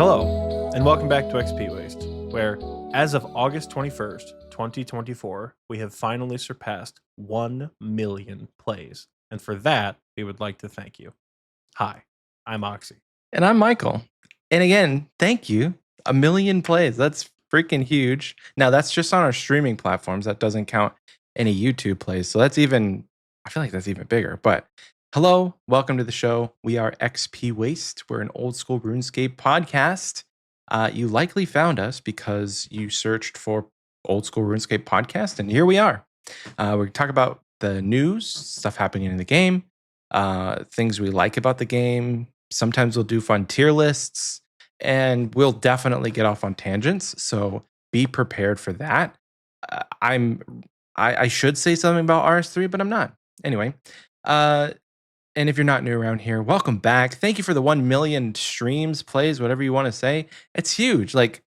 Hello, and welcome back to Xpwaste, where, as of August 21st, 2024, we have finally surpassed 1 million plays. And for that, we would like to thank you. Hi, I'm Oxie. And I'm Michael. And again, thank you. 1 million plays. That's freaking huge. Now, that's just on our streaming platforms. That doesn't count any YouTube plays. So I feel like that's even bigger. But hello, welcome to the show. We are Xpwaste. We're an old school RuneScape podcast. You likely found us because you searched for old school RuneScape podcast. And here we are. We talk about the news, stuff happening in the game, things we like about the game. Sometimes we'll do fun tier lists, and we'll definitely get off on tangents. So be prepared for that. I should say something about RS3, but I'm not. Anyway, and if you're not new around here, welcome back. Thank you for the 1 million streams, plays, whatever you want to say. It's huge. Like,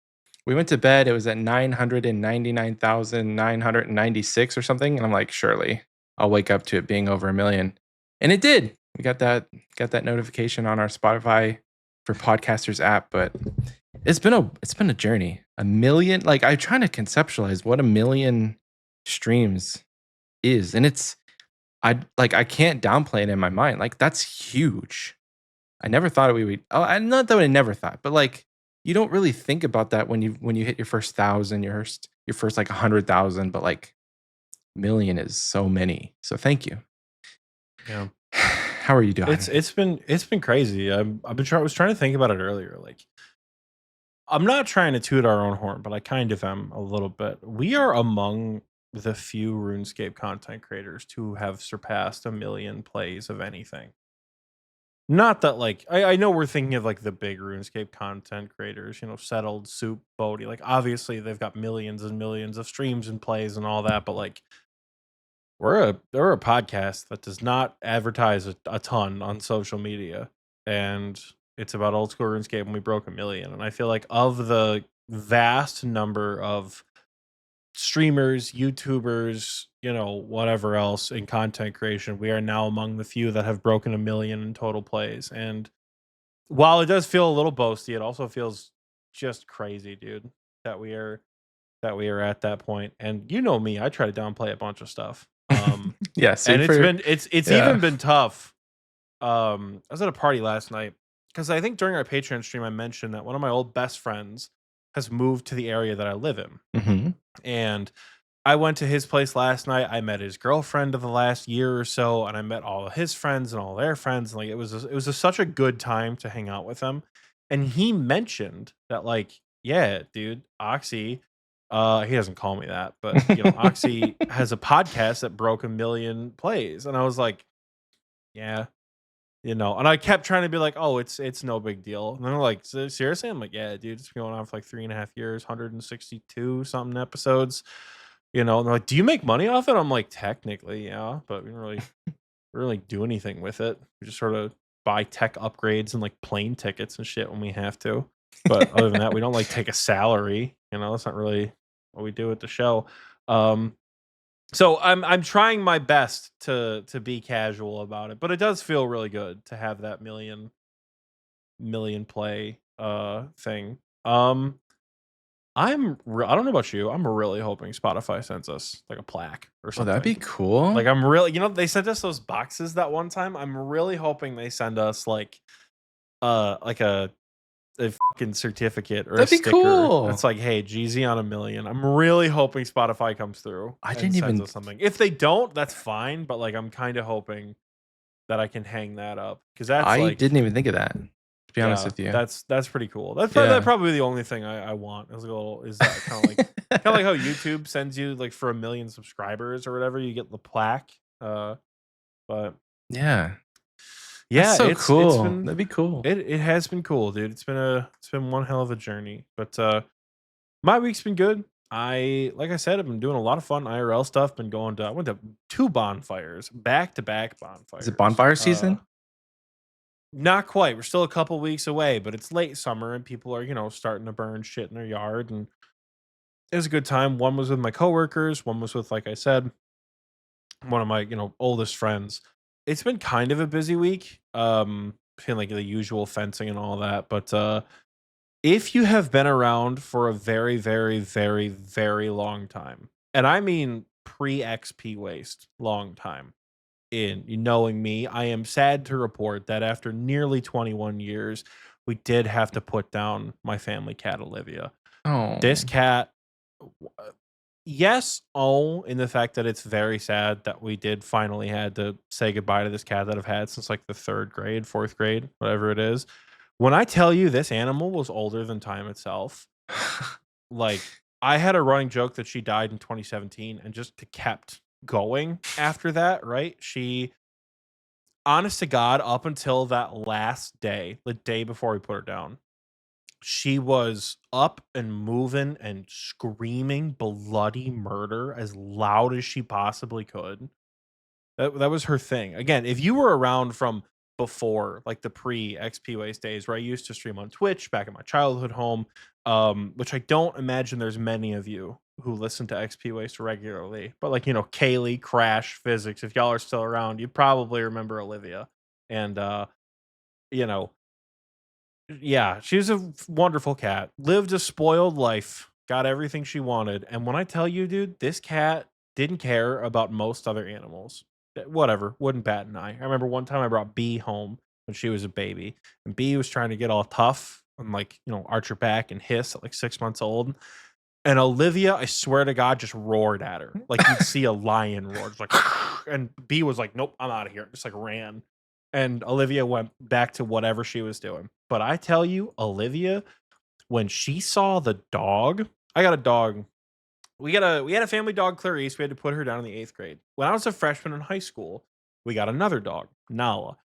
we went to bed, it was at 999,996 or something, and I'm like, surely I'll wake up to it being over 1 million, and it did. We got that notification on our Spotify for Podcasters app, but it's been a journey. 1 million, like, I'm trying to conceptualize what 1 million streams is, and I can't downplay it in my mind. Like, that's huge. I never thought we would. Oh, not that I never thought, but like, you don't really think about that when you hit your first 1,000, your first like 100,000, but like, million is so many. So thank you. Yeah. How are you doing? It's been crazy. I was trying to think about it earlier. Like, I'm not trying to toot our own horn, but I kind of am a little bit. We are among the few RuneScape content creators to have surpassed 1 million plays of anything. Not that, like, I know we're thinking of like the big RuneScape content creators, Settled, Soup, Bodhi. Like, obviously they've got millions and millions of streams and plays and all that, but like, we're a podcast that does not advertise a ton on social media, and it's about old school RuneScape, and we broke 1 million. And I feel like, of the vast number of streamers, YouTubers, whatever else in content creation, we are now among the few that have broken 1 million in total plays. And while it does feel a little boasty, it also feels just crazy, dude, that we are at that point. And you know me, I try to downplay a bunch of stuff. Yeah, And super. It's even been tough. I was at a party last night because I think during our Patreon stream I mentioned that one of my old best friends has moved to the area that I live in. Mhm. And I went to his place last night. I met his girlfriend of the last year or so, and I met all of his friends and all their friends. And like, it was such a good time to hang out with them. And he mentioned that, like, yeah, dude, Oxie, he doesn't call me that, but Oxie has a podcast that broke 1 million plays. And I was like, yeah, and I kept trying to be like, oh, it's no big deal. And they're like, seriously? I'm like, yeah, dude, it's been going on for like 3.5 years, 162 something episodes. And they're like, do you make money off it? I'm like, technically, yeah, but we don't really do anything with it. We just sort of buy tech upgrades and like plane tickets and shit when we have to. But other than that, we don't like take a salary. That's not really what we do at the show. So I'm trying my best to be casual about it, but it does feel really good to have that million play thing. I don't know about you. I'm really hoping Spotify sends us like a plaque or Oh, that'd something. be cool. Like, I'm really, they sent us those boxes that one time. I'm really hoping they send us like a fucking certificate or a That'd be sticker cool. that's like, hey, GZ on 1 million. I'm really hoping Spotify comes through I and didn't sends even. us something. If they don't, that's fine. But like, I'm kind of hoping that I can hang that up, because that's I like, didn't even think of that. To be honest yeah, with you. that's pretty cool. That's Yeah. probably the only thing I want is that kind of like how YouTube sends you, like, for 1 million subscribers or whatever, you get the plaque. But Yeah. yeah, That's so it's cool. been That'd be cool. it has been cool, dude. It's been one hell of a journey. But my week's been good. Like I said, I've been doing a lot of fun IRL stuff. I went to 2 bonfires, back-to-back bonfires. Is it bonfire season? Not quite. We're still a couple weeks away, but it's late summer and people are, starting to burn shit in their yard, and it was a good time. One was with my coworkers, one was with, like I said, one of my, oldest friends. It's been kind of a busy week. Between like the usual fencing and all that, but If you have been around for a very, very, very, very long time, and I mean pre-XP waste long time, in knowing me, I am sad to report that after nearly 21 years, we did have to put down my family cat, Olivia. This Oh. cat, yes, in the fact that it's very sad that we did finally had to say goodbye to this cat that I've had since like the third grade, fourth grade, whatever it is. When I tell you this animal was older than time itself, like I had a running joke that she died in 2017 and just kept going after that, right? She, honest to God, up until that last day, the day before we put her down, she was up and moving and screaming bloody murder as loud as she possibly could. That was her thing. Again, if you were around from before, like the pre-XP Waste days where I used to stream on Twitch back in my childhood home, which I don't imagine there's many of you who listen to XP Waste regularly, but like, Kaylee, Crash, Physics, if y'all are still around, you probably remember Olivia. And you know, yeah, she was a wonderful cat. Lived a spoiled life, got everything she wanted. And when I tell you, dude, this cat didn't care about most other animals. Whatever, wouldn't bat an eye. I remember one time I brought B home when she was a baby, and B was trying to get all tough and like, arch her back and hiss at like 6 months old. And Olivia, I swear to God, just roared at her. Like you'd see a lion roar. Just like, and B was like, nope, I'm out of here. Just like ran. And Olivia went back to whatever she was doing. But I tell you, Olivia, when she saw the dog, I got a dog. We had a family dog, Clarice. We had to put her down in the 8th grade. When I was a freshman in high school, we got another dog, Nala.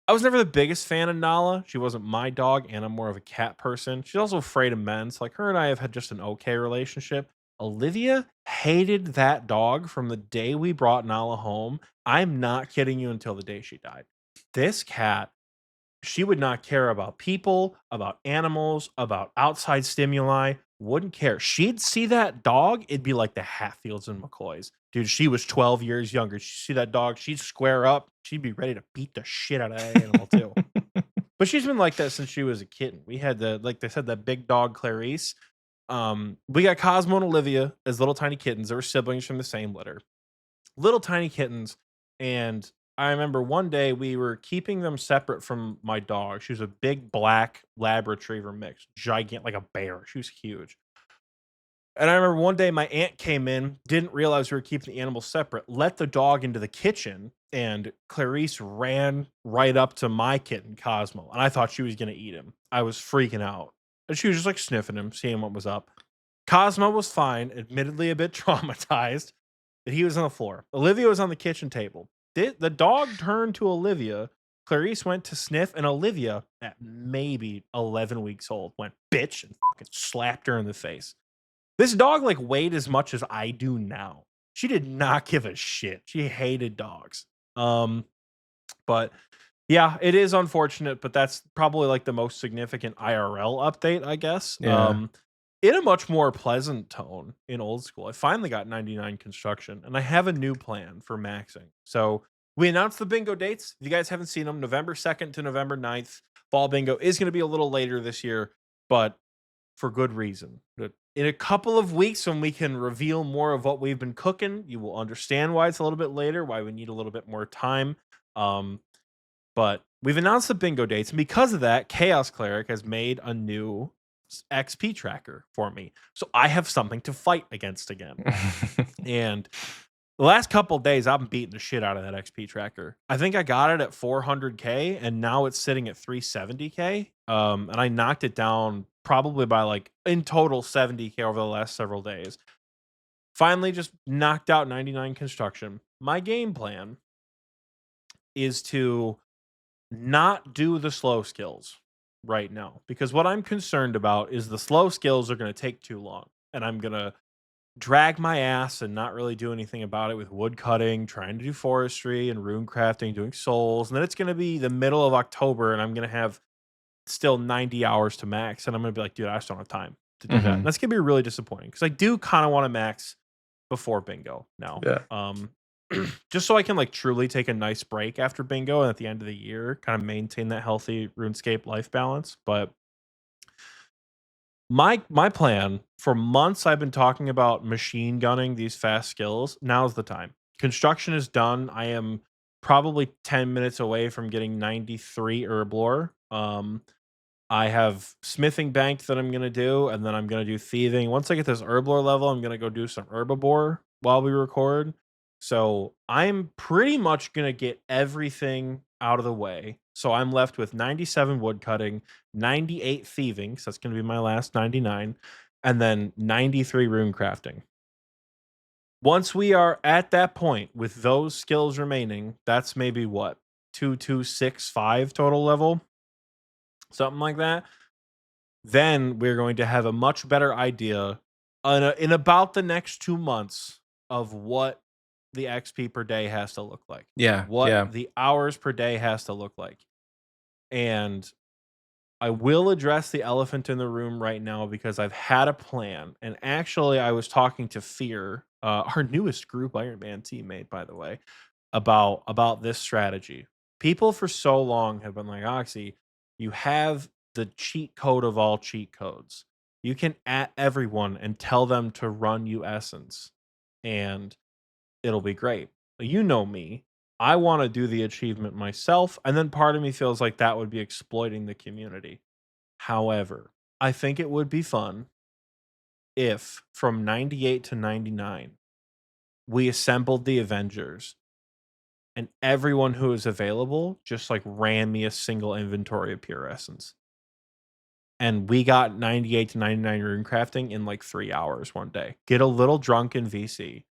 I was never the biggest fan of Nala. She wasn't my dog, and I'm more of a cat person. She's also afraid of men. So like her and I have had just an okay relationship. Olivia hated that dog from the day we brought Nala home. I'm not kidding you, until the day she died. This cat, she would not care about people, about animals, about outside stimuli, wouldn't care. She'd see that dog, it'd be like the Hatfields and McCoys. Dude, she was 12 years younger. She'd see that dog, she'd square up, she'd be ready to beat the shit out of that animal too. But she's been like that since she was a kitten. We had like they said, that big dog Clarice. We got Cosmo and Olivia as little tiny kittens. They were siblings from the same litter, little tiny kittens. And I remember one day we were keeping them separate from my dog. She was a big black lab retriever mix, gigantic, like a bear. She was huge. And I remember one day my aunt came in, didn't realize we were keeping the animals separate, let the dog into the kitchen, and Clarice ran right up to my kitten, Cosmo. And I thought she was going to eat him. I was freaking out. And she was just like sniffing him, seeing what was up. Cosmo was fine, admittedly a bit traumatized, but he was on the floor. Olivia was on the kitchen table. The dog turned to Olivia. Clarice went to sniff, and Olivia, at maybe 11 weeks old, went bitch and fucking slapped her in the face. This dog like weighed as much as I do now. She did not give a shit. She hated dogs. But yeah, it is unfortunate, but that's probably like the most significant IRL update, I guess. Yeah. In a much more pleasant tone in old school, I finally got 99 construction, and I have a new plan for maxing. So we announced the bingo dates. If you guys haven't seen them, November 2nd to November 9th, fall bingo is going to be a little later this year, but for good reason. But in a couple of weeks, when we can reveal more of what we've been cooking, you will understand why it's a little bit later, why we need a little bit more time. Um, but we've announced the bingo dates, and because of that, Chaos Cleric has made a new XP tracker for me. So I have something to fight against again. And the last couple days, I've been beating the shit out of that XP tracker. I think I got it at 400K, and now it's sitting at 370K. And I knocked it down probably by like in total 70K over the last several days. Finally, just knocked out 99 construction. My game plan is to not do the slow skills right now, because what I'm concerned about is the slow skills are going to take too long, and I'm going to drag my ass and not really do anything about it with wood cutting, trying to do forestry and rune crafting, doing souls. And then it's going to be the middle of October, and I'm going to have still 90 hours to max. And I'm going to be like, dude, I just don't have time to do that. And Mhm. that's going to be really disappointing, because I do kind of want to max before bingo now. Yeah. Just so I can like truly take a nice break after bingo, and at the end of the year, kind of maintain that healthy RuneScape life balance. But My plan for months, I've been talking about machine gunning these fast skills. Now's the time. Construction is done. I am probably 10 minutes away from getting 93 herblore. I have smithing bank that I'm gonna do, and then I'm gonna do thieving. Once I get this herblore level, I'm gonna go do some herbivore while we record. So I'm pretty much gonna get everything out of the way. So I'm left with 97 wood cutting, 98 thieving, so that's gonna be my last 99, and then 93 rune crafting. Once we are at that point with those skills remaining, that's maybe what, 2265 total level, something like that. Then we're going to have a much better idea in about the next 2 months of what the XP per day has to look like, Yeah, what yeah. the hours per day has to look like. And I will address the elephant in the room right now because I've had a plan. And actually, I was talking to Fear, our newest group Iron Man teammate, by the way, about this strategy. People for so long have been like, Oxy, you have the cheat code of all cheat codes. You can at everyone and tell them to run you essence, and it'll be great. You know me. I want to do the achievement myself, and then part of me feels like that would be exploiting the community. However, I think it would be fun if from 98 to 99 we assembled the Avengers and everyone who is available just like ran me a single inventory of pure essence. And we got 98 to 99 rune crafting in like 3 hours one day. Get a little drunk in VC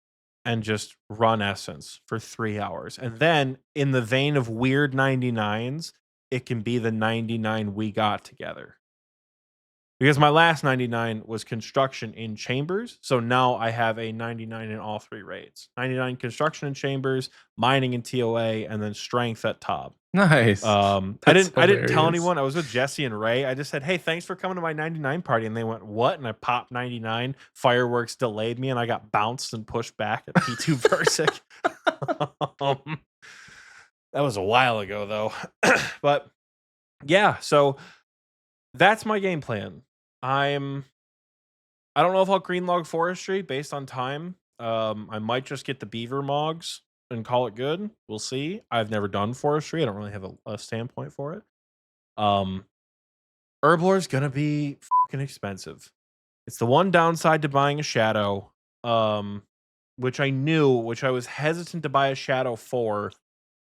and just run essence for 3 hours. And then in the vein of weird 99s, it can be the 99 we got together. Because my last 99 was construction in chambers. So now I have a 99 in all 3 raids. 99 construction in chambers, mining in TOA, and then strength at top. Nice. I That's didn't tell hilarious. anyone. I was with Jesse and Ray. I just said, "Hey, thanks for coming to my 99 party." And they went, "What?" And I popped 99. Fireworks delayed me and I got bounced and pushed back at P2 Versic. um, that was a while ago though. But yeah, so that's my game plan. I don't know if I'll green log forestry based on time. I might just get the beaver mogs and call it good. We'll see. I've never done forestry. I don't really have a standpoint for it. Um, Herblore is gonna be fucking expensive. It's the one downside to buying a shadow. Which I was hesitant to buy a shadow for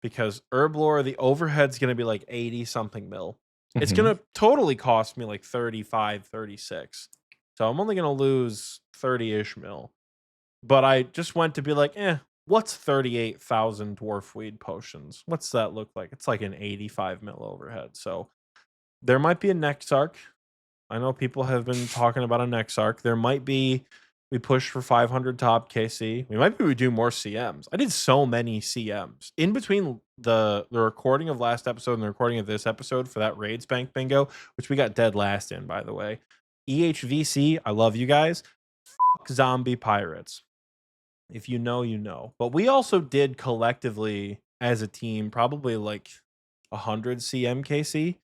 because Herblore, the overhead's gonna be like 80 something mil. It's Mhm. gonna totally cost me like 35, 36. So I'm only gonna lose 30-ish mil. But I just went to be like, what's 38,000 dwarf weed potions? What's that look like? It's like an 85 mil overhead. So there might be a next arc. I know people have been talking about a next arc. There might be, we push for 500 top KC. We do more CMs. I did so many CMs in between the recording of last episode and the recording of this episode for that raids bank bingo, which we got dead last in, by the way. EHVC, I love you guys. Fuck zombie pirates. If you know, you know. But we also did collectively as a team probably like 100 CMKC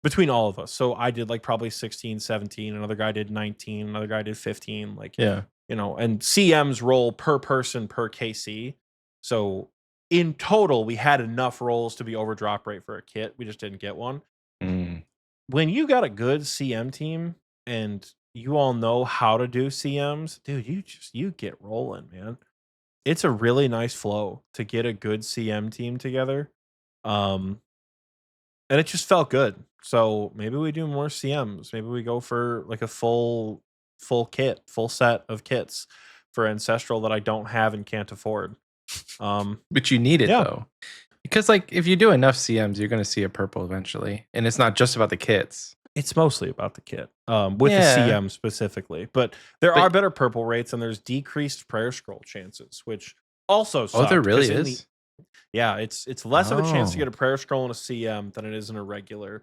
between all of us. So I did like probably 16, 17, another guy did 19, another guy did 15, like, Yeah. and CMs roll per person per KC. So in total, we had enough rolls to be over drop rate for a kit. We just didn't get one. Mm. When you got a good CM team and you all know how to do CMs, dude, you get rolling, man. It's a really nice flow to get a good CM team together. Um, and it just felt good. So maybe we do more CMs. Maybe we go for like a full kit, full set of kits for ancestral that I don't have and can't afford. But you need it Yeah, though. Because like if you do enough CMs, you're gonna see a purple eventually. And it's not just about the kits. it's mostly about the kit. With the Yeah. CM specifically. But there are But better purple rates and there's decreased prayer scroll chances, which also oh, there sucked really because in the is? yeah, it's less of a chance to Oh. get a prayer scroll in a CM than it is in a regular.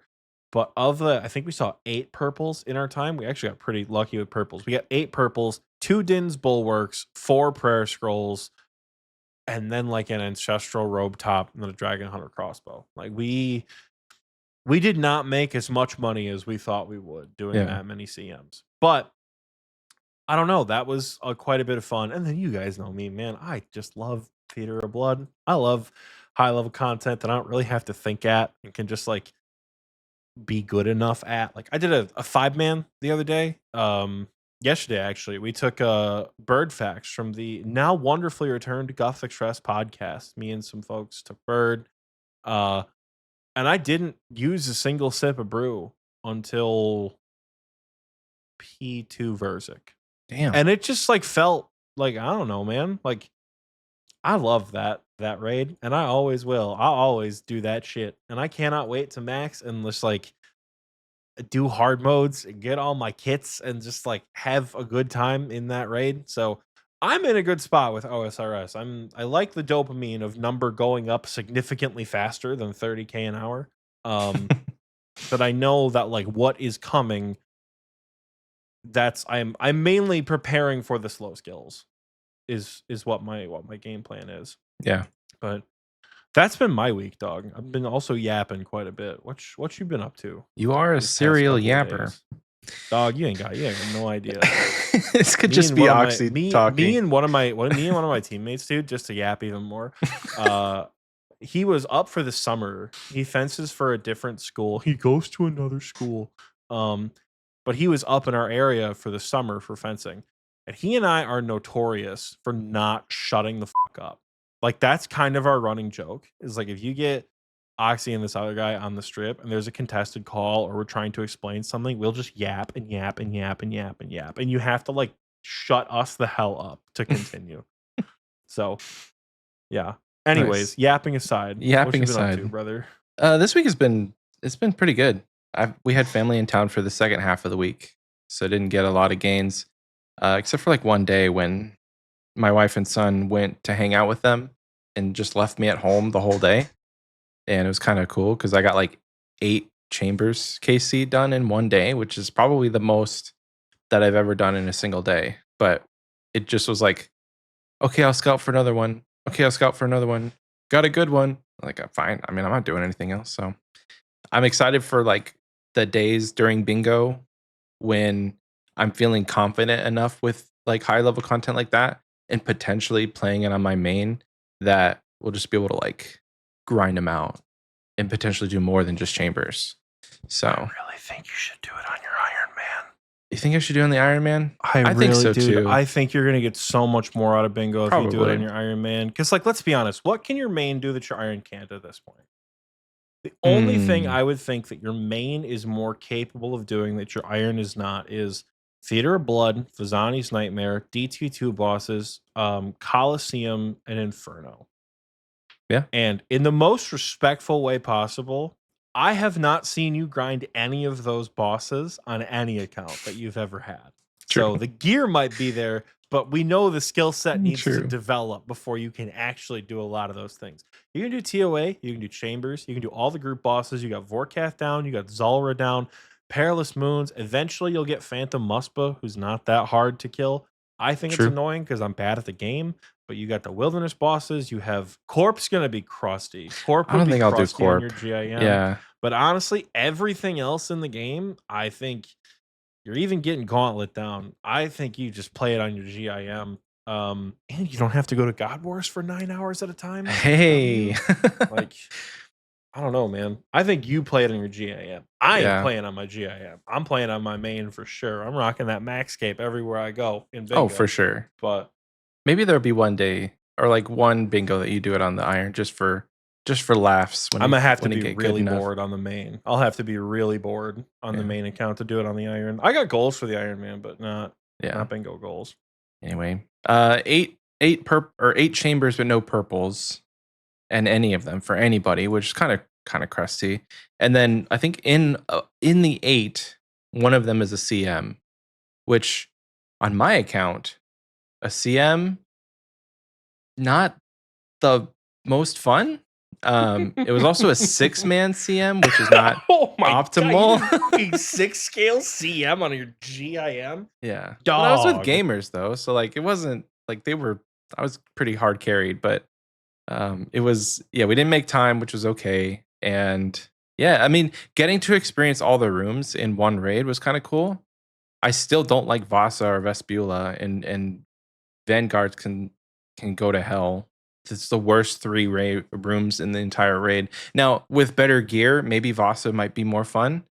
But of the, I think we saw 8 purples in our time. We actually got pretty lucky with purples. We got 8 purples, 2 Din's bulwarks, 4 prayer scrolls, and then like an ancestral robe top and then a dragon hunter crossbow. Like we did not make as much money as we thought we would doing Yeah. that many CMs. But I don't know. That was quite a bit of fun. And then you guys know me, man. I just love Theater of Blood. I love high level content that I don't really have to think at and can just like be good enough at. Like I did a 5-man the other day. Yesterday actually. We took Bird Facts from the now wonderfully returned Gothic Stress podcast. Me and some folks took Bird. Uh and I didn't use a single sip of brew until P2 Versic. Damn. And it just like felt like I don't know, man. Like I love that raid, and I always will. I'll always do that shit, and I cannot wait to max and just like do hard modes, and get all my kits, and just like have a good time in that raid. So I'm in a good spot with OSRS. I like the dopamine of number going up significantly faster than 30k an hour. But I know that like what is coming. I'm mainly preparing for the slow skills. Is what my game plan is. Yeah. But that's been my week, dog. I've been also yapping quite a bit. What you been up to? You are a These past serial couple of yapper. days? Dog, you ain't got no idea. This could Me just and be one of my- Oxy me talking. and one of my teammates, dude, just to yap even more. He was up for the summer. He fences for a different school. He goes to another school. But he was up in our area for the summer for fencing. And he and I are notorious for not shutting the fuck up. Like that's kind of our running joke. Is like if you get Oxy and this other guy on the strip and there's a contested call or we're trying to explain something, we'll just yap and yap and yap and yap and yap. And you have to like shut us the hell up to continue. So yeah. Anyways, Nice. yapping aside. What Yapping you been up to, aside. brother? This week has been pretty good. We had family in town for the second half of the week, so I didn't get a lot of gains, except for like one day when my wife and son went to hang out with them and just left me at home the whole day, and it was kind of cool because I got like 8 chambers KC done in one day, which is probably the most that I've ever done in a single day. But it just was like, okay, I'll scout for another one. Okay, I'll scout for another one. Got a good one. Like, fine. I mean, I'm not doing anything else, so I'm excited for like the days during bingo when I'm feeling confident enough with like high level content like that and potentially playing it on my main that we'll just be able to like grind them out and potentially do more than just chambers. So I really think you should do it on your Iron Man. you think I should do it on the Iron Man? I think really so, do. too. I think you're gonna get so much more out of bingo if you do it Probably. on your Iron Man. Because like, let's be honest, what can your main do that your Iron can't at this point? The only thing I would think that your main is more capable of doing that your Iron is not is Theater of Blood, Fazani's Nightmare, DT2 bosses, Coliseum, and Inferno. Yeah. And in the most respectful way possible, I have not seen you grind any of those bosses on any account that you've ever had. So True. the gear might be there, but we know the skill set needs to True. develop before you can actually do a lot of those things. You can do TOA, you can do Chambers, you can do all the group bosses. You got Vorkath down, you got Zulrah down, Perilous Moons. Eventually you'll get Phantom Muspa, who's not that hard to kill. I think True. it's annoying because I'm bad at the game, but you got the Wilderness bosses. You have Corp's going to be crusty. Corp I don't would be think I'll do crusty on your Corp. GIM. Yeah. But honestly, everything else in the game, I think you're even getting Gauntlet down. I think you just play it on your GIM. And you don't have to go to God Wars for 9 hours at a time. Hey. Like, I don't know, man. I think you play it on your GIM. I ain't Yeah. playing on my GIM. I'm playing on my main for sure. I'm rocking that Maxscape everywhere I go in bingo. Oh, for sure. But maybe there'll be one day or like one bingo that you do it on the Iron just for laughs. When I'm gonna have to when you be get good really enough. bored on the main. I'll have to be really bored on the Yeah. main account to do it on the Iron. I got goals for the Iron Man, but not bingo goals. Anyway, 8 chambers but no purples, and any of them for anybody, which is kind of crusty. And then I think in the 8, one of them is a CM, which on my account, a CM, not the most fun. It was also a 6-man CM, which is not optimal. God, 6 scale CM on your GIM. Yeah, but I was with Dog. gamers though, so like it wasn't like I was pretty hard carried, but it was, we didn't make time, which was okay. And yeah, I mean, getting to experience all the rooms in one raid was kind of cool. I still don't like Vasa or Vespula, and Vanguards can go to hell. It's the worst 3 rooms in the entire raid. Now, with better gear, maybe Vasa might be more fun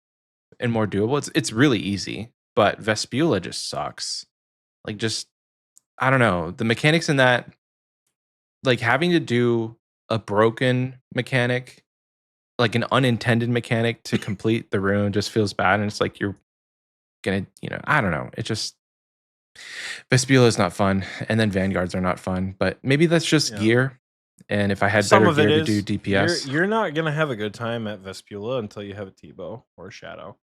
and more doable. It's really easy, but Vespula just sucks. Like, just I don't know. The mechanics in that, like having to do a broken mechanic, like an unintended mechanic to complete the rune, just feels bad, and it's like you're gonna, I don't know. It just Vespula is not fun, and then Vanguards are not fun. But maybe that's just Yeah. gear. And if I had Some better of it gear to is do DPS, you're not gonna have a good time at Vespula until you have a T-bow or a Shadow.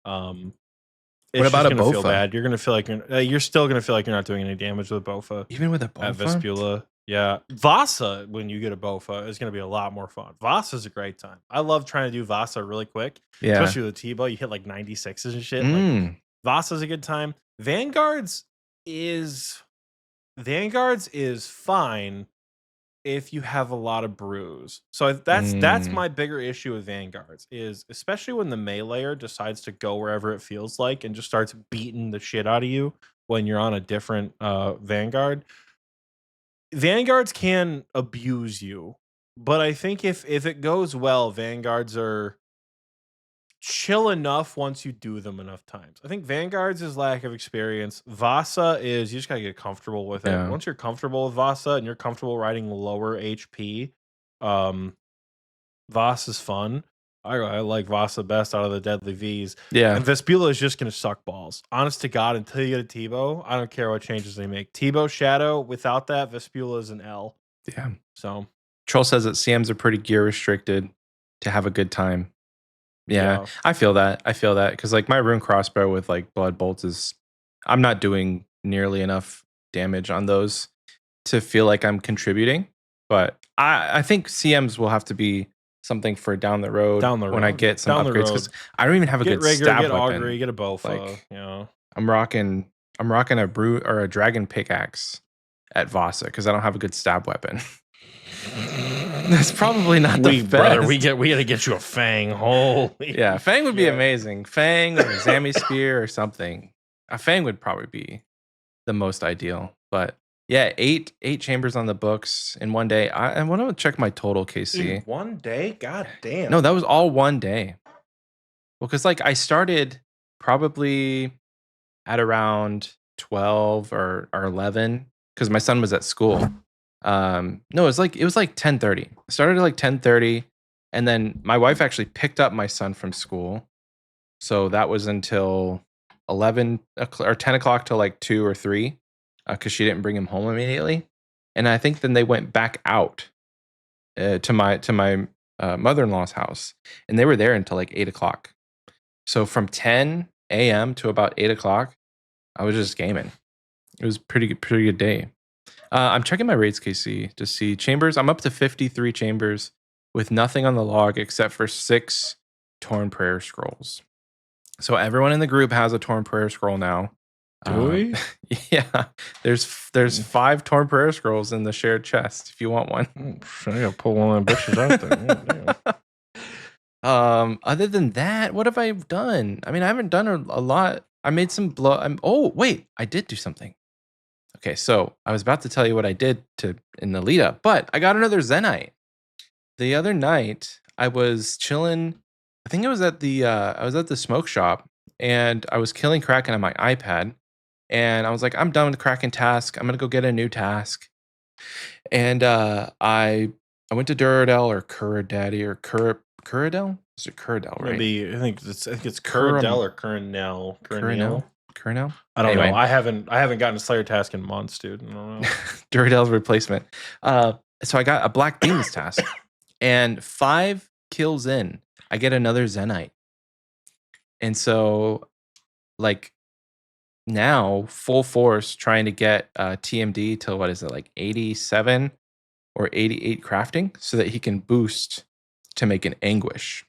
what It's about just a gonna feel Bofa? bad. You're gonna feel like you're still gonna feel like you're not doing any damage with Bofa Even with a at Bofa? Vespula. Yeah, Vasa when you get a Bofa is gonna be a lot more fun. Vasa's a great time. I love trying to do Vasa really quick, Yeah. especially with the T-bow. You hit like 96s and shit. Like Mm. Vasa's a good time. Is Vanguards is fine if you have a lot of brews. So that's Mm. my bigger issue with Vanguards is especially when the meleeer decides to go wherever it feels like and just starts beating the shit out of you when you're on a different Vanguard. Vanguards can abuse you, but I think if it goes well, Vanguards are chill enough once you do them enough times. I think Vanguard's is lack of experience. Vasa is you just gotta get comfortable with it. Yeah. Once you're comfortable with Vasa and you're comfortable riding lower HP, um, Vasa's fun. I like Vasa best out of the deadly Vs. Yeah. And Vespula is just gonna suck balls. Honest to God, until you get a T-bow, I don't care what changes they make. T-bow Shadow, without that, Vespula is an L. Yeah. So Troll says that CMs are pretty gear restricted to have a good time. Yeah, yeah. I feel that. I feel that because like my rune crossbow with like blood bolts is, I'm not doing nearly enough damage on those to feel like I'm contributing. But I think CMs will have to be something for down the road Down the when I road. get some Down the upgrades because road. I don't even have a Get good Rigger, stab get weapon. Augury, get a Bofa, Like you know. I'm rocking a brute or a dragon pickaxe at Vasa because I don't have a good stab weapon. That's probably not the Brother, best. we gotta get you a Fang. Holy Yeah, Fang would be shit. amazing. Fang or a Zami spear or something. A Fang would probably be the most ideal. But yeah, eight chambers on the books in one day. I want to check my total KC. In one day? God damn. No, that was all one day. Well, because like I started probably at around 12 or 11 because my son was at school. No, it was like 10:30. I started at like 10:30, and then my wife actually picked up my son from school. So that was until 11 or 10 o'clock till like 2 or 3 because she didn't bring him home immediately. And I think then they went back out to my mother-in-law's house, and they were there until like 8 o'clock. So from 10 a.m. to about 8 o'clock, I was just gaming. It was pretty good day. I'm checking my raids KC to see chambers. I'm up to 53 chambers with nothing on the log except for 6 torn prayer scrolls. So everyone in the group has a torn prayer scroll now. Do we? Yeah, there's 5 torn prayer scrolls in the shared chest if you want one. I gotta pull one of them bitches out there. Other than that, what have I done? I mean, I haven't done a lot. I made some oh, wait, I did do something. Okay, so I was about to tell you what I did in the lead up, but I got another Zenite. The other night, I was chilling. I think I was at the smoke shop, and I was killing Kraken on my iPad. And I was like, I'm done with the Kraken task. I'm gonna go get a new task. And I went to Duradel or Curadaddy or Curadel. Is it Curadel, right? Maybe I think it's Curadel or Curanel. Curanel. I don't Anyway. know. I haven't gotten a Slayer task in months, dude. I don't know. Duradel's replacement. So I got a Black Demons task, and 5 kills in, I get another Zenite. And so, like, now full force trying to get TMD to what is it, like 87 or 88 crafting, so that he can boost to make an Anguish.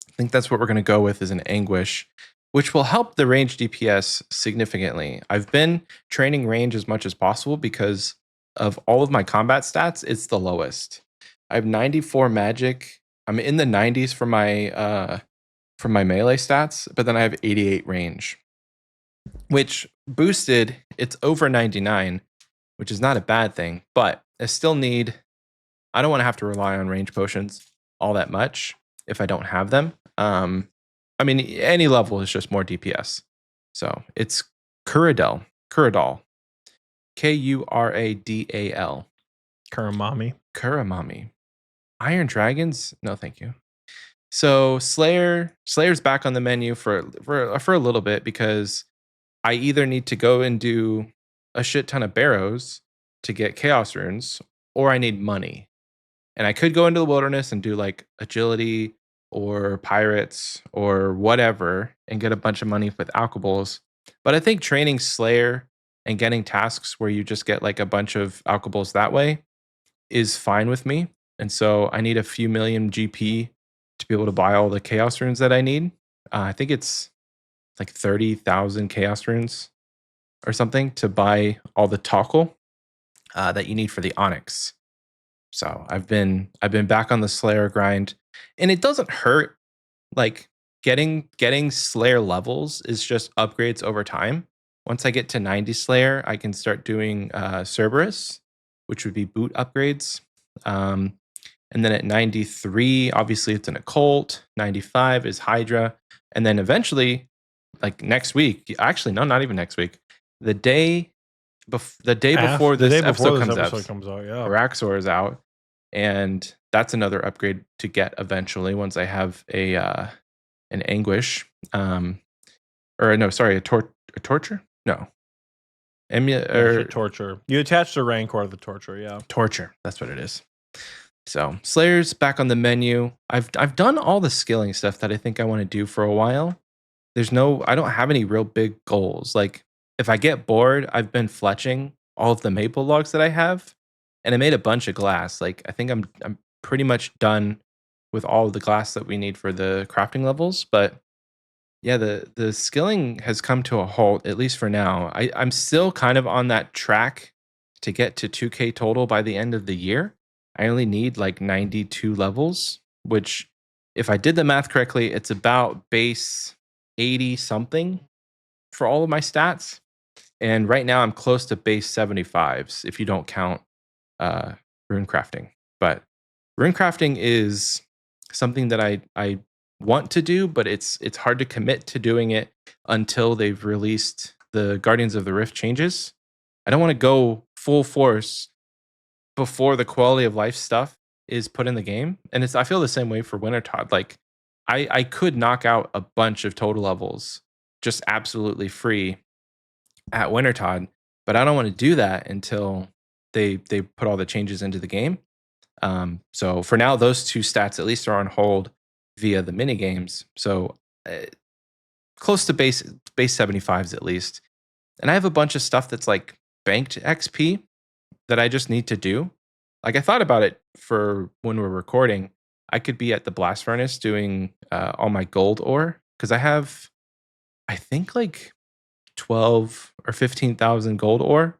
I think that's what we're going to go with, is an Anguish, which will help the range DPS significantly. I've been training range as much as possible because of all of my combat stats, it's the lowest. I have 94 magic. I'm in the 90s for my melee stats, but then I have 88 range. which boosted, it's over 99, which is not a bad thing, but I still need, I don't want to have to rely on range potions all that much if I don't have them. I mean, any level is just more DPS. So it's Kuradal, Kuradal, Kuramami. Kuramami. Iron Dragons? No, thank you. So Slayer's back on the menu for a little bit because I either need to go and do a shit ton of barrows to get chaos runes, or I need money. And I could go into the wilderness and do like agility or pirates or whatever and get a bunch of money with alkables. But I think training Slayer and getting tasks where you just get like a bunch of alkables that way is fine with me. And so I need a few million GP to be able to buy all the chaos runes that I need. I think it's like 30,000 chaos runes or something to buy all the toggle that you need for the onyx. So I've been back on the Slayer grind, and it doesn't hurt. Like getting Slayer levels is just upgrades over time. Once I get to 90 Slayer, I can start doing Cerberus, which would be boot upgrades. And then at 93, obviously it's an occult. 95 is Hydra, and then eventually, like next week, actually no, not even next week. The day before this episode comes out, yeah. Araxor is out, and that's another upgrade to get eventually once I have an anguish, or no, sorry, a torture, no, torture. You attach the Rancor to the torture, yeah. Torture, that's what it is. So Slayer's back on the menu. I've done all the skilling stuff that I think I want to do for a while. I don't have any real big goals. Like if I get bored, I've been fletching all of the maple logs that I have, and I made a bunch of glass. Like I think I'm pretty much done with all of the glass that we need for the crafting levels. But yeah, the skilling has come to a halt, at least for now. I'm still kind of on that track to get to 2K total by the end of the year. I only need like 92 levels, which if I did the math correctly, it's about base 80 something for all of my stats. And right now I'm close to base 75s if you don't count rune crafting. But rune crafting is something that I want to do, but it's hard to commit to doing it until they've released the Guardians of the Rift changes. I don't want to go full force before the quality of life stuff is put in the game. And I feel the same way for Wintertodt. Like I could knock out a bunch of total levels just absolutely free at Wintertodt, but I don't want to do that until they put all the changes into the game. So for now, those two stats at least are on hold via the mini games. So close to base 75s at least. And I have a bunch of stuff that's like banked XP that I just need to do. Like I thought about it for when we're recording. I could be at the blast furnace doing all my gold ore because I have, I think like 12 or 15,000 gold ore.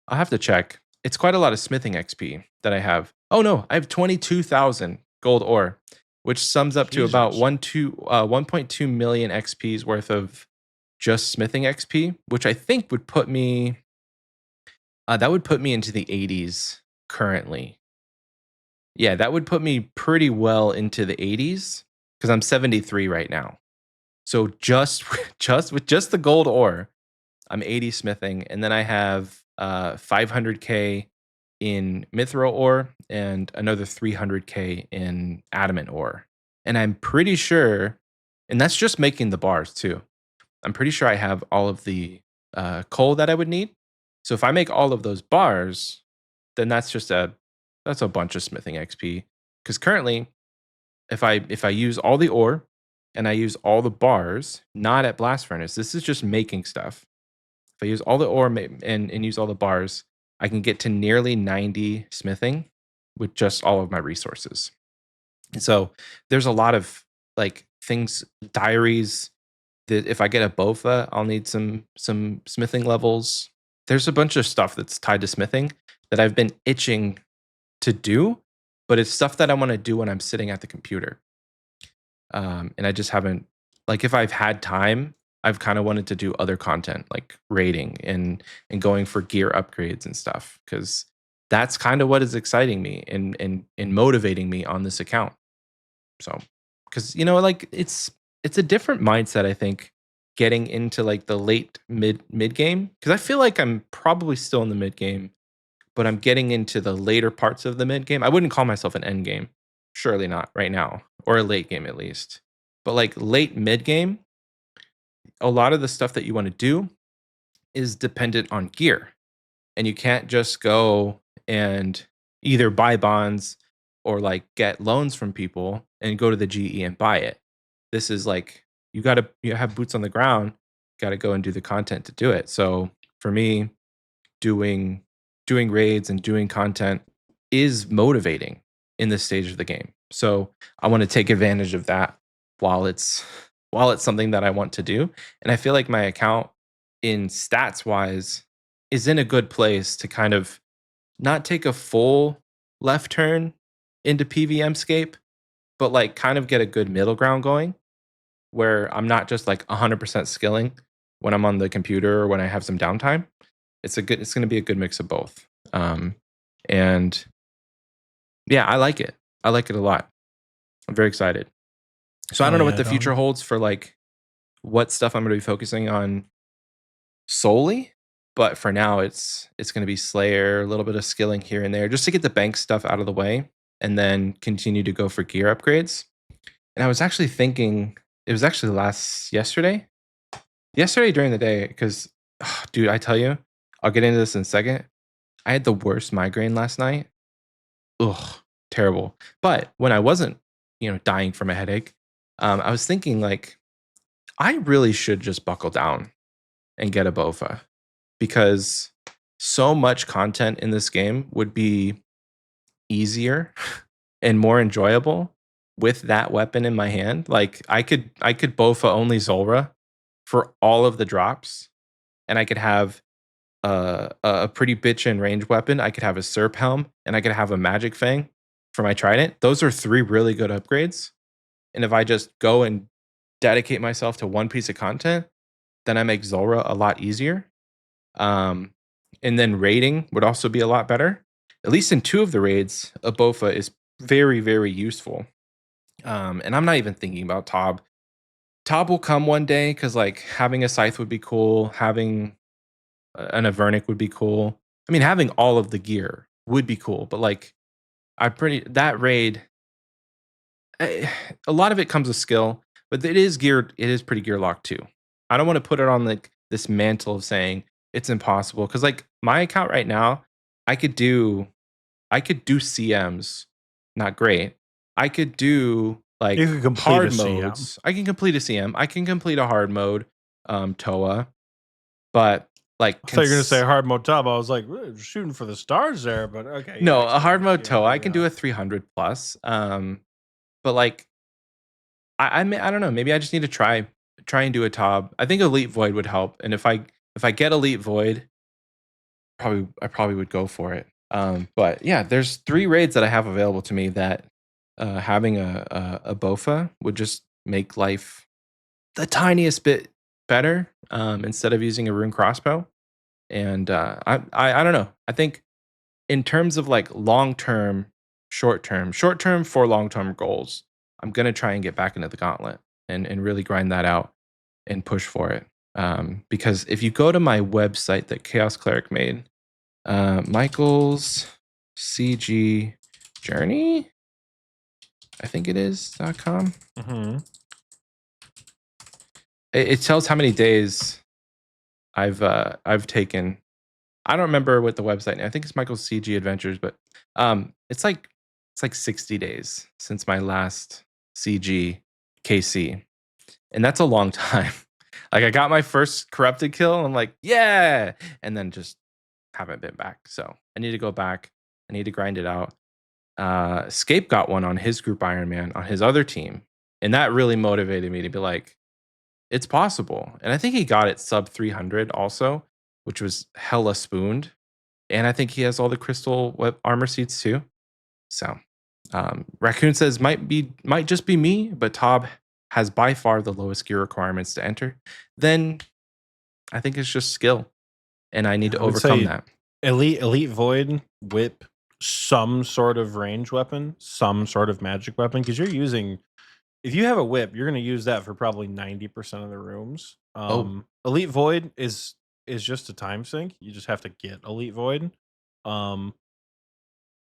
I'll have to check. It's quite a lot of smithing XP that I have. Oh no, I have 22,000 gold ore, which sums up to about 1.2 million XP's worth of just smithing XP, which I think would put me that would put me into the 80s currently. Yeah, that would put me pretty well into the 80s because I'm 73 right now. So just with just the gold ore, I'm 80 smithing, and then I have 500k in mithril ore and another 300k in adamant ore. And I'm pretty sure, and that's just making the bars too. I'm pretty sure I have all of the coal that I would need. So if I make all of those bars, then that's a bunch of smithing XP. Because currently, if I use all the ore and I use all the bars, not at blast furnace, this is just making stuff. If I use all the ore and use all the bars, I can get to nearly 90 smithing with just all of my resources. And so there's a lot of like things, diaries, that if I get a Bofa, I'll need some smithing levels. There's a bunch of stuff that's tied to smithing that I've been itching to do, but it's stuff that I want to do when I'm sitting at the computer. And I just haven't, like if I've had time I've kind of wanted to do other content like raiding and going for gear upgrades and stuff, because that's kind of what is exciting me and motivating me on this account. So, because like it's a different mindset, I think, getting into like the late mid game, because I feel like I'm probably still in the mid game, but I'm getting into the later parts of the mid game. I wouldn't call myself an end game, surely not right now, or a late game at least. But like late mid game, a lot of the stuff that you want to do is dependent on gear, and you can't just go and either buy bonds or like get loans from people and go to the GE and buy it. This is like you have boots on the ground, got to go and do the content to do it. So for me, doing raids and doing content is motivating in this stage of the game. So I want to take advantage of that while it's something that I want to do. And I feel like my account in stats wise is in a good place to kind of not take a full left turn into PVMscape, but like kind of get a good middle ground going where I'm not just like 100% skilling when I'm on the computer or when I have some downtime. It's going to be a good mix of both. And yeah, I like it. I like it a lot. I'm very excited. So I don't know what the future holds for like what stuff I'm going to be focusing on solely, but for now it's going to be Slayer, a little bit of skilling here and there just to get the bank stuff out of the way and then continue to go for gear upgrades. And I was actually thinking, it was actually yesterday during the day, because dude, I tell you, I'll get into this in a second. I had the worst migraine last night. Ugh, terrible. But when I wasn't, dying from a headache, I was thinking like, I really should just buckle down and get a BOFA, because so much content in this game would be easier and more enjoyable with that weapon in my hand. Like I could BOFA only Zulrah for all of the drops, and I could have a pretty bitchin' range weapon. I could have a Serp Helm, and I could have a Magic Fang for my Trident. Those are 3 really good upgrades. And if I just go and dedicate myself to one piece of content, then I make Zulrah a lot easier. And then raiding would also be a lot better. At least in 2 of the raids, a BOFA is very, very useful. And I'm not even thinking about Tob. Tob will come one day, because like having a Scythe would be cool. Having an Avernic would be cool. I mean, having all of the gear would be cool, but like that raid, a lot of it comes with skill, but it is pretty gear locked too. I don't want to put it on like this mantle of saying it's impossible, because like my account right now, I could do CMs, not great. I could do like hard modes. I can complete a CM. I can complete a hard mode, TOA, but like I thought you were gonna say hard mode Tob. I was like, shooting for the stars there, but okay. No, a hard mode TOA, I can do a 300 plus. But like, I don't know. Maybe I just need to try and do a Tob. I think Elite Void would help, and if I get Elite Void, I probably would go for it. But yeah, there's 3 raids that I have available to me that having a BOFA would just make life the tiniest bit better, instead of using a rune crossbow. And I don't know. I think in terms of like long term, short term for long term goals, I'm gonna try and get back into the gauntlet and really grind that out and push for it. Because if you go to my website that Chaos Cleric made, Michael's CG Journey, I think it is .com. Mm-hmm. It tells how many days I've taken. I don't remember what the website. I think it's Michael's CG Adventures, but it's like 60 days since my last CG KC, and that's a long time. Like I got my first corrupted kill, and I'm like, yeah, and then just haven't been back. So I need to go back. I need to grind it out. Scape got one on his group Ironman on his other team, and that really motivated me to be like, it's possible. And I think he got it sub 300 also, which was hella spooned. And I think he has all the crystal armor seats too. So Raccoon says might just be me, but Tob has by far the lowest gear requirements to enter, then I think it's just skill, and I need to I would overcome say that. elite void, whip, some sort of range weapon, some sort of magic weapon, because you're using. If you have a whip, you're going to use that for probably 90% of the rooms. Oh, Elite void is just a time sink. You just have to get elite void. Um,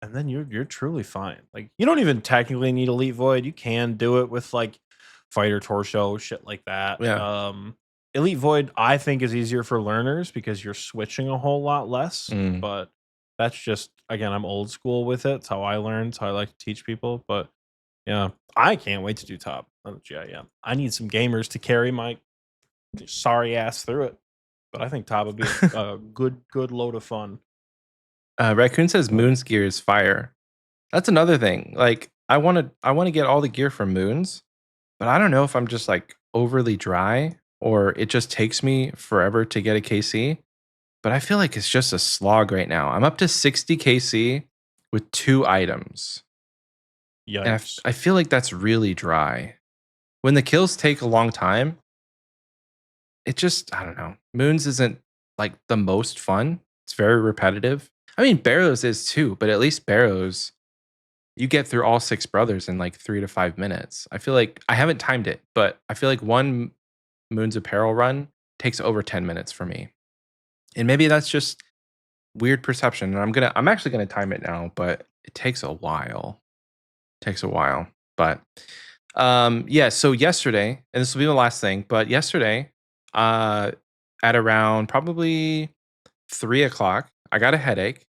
and then you're truly fine. Like you don't even technically need elite void. You can do it with like fighter torso shit like that. yeah. Elite void I think is easier for learners because you're switching a whole lot less. Mm. But that's just again I'm old school with it. It's how I learned. It's how I like to teach people. But yeah, I can't wait to do top. Yeah. I need some gamers to carry my sorry ass through it. But I think top would be a good load of fun. Raccoon says But Moon's gear is fire. That's another thing. Like I want to get all the gear from Moons, but I don't know if I'm just like overly dry or it just takes me forever to get a KC. But I feel like it's just a slog right now. I'm up to 60 KC with 2 items. And yikes. I feel like that's really dry. When the kills take a long time, it just, I don't know. Moons isn't like the most fun. It's very repetitive. I mean, Barrows is too, but at least Barrows, you get through all 6 brothers in like 3 to 5 minutes. I feel like I haven't timed it, but I feel like one Moons Apparel run takes over 10 minutes for me. And maybe that's just weird perception. And I'm actually gonna time it now, but it takes a while. Takes a while. But yeah, so yesterday, and this will be the last thing, but yesterday, uh at around probably 3 o'clock, I got a headache.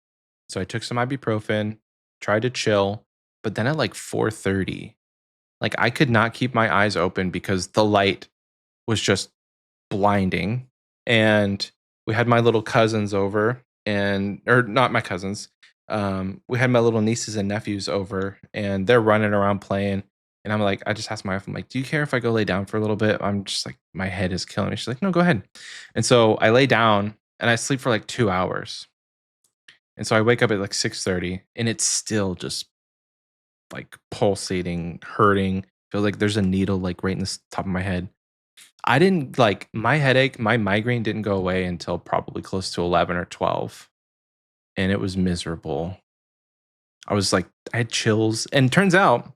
So I took some ibuprofen, tried to chill, but then at like 4:30, like I could not keep my eyes open because the light was just blinding. And we had my little cousins over, and or not my cousins. We had my little nieces and nephews over, and they're running around playing. And I'm like, I just asked my wife, I'm like, do you care if I go lay down for a little bit? I'm just like, my head is killing me. She's like, no, go ahead. And so I lay down and I sleep for like 2 hours. And so I wake up at like 6:30 and it's still just like pulsating, hurting. Feel like there's a needle like right in the top of my head. I didn't like my headache, my migraine didn't go away until probably close to 11 or 12. And it was miserable. I was like, I had chills. And turns out,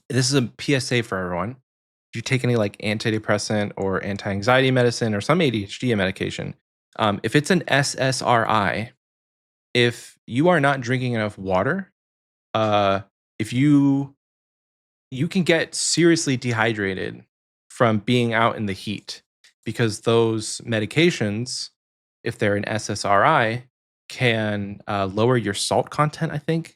this is a PSA for everyone. If you take any like antidepressant or anti anxiety medicine or some ADHD medication, if it's an SSRI, if you are not drinking enough water, if you can get seriously dehydrated from being out in the heat because those medications, if they're an SSRI, can lower your salt content, I think.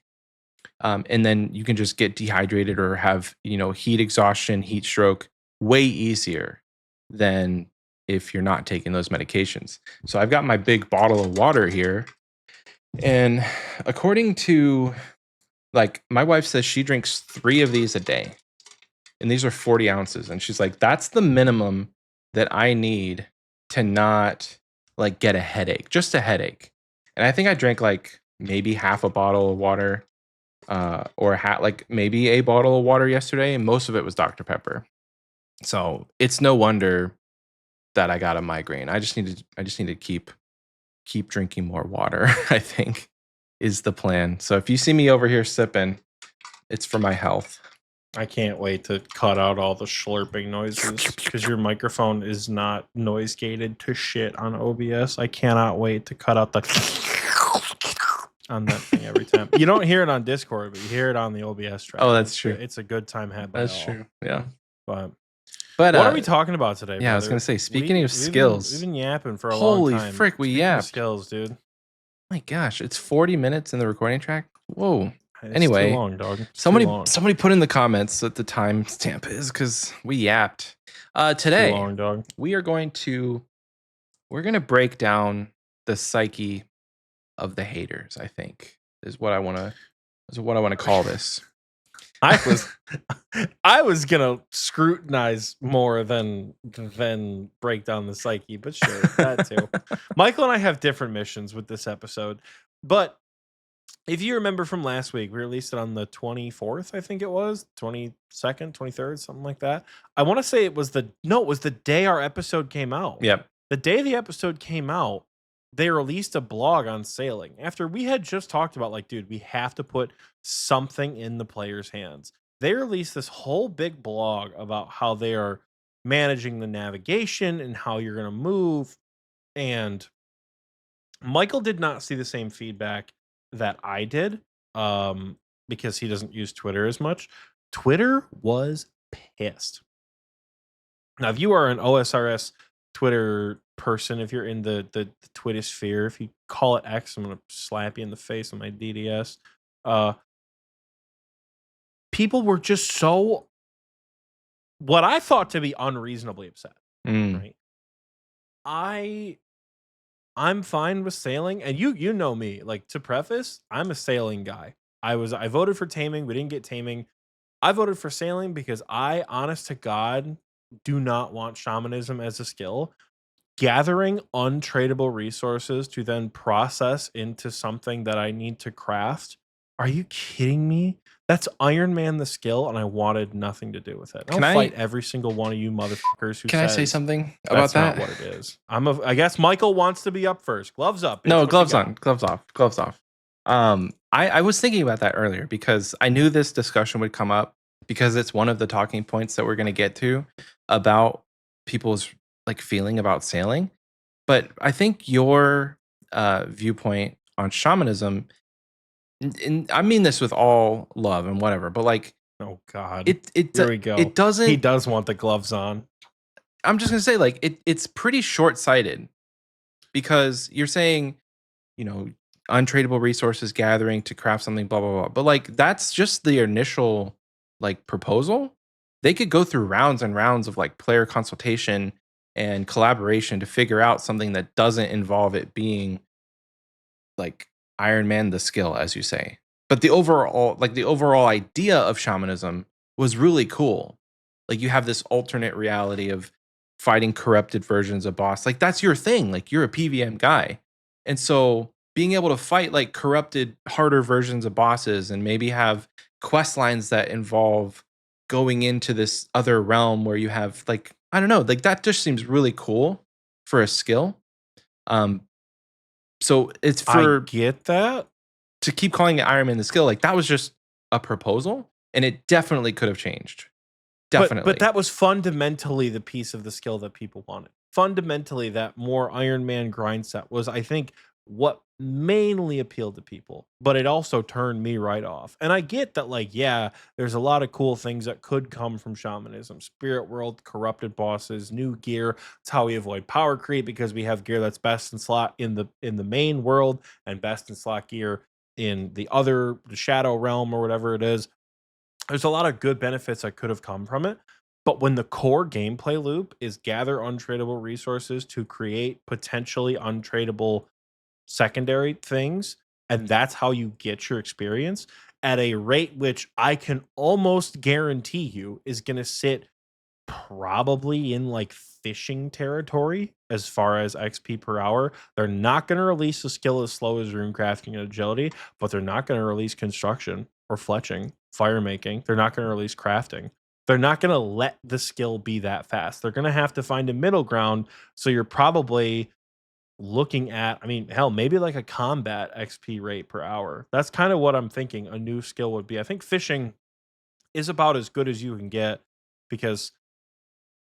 And then you can just get dehydrated or have, heat exhaustion, heat stroke way easier than if you're not taking those medications. So I've got my big bottle of water here. And according to, like, my wife says she drinks 3 of these a day. And these are 40 ounces. And she's like, that's the minimum that I need to not like get a headache, just a headache. And I think I drank like maybe half a bottle of water, or like maybe a bottle of water yesterday, and most of it was Dr. Pepper. So it's no wonder that I got a migraine. I just need to keep drinking more water, I think is the plan. So if you see me over here sipping, it's for my health. I can't wait to cut out all the slurping noises because your microphone is not noise gated to shit on OBS. I cannot wait to cut out the on that thing every time. You don't hear it on Discord, but you hear it on the OBS track. Oh, that's true. It's a good time had by That's all. true. Yeah. But what are we talking about today? Yeah, brother? I was gonna say, speaking of skills, we've been yapping for a long time. Holy frick, we Speaking yapped. of skills, dude. My gosh, it's 40 minutes in the recording track. Whoa. It's Anyway, too long, dog. somebody put in the comments what the time stamp is because we yapped. Today, too long, dog. we're going to break down the psyche of the haters. I think is what I want to call this. I was gonna scrutinize more than break down the psyche, but sure, that too. Michael and I have different missions with this episode, but if you remember from last week, we released it on the 24th, I think it was, 22nd, 23rd, something like that. I wanna say it was it was the day our episode came out. Yep. The day the episode came out, they released a blog on sailing after we had just talked about, like, "Dude, we have to put something in the players' hands." They released this whole big blog about how they are managing the navigation and how you're gonna move, and Michael did not see the same feedback that I did, because he doesn't use Twitter as much. Twitter was pissed. Now, if you are an OSRS Twitter person, if you're in the Twitter sphere, if you call it X, I'm gonna slap you in the face with my DDS. Uh, People were just so what I thought to be unreasonably upset. Mm. Right? I I'm fine with sailing, and you know me. Like, to preface, I'm a sailing guy. I voted for taming. We didn't get taming. I voted for sailing because I, honest to God, do not want shamanism as a skill. Gathering untradeable resources to then process into something that I need to craft. Are you kidding me? That's Iron Man the skill, and I wanted nothing to do with it. I'll Can I fight every single one of you motherfuckers who can I say says something about that's not that? what it is. I guess Michael wants to be up first. Gloves up, bitch. No, What you gloves got? on, gloves off, gloves off. I was thinking about that earlier because I knew this discussion would come up because it's one of the talking points that we're going to get to about people's like feeling about sailing. But I think your viewpoint on shamanism, and I mean this with all love and whatever, but like Oh God. it it Here we it go. He doesn't. does want the gloves on. I'm just gonna say like it's pretty short sighted because you're saying, you know, untradeable resources gathering to craft something, blah, blah, blah. But like that's just the initial like proposal. They could go through rounds and rounds of like player consultation and collaboration to figure out something that doesn't involve it being like Iron Man the skill, as you say. But the overall idea of shamanism was really cool. Like you have this alternate reality of fighting corrupted versions of boss. Like that's your thing. Like you're a PVM guy. And so being able to fight like corrupted, harder versions of bosses and maybe have quest lines that involve going into this other realm where you have like, I don't know, like that just seems really cool for a skill. Um, so it's I for get that. to keep calling it Iron Man the skill, like that was just a proposal, and it definitely could have changed. But Definitely. that was fundamentally the piece of the skill that people wanted. Fundamentally, that more Iron Man grind set was, I think, what mainly appealed to people. But it also turned me right off. And I get that, like, yeah, there's a lot of cool things that could come from shamanism, spirit world, corrupted bosses, new gear. It's how we avoid power creep because we have gear that's best in slot in the main world and best in slot gear in the shadow realm or whatever it is. There's a lot of good benefits that could have come from it. But when the core gameplay loop is gather untradeable resources to create potentially untradeable secondary things, and that's how you get your experience at a rate which I can almost guarantee you is going to sit probably in like fishing territory as far as XP per hour. They're not going to release a skill as slow as rune crafting and agility, but they're not going to release construction or fletching, fire making. They're not going to release crafting. They're not going to let the skill be that fast. They're going to have to find a middle ground. So you're probably looking at, I mean, hell, maybe like a combat XP rate per hour. That's kind of what I'm thinking a new skill would be. I think fishing is about as good as you can get because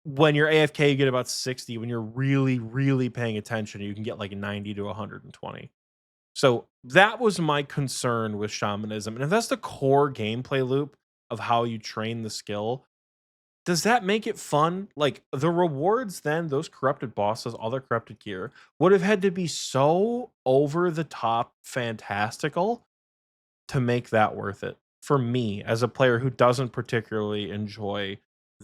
when you're AFK, you get about 60. When you're really, really paying attention, you can get like 90 to 120. So that was my concern with shamanism. And if that's the core gameplay loop of how you train the skill, does that make it fun? Like the rewards, then those corrupted bosses, all their corrupted gear would have had to be so over the top fantastical to make that worth it for me as a player who doesn't particularly enjoy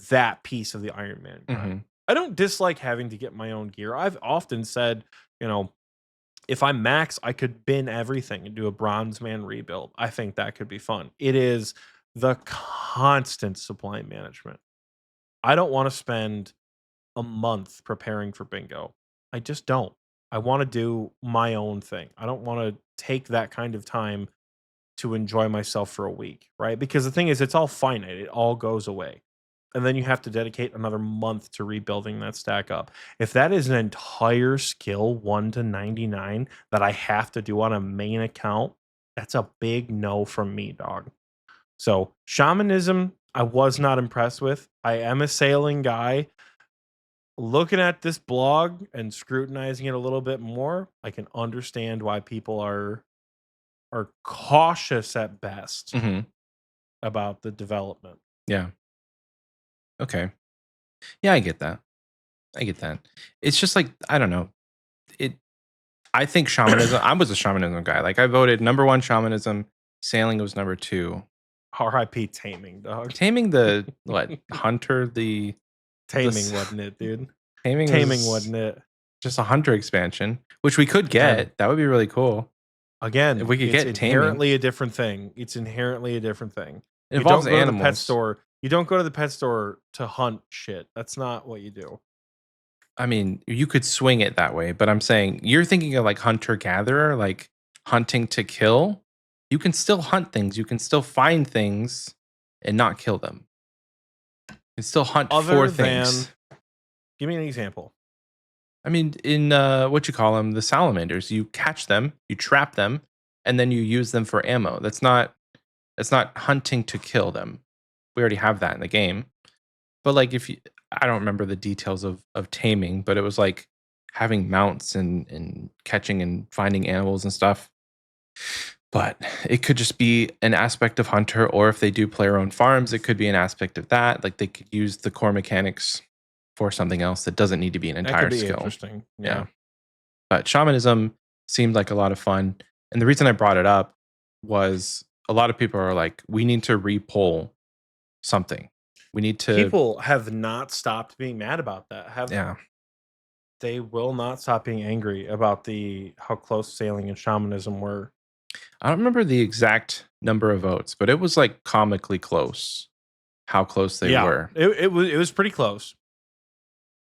that piece of the Iron Man grind. Mhm. I don't dislike having to get my own gear. I've often said, you know, if I'm max, I could bin everything and do a bronze man rebuild. I think that could be fun. It is the constant supply management. I don't want to spend a month preparing for bingo. I just don't. I want to do my own thing. I don't want to take that kind of time to enjoy myself for a week, right? Because the thing is, it's all finite. It all goes away. And then you have to dedicate another month to rebuilding that stack up. If that is an entire skill 1 to 99 that I have to do on a main account, that's a big no from me, dog. So, shamanism, I was not impressed with. I am a sailing guy. Looking at this blog and scrutinizing it a little bit more, I can understand why people are cautious at best Mhm. about the development. Yeah. Okay. Yeah, I get that. I get that. It's just like, I don't know. It I think shamanism I was a shamanism guy. Like, I voted number 1 shamanism, sailing was number 2. RIP taming, dog. Taming the what? Hunter, the Taming, s wasn't it, dude? taming Taming, was wasn't it? just a hunter expansion, which we could Again, get. That would be really cool if again, we could it's get taming. inherently a different thing. It's inherently a different thing. It You involves don't go to the pet animals. store. You don't go to the pet store to hunt shit. That's not what you do. I mean, you could swing it that way, but I'm saying you're thinking of like hunter gatherer, like hunting to kill. You can still hunt things. You can still find things and not kill them. You can still hunt for Other than, things. give me an example. I mean, in what you call them, the salamanders, you catch them, you trap them, and then you use them for ammo. That's not hunting to kill them. We already have that in the game. But like if you I don't remember the details of taming, but it was like having mounts and catching and finding animals and stuff. But it could just be an aspect of hunter, or if they do player owned farms, it could be an aspect of that. Like they could use the core mechanics for something else that doesn't need to be an That could entire be skill. interesting. Yeah. Yeah. But shamanism seemed like a lot of fun. And the reason I brought it up was a lot of people are like, we need to repoll something. We need to, People have not stopped being mad about that. Have yeah. they will not stop being angry about the how close sailing and shamanism were. I don't remember the exact number of votes, but it was like comically close how close they Yeah, were. it was pretty close.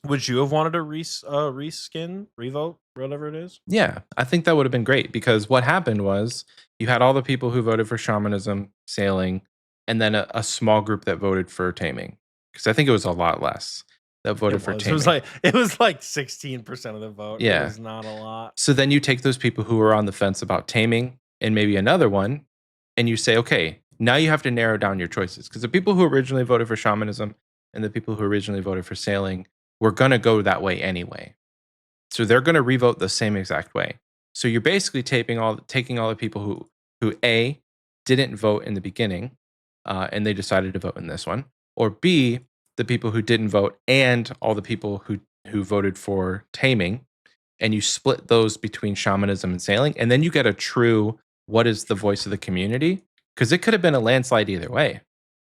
Would you have wanted a reskin, revote, whatever it is? Yeah, I think that would have been great because what happened was you had all the people who voted for shamanism, sailing, and then a small group that voted for taming. Because I think it was a lot less that voted It for was. It was taming. like it was like 16% of the vote. It Yeah. was not a lot. So then you take those people who were on the fence about taming and maybe another one, and you say, okay, now you have to narrow down your choices. Because the people who originally voted for shamanism and the people who originally voted for sailing were going to go that way anyway. So they're going to revote the same exact way. So you're basically taking all the people who A didn't vote in the beginning, and they decided to vote in this one, or B the people who didn't vote and all the people who voted for taming, and you split those between shamanism and sailing, and then you get a true what is the voice of the community, because it could have been a landslide either way.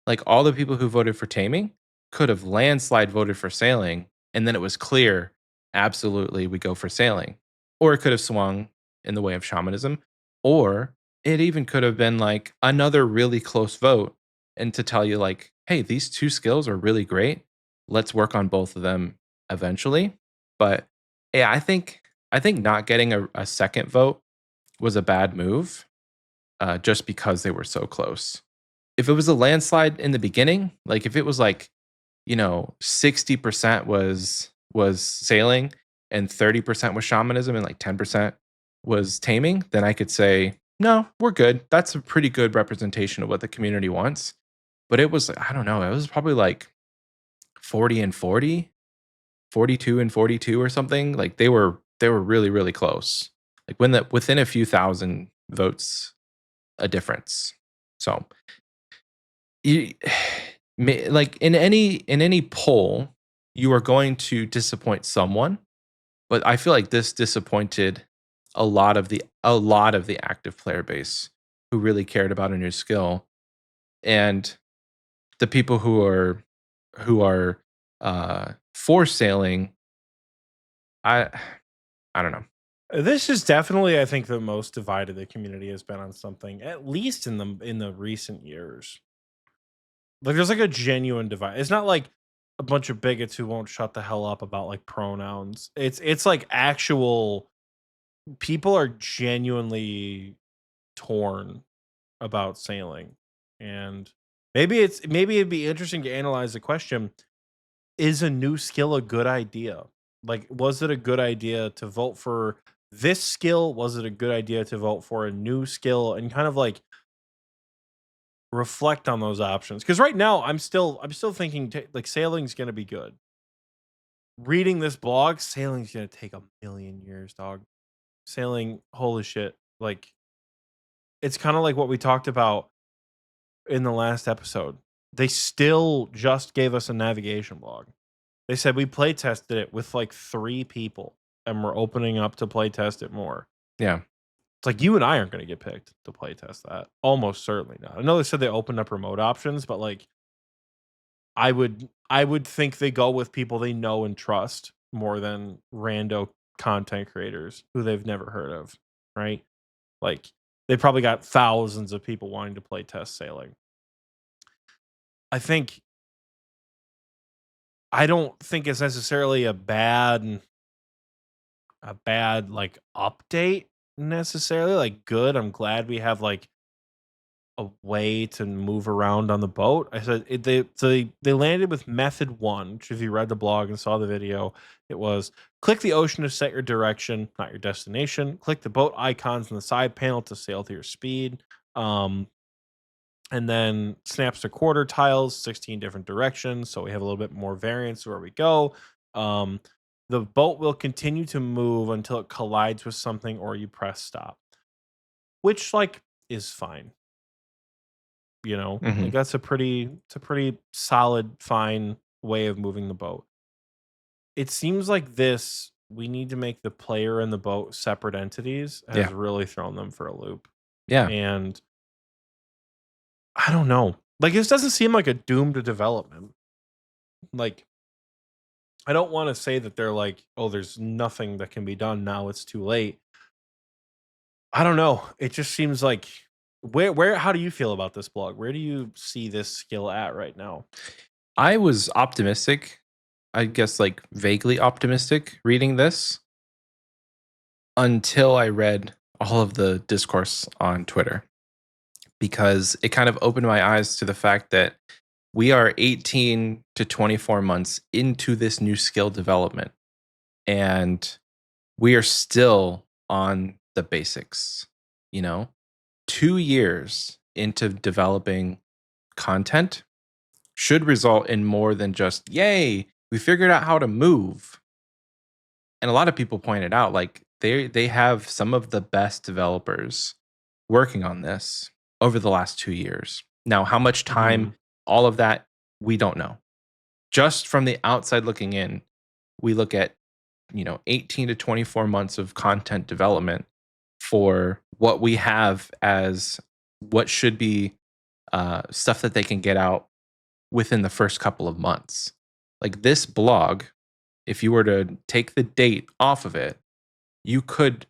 Like all the people who voted for taming could have landslide voted for sailing, and then it was clear absolutely we go for sailing. Or it could have swung in the way of shamanism, or it even could have been like another really close vote and to tell you like, hey, these two skills are really great. Let's work on both of them eventually. But yeah, I think not getting a second vote was a bad move, just because they were so close. If it was a landslide in the beginning, like if it was like 60% was sailing and 30% was shamanism and like 10% was taming, then I could say, no, we're good. That's a pretty good representation of what the community wants. But it was, I don't know, it was probably like 40 and 40, 42 and 42 or something. Like they were really, really close. Like within a few thousand votes a difference. So you, like in any poll, you are going to disappoint someone, but I feel like this disappointed a lot of the active player base who really cared about a new skill, and the people who are for sailing. I I don't know. This is definitely, I think, the most divided the community has been on something, at least in the recent years. Like, there's like a genuine divide. It's not like a bunch of bigots who won't shut the hell up about like pronouns. It's like actual people are genuinely torn about sailing. And maybe it'd be interesting to analyze the question, is a new skill a good idea? Like, was it a good idea to vote for this skill? Was it a good idea to vote for a new skill, and kind of like reflect on those options? Because right now I'm still thinking like sailing's gonna be good. Reading this blog, sailing's gonna take a million years, dog. Sailing, holy shit! Like, it's kind of like what we talked about in the last episode. They still just gave us a navigation blog. They said we play tested it with like 3 people, and we're opening up to play test it more. Yeah. It's like you and I aren't going to get picked to play test that. Almost certainly not. I know they said they opened up remote options, but like I would think they go with people they know and trust more than rando content creators who they've never heard of, right? Like they probably got thousands of people wanting to play test sailing. I think I don't think it's necessarily a bad like update necessarily, like good. I'm glad we have like a way to move around on the boat. I said they landed with method 1, which if you read the blog and saw the video, it was click the ocean to set your direction, not your destination. Click the boat icons in the side panel to sail to your speed. Um, and then snaps to quarter tiles, 16 different directions, so we have a little bit more variance where we go. Um, the boat will continue to move until it collides with something or you press stop, which like is fine. Hmm. Like it's a pretty solid, fine way of moving the boat. It seems like this we need to make the player and the boat separate entities has Yeah. really thrown them for a loop. Yeah. And I don't know. Like this doesn't seem like a doomed development. Like I don't want to say that they're like, oh, there's nothing that can be done now. It's too late. I don't know. It just seems like how do you feel about this blog? Where do you see this skill at right now? I was optimistic, I guess like vaguely optimistic reading this until I read all of the discourse on Twitter because it kind of opened my eyes to the fact that we are 18 to 24 months into this new skill development and we are still on the basics, you know? 2 years into developing content should result in more than just, yay, we figured out how to move. And a lot of people pointed out like they have some of the best developers working on this over the last 2 years. Now, how much time, Mhm. all of that, we don't know. Just from the outside looking in, we look at, 18 to 24 months of content development for what we have as what should be stuff that they can get out within the first couple of months. Like this blog, if you were to take the date off of it, you could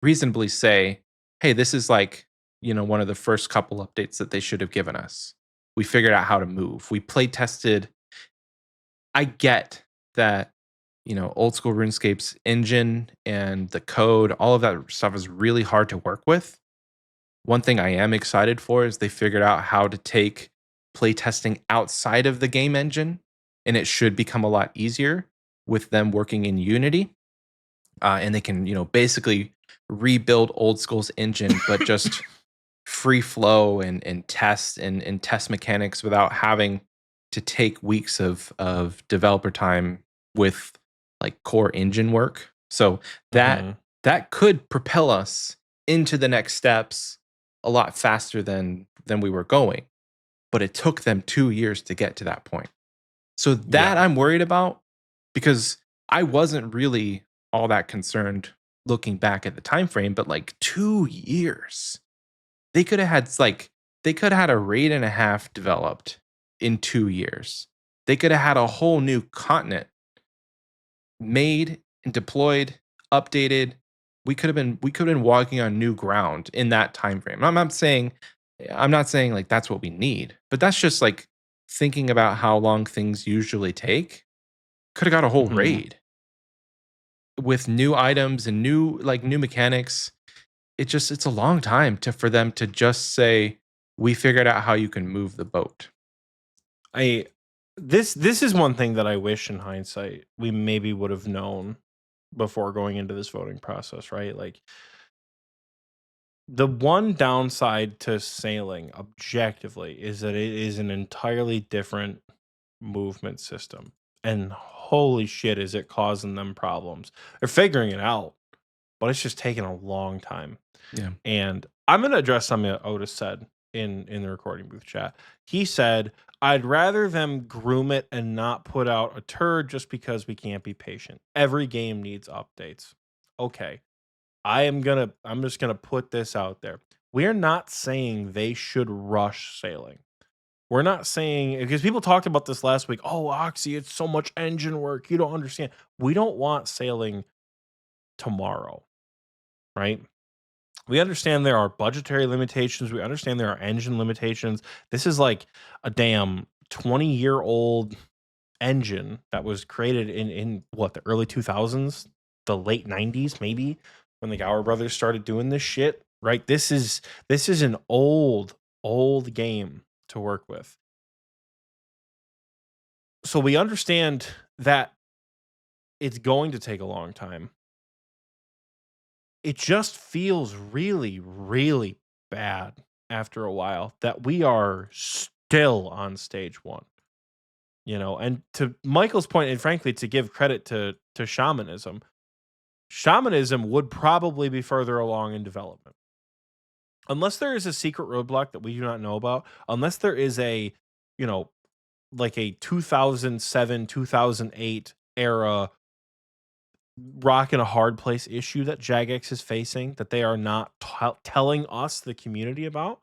reasonably say, hey, this is like, one of the first couple updates that they should have given us. We figured out how to move. We play tested. I get that, old school RuneScape's engine and the code, all of that stuff is really hard to work with. One thing I am excited for is they figured out how to take playtesting outside of the game engine, and it should become a lot easier with them working in Unity. And they can, basically rebuild old school's engine, but just free flow and test and test mechanics without having to take weeks of developer time with like core engine work. So that Mhm. that could propel us into the next steps a lot faster than we were going. But it took them 2 years to get to that point. So that Yeah. I'm worried about because I wasn't really all that concerned looking back at the time frame, but like 2 years. They could have had they could have had a raid and a half developed in 2 years. They could have had a whole new continent made and deployed, updated. We could have been walking on new ground in that time frame. I'm not saying like that's what we need, but that's just like thinking about how long things usually take. Could have got a whole Mhm. raid with new items and new mechanics. It's a long time to for them to just say, we figured out how you can move the boat. This is one thing that I wish in hindsight we maybe would have known before going into this voting process, right? Like the one downside to sailing objectively is that it is an entirely different movement system. And holy shit, is it causing them problems? They're figuring it out, but it's just taking a long time. Yeah. And I'm going to address something that Otis said in the recording booth chat. He said, I'd rather them groom it and not put out a turd just because we can't be patient. Every game needs updates. Okay. I'm just gonna put this out there. We're not saying they should rush sailing. We're not saying because people talked about this last week. Oh, Oxy, it's so much engine work. You don't understand. We don't want sailing tomorrow, right? We understand there are budgetary limitations. We understand there are engine limitations. This is like a damn 20-year-old engine that was created in what, the early 2000s, the late 90s maybe, when the Gower brothers started doing this shit, right? This is an old game to work with. So we understand that it's going to take a long time. It just feels really, really bad after a while that we are still on stage one. You know, and to Michael's point, and frankly, to give credit to shamanism, shamanism would probably be further along in development. Unless there is a secret roadblock that we do not know about, unless there is a, you know, like a 2007, 2008 era rock in a hard place issue that Jagex is facing that they are not telling us, the community, about,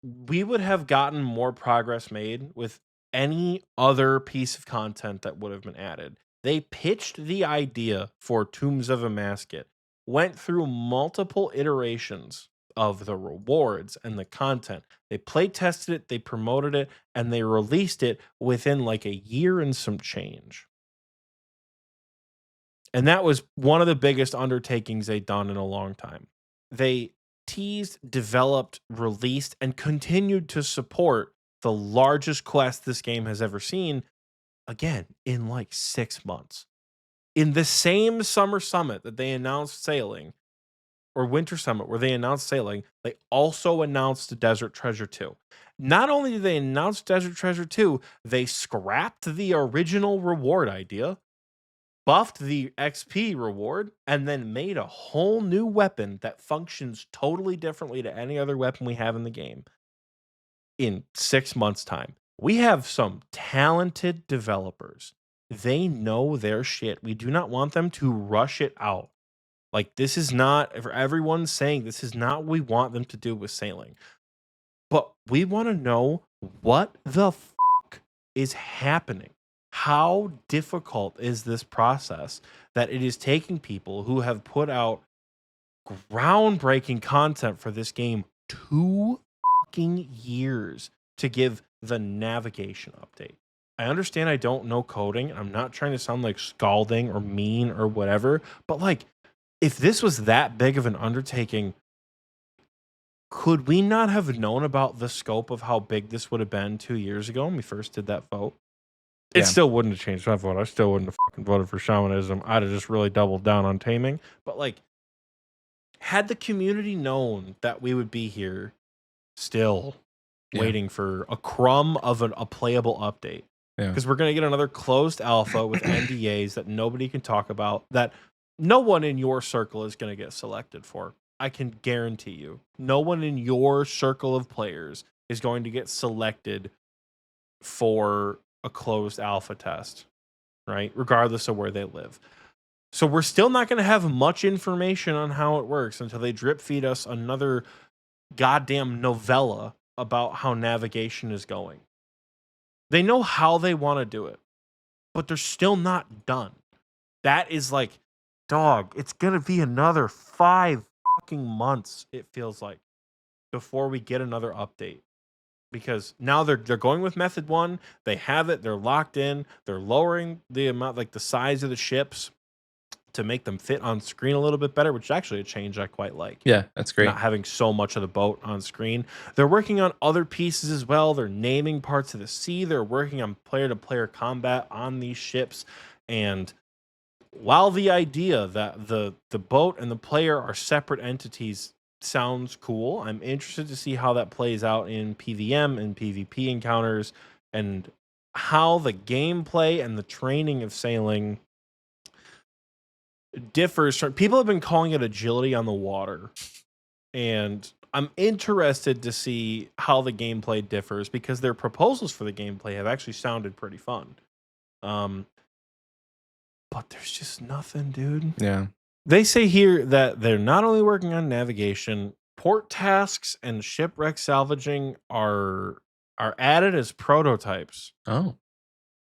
we would have gotten more progress made with any other piece of content that would have been added. They pitched the idea for Tombs of a Masket, went through multiple iterations of the rewards and the content. They play tested it, they promoted it, and they released it within like a year and some change. And that was one of the biggest undertakings they'd done in a long time. They teased, developed, released, and continued to support the largest quest this game has ever seen, again, in like 6 months. In the same summer summit that they announced sailing, or winter summit where they announced sailing, they also announced Desert Treasure 2. Not only did they announce Desert Treasure 2, they scrapped the original reward idea, buffed the XP reward, and then made a whole new weapon that functions totally differently to any other weapon we have in the game in 6 months' time. We have some talented developers. They know their shit. We do not want them to rush it out. Like, this is not, for everyone saying this is not what we want them to do with sailing. But we want to know what the fuck is happening. How difficult is this process that it is taking people who have put out groundbreaking content for this game 2 fucking years to give the navigation update? I understand I don't know coding. I'm not trying to sound like scalding or mean or whatever, but like, if this was that big of an undertaking, could we not have known about the scope of how big this would have been 2 years ago when we first did that vote? It Yeah. still wouldn't have changed my vote. I still wouldn't have fucking voted for shamanism. I'd have just really doubled down on taming. But like, had the community known that we would be here still waiting for a crumb of a playable update, Yeah. because we're going to get another closed alpha with NDAs that nobody can talk about, that no one in your circle is going to get selected for. I can guarantee you, no one in your circle of players is going to get selected for a closed alpha test, right? Regardless of where they live. So we're still not going to have much information on how it works until they drip feed us another goddamn novella about how navigation is going. They know how they want to do it, but they're still not done. That is like, dog, it's going to be another 5 fucking months, it feels like, before we get another update. Because now they're going with method 1. They have it. They're locked in. They're lowering the amount, like the size of the ships. to make them fit on screen a little bit better, which is actually a change I quite like. Yeah, that's great. Not having so much of the boat on screen. They're working on other pieces as well. They're naming parts of the sea. They're working on player-to-player combat on these ships. And while the idea that the boat and the player are separate entities sounds cool, I'm interested to see how that plays out in PVM and PvP encounters, and how the gameplay and the training of sailing differs from. People have been calling it agility on the water, and I'm interested to see how the gameplay differs, because their proposals for the gameplay have actually sounded pretty fun. But there's just nothing, dude. Yeah. They say here that they're not only working on navigation, port tasks and shipwreck salvaging are added as prototypes, Oh.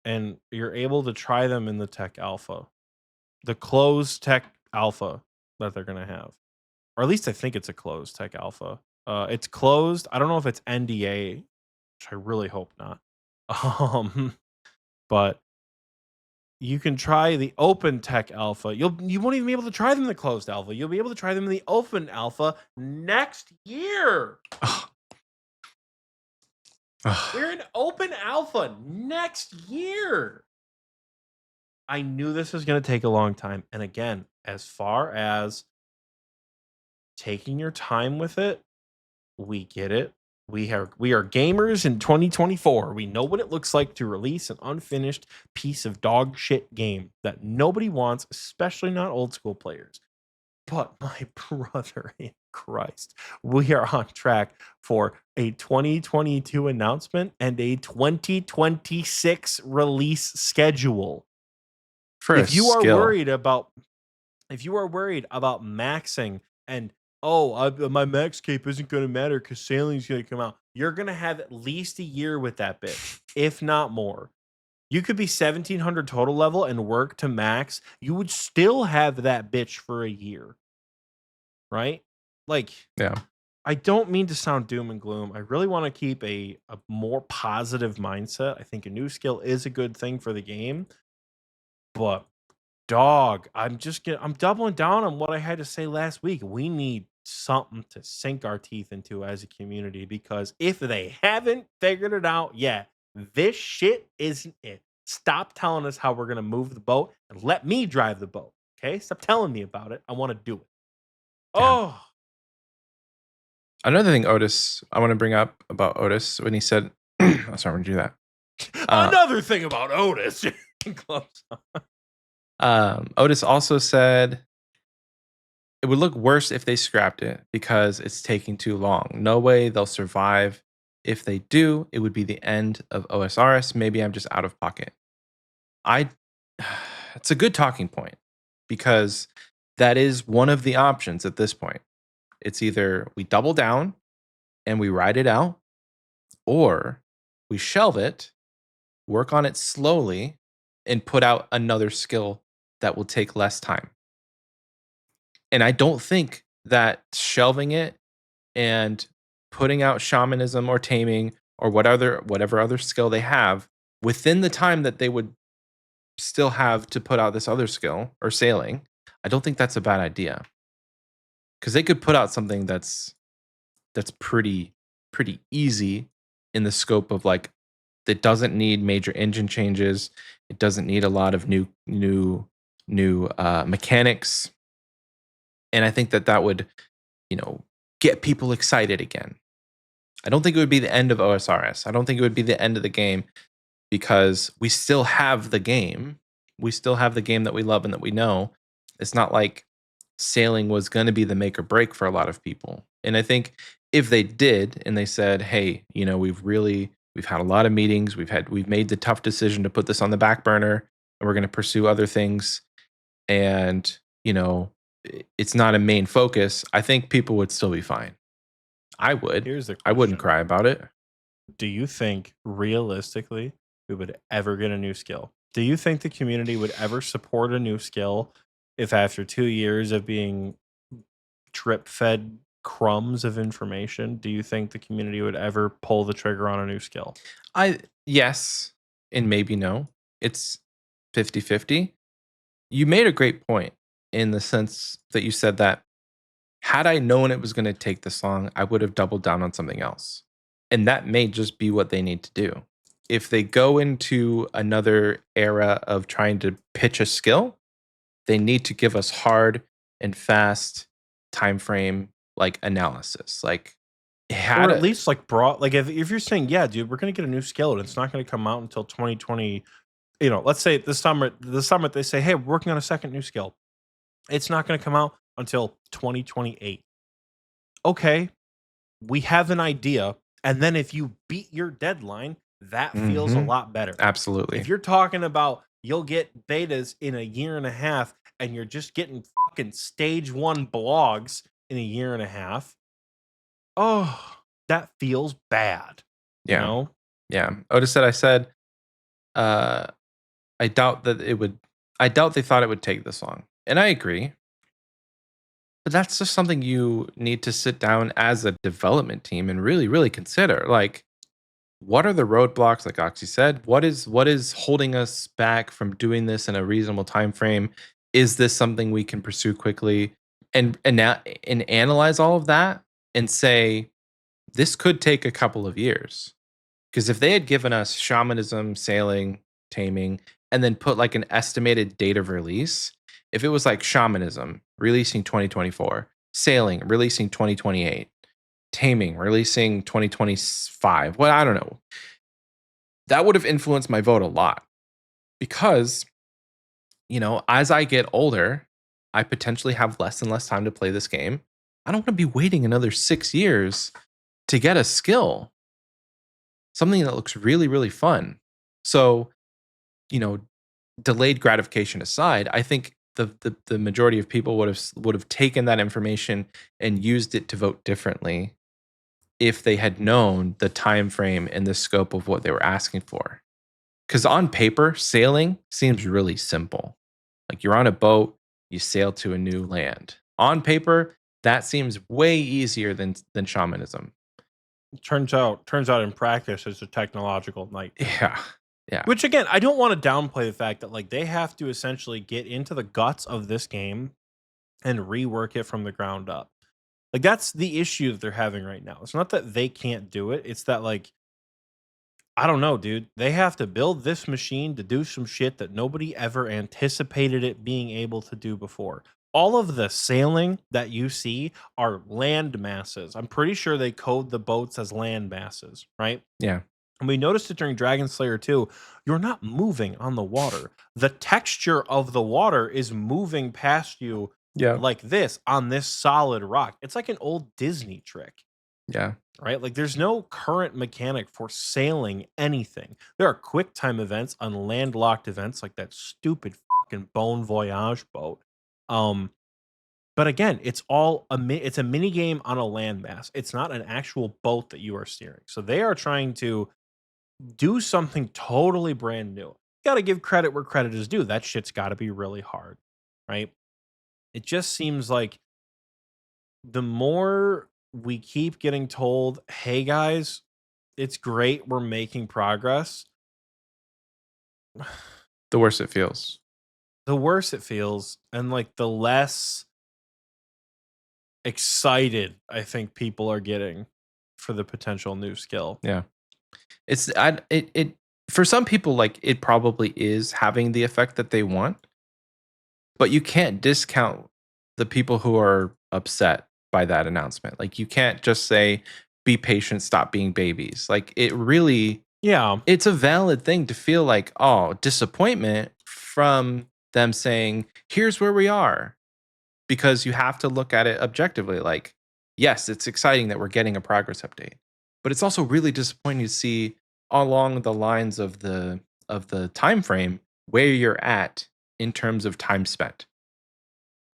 and you're able to try them in the tech alpha, the closed tech alpha that they're going to have. Or at least I think it's a closed tech alpha. It's closed. I don't know if it's NDA, which I really hope not. But you can try the open tech alpha. You won't even be able to try them in the closed alpha. You'll be able to try them in the open alpha next year. We're in open alpha next year. I knew this was going to take a long time. And again, as far as taking your time with it, we get it. We are gamers in 2024. We know what it looks like to release an unfinished piece of dog shit game that nobody wants, especially not old school players. But my brother in Christ, we are on track for a 2022 announcement and a 2026 release schedule. If you are worried about maxing and my max cape isn't going to matter because sailing's going to come out, you're going to have at least a year with that bitch, if not more. You could be 1700 total level and work to max. You would still have that bitch for a year. Right? Like, yeah. I don't mean to sound doom and gloom. I really want to keep a more positive mindset. I think a new skill is a good thing for the game. But dog, I'm doubling down on what I had to say last week. We need something to sink our teeth into as a community, because if they haven't figured it out yet, this shit isn't it. Stop telling us how we're going to move the boat and let me drive the boat. Okay? Stop telling me about it. I want to do it. Yeah. Oh. Another thing I want to bring up about Otis when he said, sorry, I'm going to do that. Another thing about Otis. Otis also said it would look worse if they scrapped it because it's taking too long. No way they'll survive. If they do, it would be the end of Osrs. Maybe I'm just out of pocket. It's a good talking point, because that is one of the options at this point. It's either we double down and we ride it out, or we shelve it, work on it slowly, and put out another skill that will take less time. And I don't think that shelving it and putting out shamanism or taming or whatever other skill they have within the time that they would still have to put out this other skill or sailing, I don't think that's a bad idea. Because they could put out something that's pretty easy in the scope of, like, it doesn't need major engine changes. It doesn't need a lot of new mechanics. And I think that would, get people excited again. I don't think it would be the end of Osrs. I don't think it would be the end of the game, because we still have the game. We still have the game that we love and that we know. It's not like sailing was going to be the make or break for a lot of people. And I think if they did and they said, hey, we've had a lot of meetings, we've made the tough decision to put this on the back burner, and we're going to pursue other things, and it's not a main focus, I think people would still be fine. I would. Here's the question. I wouldn't cry about it. Do you think realistically we would ever get a new skill? Do you think the community would ever support a new skill if after 2 years of being drip fed crumbs of information, do you think the community would ever pull the trigger on a new skill? Yes, and maybe no. It's 50-50. You made a great point. in the sense that you said that had I known it was going to take this long, I would have doubled down on something else. And that may just be what they need to do. If they go into another era of trying to pitch a skill, they need to give us hard and fast time frame like analysis. Like Or had at a least like broad, like if you're saying, yeah, dude, we're gonna get a new skill and it's not gonna come out until 2020. You know, let's say this summer they say, hey, we're working on a second new skill. It's not gonna come out until 2028. Okay, we have an idea. And then if you beat your deadline, that feels a Mhm. lot better. If Absolutely. you're talking about you'll get betas in a year and a half and you're just getting fucking stage one blogs in a year and a half, oh, that feels bad, you Yeah. know? Yeah. Otis said I said uh I doubt that it would I doubt they thought it would take this long. And I agree. But that's just something you need to sit down as a development team and really, really consider. Like, what are the roadblocks, like Oxy said? What is holding us back from doing this in a reasonable time frame? Is this something we can pursue quickly? And analyze all of that and say, this could take a couple of years. Because if they had given us shamanism, sailing, taming, and then put like an estimated date of release, if it was like shamanism releasing 2024, sailing releasing 2028, taming releasing 2025, well, I don't know. That would have influenced my vote a lot because, as I get older, I potentially have less and less time to play this game. I don't want to be waiting another 6 years to get a skill, something that looks really, really fun. So, you know, delayed gratification aside, I think the majority of people would have taken that information and used it to vote differently if they had known the time frame and the scope of what they were asking for. Because on paper, sailing seems really simple. Like you're on a boat, you sail to a new land. On paper, that seems way easier than shamanism. Turns out in practice it's a technological nightmare. Yeah, yeah, Which again, I don't want to downplay the fact that like they have to essentially get into the guts of this game and rework it from the ground up. Like that's the issue that they're having right now. It's not that they can't do it. It's that like I don't know, dude. They have to build this machine to do some shit that nobody ever anticipated it being able to do before. All of the sailing that you see are land masses. I'm pretty sure they code the boats as land masses, right? yeah, And we noticed it during Dragon Slayer 2. You're not moving on the water. The texture of the water is moving past you yeah, like this on this solid rock. It's like an old Disney trick, yeah, right? Like there's no current mechanic for sailing anything. There are quick time events on landlocked events like that stupid fucking Bon Voyage boat. Um, but again, it's a mini game on a landmass. It's not an actual boat that you are steering. So they are trying to do something totally brand new. Got to give credit where credit is due. That shit's got to be really hard, right? It just seems like the more we keep getting told, "Hey guys, it's great, we're making progress," the worse it feels. the worse it feels and like the less excited I think people are getting for the potential new skill. Yeah. It's I it for some people, like, it probably is having the effect that they want, but you can't discount the people who are upset by that announcement. Like, you can't just say, "Be patient, stop being babies." Like, Yeah. it's a valid thing to feel like, oh, disappointment from them saying, "Here's where we are." Because you have to look at it objectively. Like, yes, it's exciting that we're getting a progress update, but it's also really disappointing to see along the lines of the time frame where you're at in terms of time spent.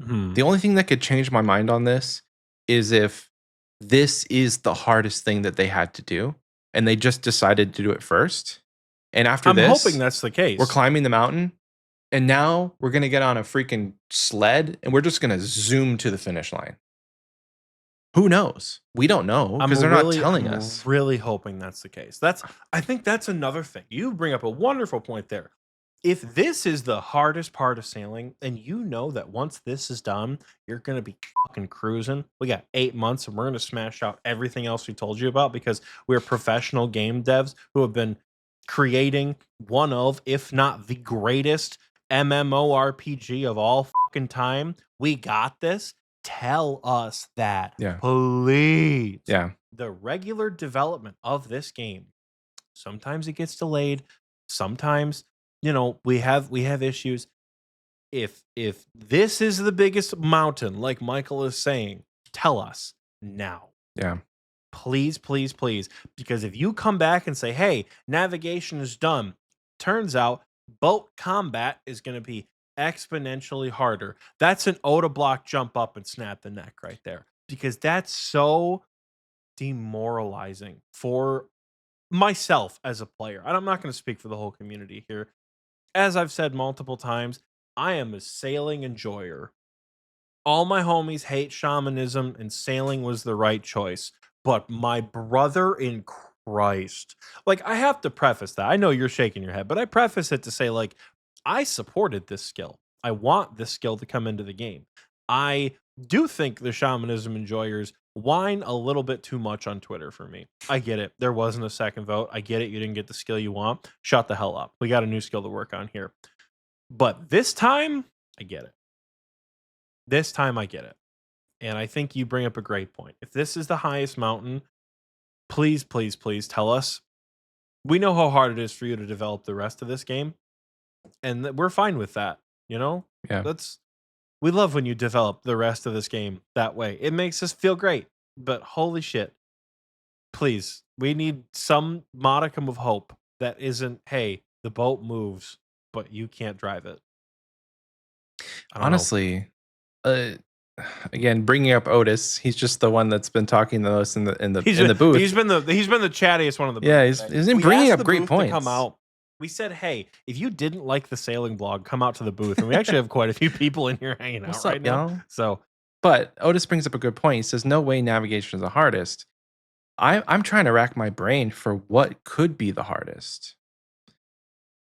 Mhm. The only thing that could change my mind on this is if this is the hardest thing that they had to do and they just decided to do it first. And after I'm hoping this, that's the we're case. climbing the mountain and now we're going to get on a freaking sled and we're just going to zoom to the finish line. Who knows? We don't know because they're not telling I'm us. really hoping that's the case. I think that's another thing. You bring up a wonderful point there. if this is the hardest part of sailing, and you know that once this is done, you're gonna be fucking cruising. We got 8 months, and we're gonna smash out everything else we told you about because we're professional game devs who have been creating one of, if not the greatest MMORPG of all fucking time. We got this. Tell us that, Yeah. please. Yeah. The regular development of this game, sometimes it gets delayed. Sometimes, we have issues. If this is the biggest mountain, like Michael is saying, tell us now. Yeah. Please, please, please. Because if you come back and say, hey, navigation is done, turns out boat combat is going to be exponentially harder. That's an Oda block jump up and snap the neck right there. Because that's so demoralizing for myself as a player. And I'm not going to speak for the whole community here. As I've said multiple times, I am a sailing enjoyer. All my homies hate shamanism, and sailing was the right choice. But my brother in Christ, like, I have to preface that. I know you're shaking your head, but I preface it to say, like, I supported this skill. I want this skill to come into the game. I do think the shamanism enjoyers whine a little bit too much on Twitter for me. I get it. There wasn't a second vote. I get it. You didn't get the skill you want. Shut the hell up. We got a new skill to work on here. But this time, I get it. This time, I get it. And I think you bring up a great point. If this is the highest mountain, please, please, please tell us. We know how hard it is for you to develop the rest of this game, and we're fine with that. Yeah. We love when you develop the rest of this game that way. It makes us feel great. But holy shit, please, we need some modicum of hope that isn't, hey, the boat moves, but you can't drive it. I don't know. Honestly, again, bringing up Otis, he's just the one that's been talking the most in the booth. He's been the chattiest one of the booth. Yeah, he's been bringing up great points. To come out. We said, hey, if you didn't like the sailing blog, come out to the booth. And we actually have quite a few people in here hanging out right now. Y'all? So, but Otis brings up a good point. He says, no way navigation is the hardest. I'm trying to rack my brain for what could be the hardest.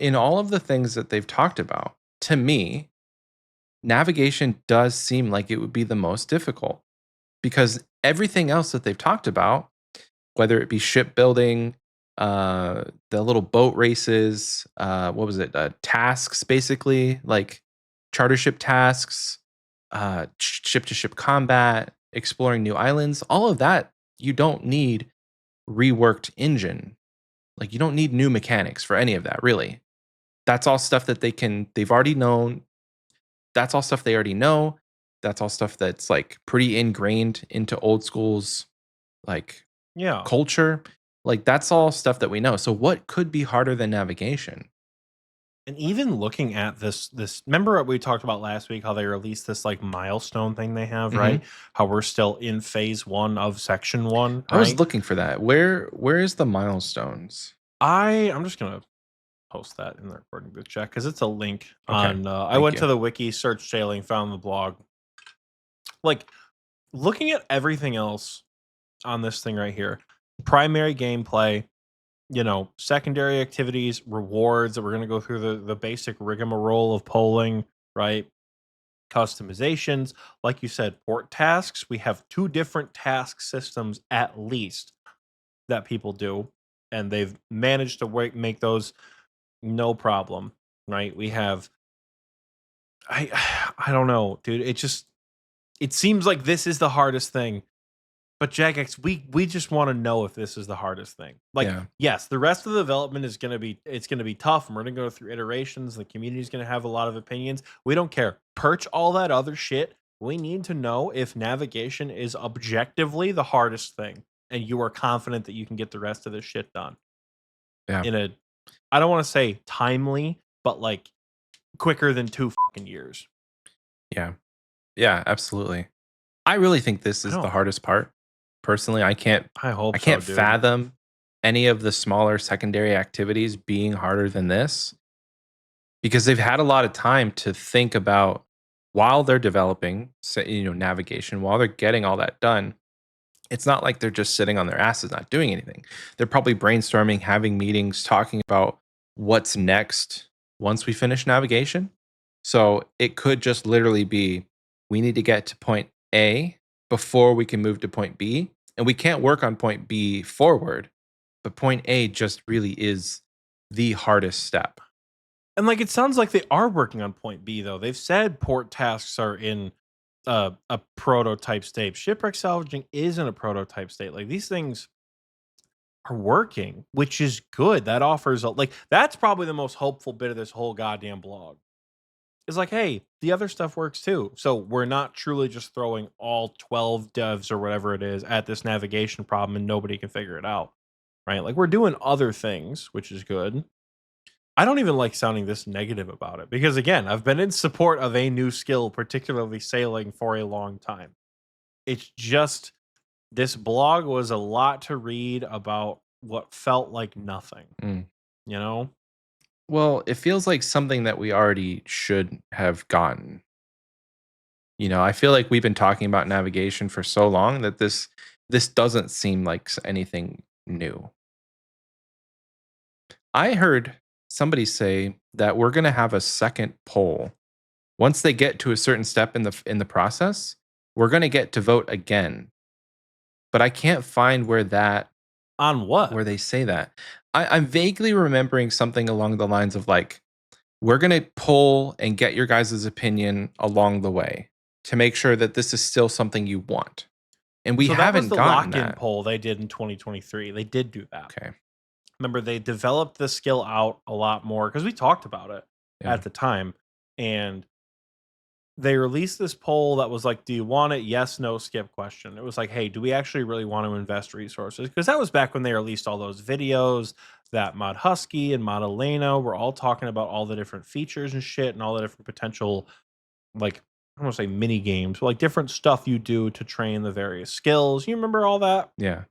In all of the things that they've talked about, to me, navigation does seem like it would be the most difficult because everything else that they've talked about, whether it be shipbuilding, the little boat races, what was it? Tasks, basically, like charter ship tasks, ship to ship combat, exploring new islands, all of that, you don't need reworked engine. Like, you don't need new mechanics for any of that, really. That's all stuff that they've already known. That's all stuff they already know. That's all stuff that's like pretty ingrained into old school's culture. Like, that's all stuff that we know. So what could be harder than navigation? And even looking at this, remember what we talked about last week, how they released this like milestone thing they have, right? How we're still in phase 1 of section 1. Right? I was looking for that. Where is the milestones? I'm just gonna post that in the recording booth chat because it's a link on. I went to the wiki, searched sailing, found the blog. Like, looking at everything else on this thing right here, primary gameplay, secondary activities, rewards that we're going to go through the basic rigmarole of polling, right? Customizations, like you said, port tasks. We have 2 different task systems at least that people do, and they've managed to make those no problem, right? We have, I don't know, dude. It seems like this is the hardest thing. But Jagex, we just want to know if this is the hardest thing. Like, yes, the rest of the development is going to be tough, and we're going to go through iterations. The community is going to have a lot of opinions. We don't care. Perch all that other shit. We need to know if navigation is objectively the hardest thing, and you are confident that you can get the rest of this shit done. Yeah. I don't want to say timely, but like quicker than 2 fucking years. Yeah. Yeah, absolutely. I really think this is the hardest part. Personally, I can't fathom any of the smaller secondary activities being harder than this because they've had a lot of time to think about while they're developing, navigation, while they're getting all that done. It's not like they're just sitting on their asses not doing anything. They're probably brainstorming, having meetings, talking about what's next once we finish navigation. So it could just literally be we need to get to point A before we can move to point B. And we can't work on point B forward, but point A just really is the hardest step. And like it sounds like they are working on point B though. They've said port tasks are in a prototype state. Shipwreck salvaging is in a prototype state. Like these things are working, which is good. That offers like that's probably the most hopeful bit of this whole goddamn blog. Is like, hey, the other stuff works too. So we're not truly just throwing all 12 devs or whatever it is at this navigation problem and nobody can figure it out. Right? Like we're doing other things, which is good. I don't even like sounding this negative about it because again, I've been in support of a new skill, particularly sailing, for a long time. It's just this blog was a lot to read about what felt like nothing, Mm. you know? Well, it feels like something that we already should have gotten. I feel like we've been talking about navigation for so long that this doesn't seem like anything new. I heard somebody say that we're going to have a second poll. Once they get to a certain step in the process, we're going to get to vote again. But I can't find On what? where they say that. I'm vaguely remembering something along the lines of like, we're going to poll and get your guys' opinion along the way to make sure that this is still something you want. And we So that was haven't the gotten lock-in that. poll they did in 2023. They did do that. Okay. Remember, they developed the skill out a lot more because we talked about it Yeah. at the time. And they released this poll that was like, do you want it? Yes, no, skip question. It was like, hey, do we actually really want to invest resources? Because that was back when they released all those videos that Mod Husky and Mod Elena were all talking about all the different features and shit and all the different potential, like, I don't want to say mini games, but like different stuff you do to train the various skills. You remember all that? Yeah.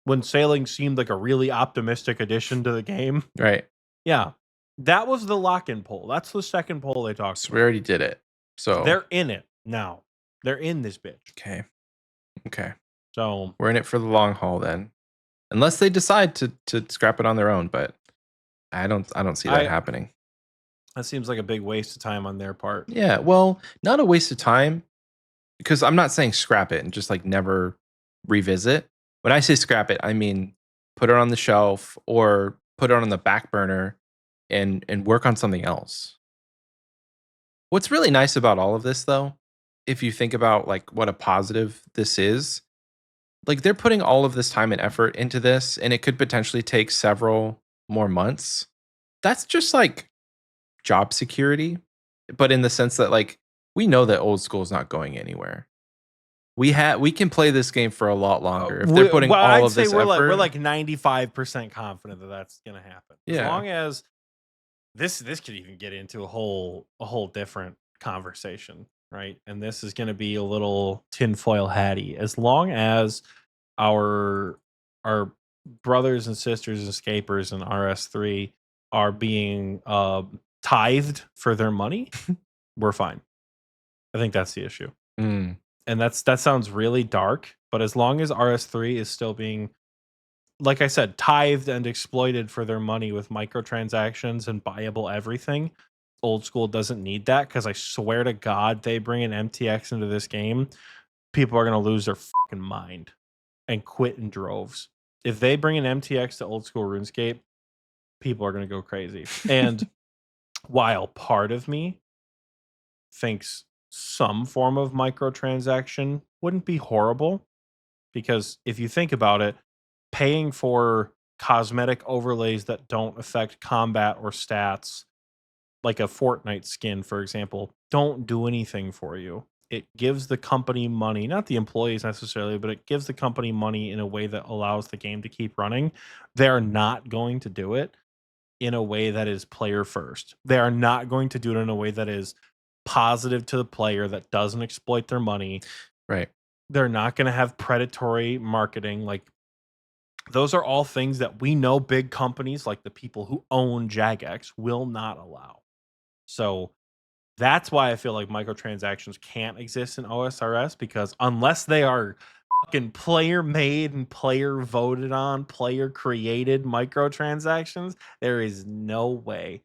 When sailing seemed like a really optimistic addition to the game. Right. Yeah. That was the lock-in poll. That's the second poll they talked So we about. already did it. So They're in it now. They're in this bitch. okay. Okay. So We're in it for the long haul then. Unless they decide to scrap it on their own, but I don't see that I happening. that seems like a big waste of time on their part. Yeah, well, not a waste of time because I'm not saying scrap it and just like never revisit. When I say scrap it, I mean put it on the shelf or put it on the back burner and work on something else. What's really nice about all of this though, if you think about like what a positive this is, like they're putting all of this time and effort into this and it could potentially take several more months. That's just like job security, but in the sense that like we know that old school is not going anywhere. We can play this game for a lot longer if they're putting Well, all I'd of say this we're effort. like 95% confident that that's gonna happen. As Yeah, long as this could even get into a whole different conversation, right? And this is gonna be a little tinfoil hatty. As long as our brothers and sisters and escapers in RS3 are being tithed for their money, we're fine. I think that's the issue. mm, And that sounds really dark, but as long as RS3 is still being, like I said, tithed and exploited for their money with microtransactions and buyable everything, old school doesn't need that because I swear to God, they bring an MTX into this game, people are going to lose their fucking mind and quit in droves. If they bring an MTX to old school RuneScape, people are going to go crazy. And while part of me thinks some form of microtransaction wouldn't be horrible, because if you think about it, paying for cosmetic overlays that don't affect combat or stats, like a Fortnite skin, for example, don't do anything for you. It gives the company money, not the employees necessarily, but it gives the company money in a way that allows the game to keep running. They're not going to do it in a way that is player first. They are not going to do it in a way that is positive to the player, that doesn't exploit their money. right. They're not going to have predatory marketing. Like, those are all things that we know big companies like the people who own Jagex will not allow. So that's why I feel like microtransactions can't exist in OSRS, because unless they are fucking player made and player voted on, player created microtransactions, there is no way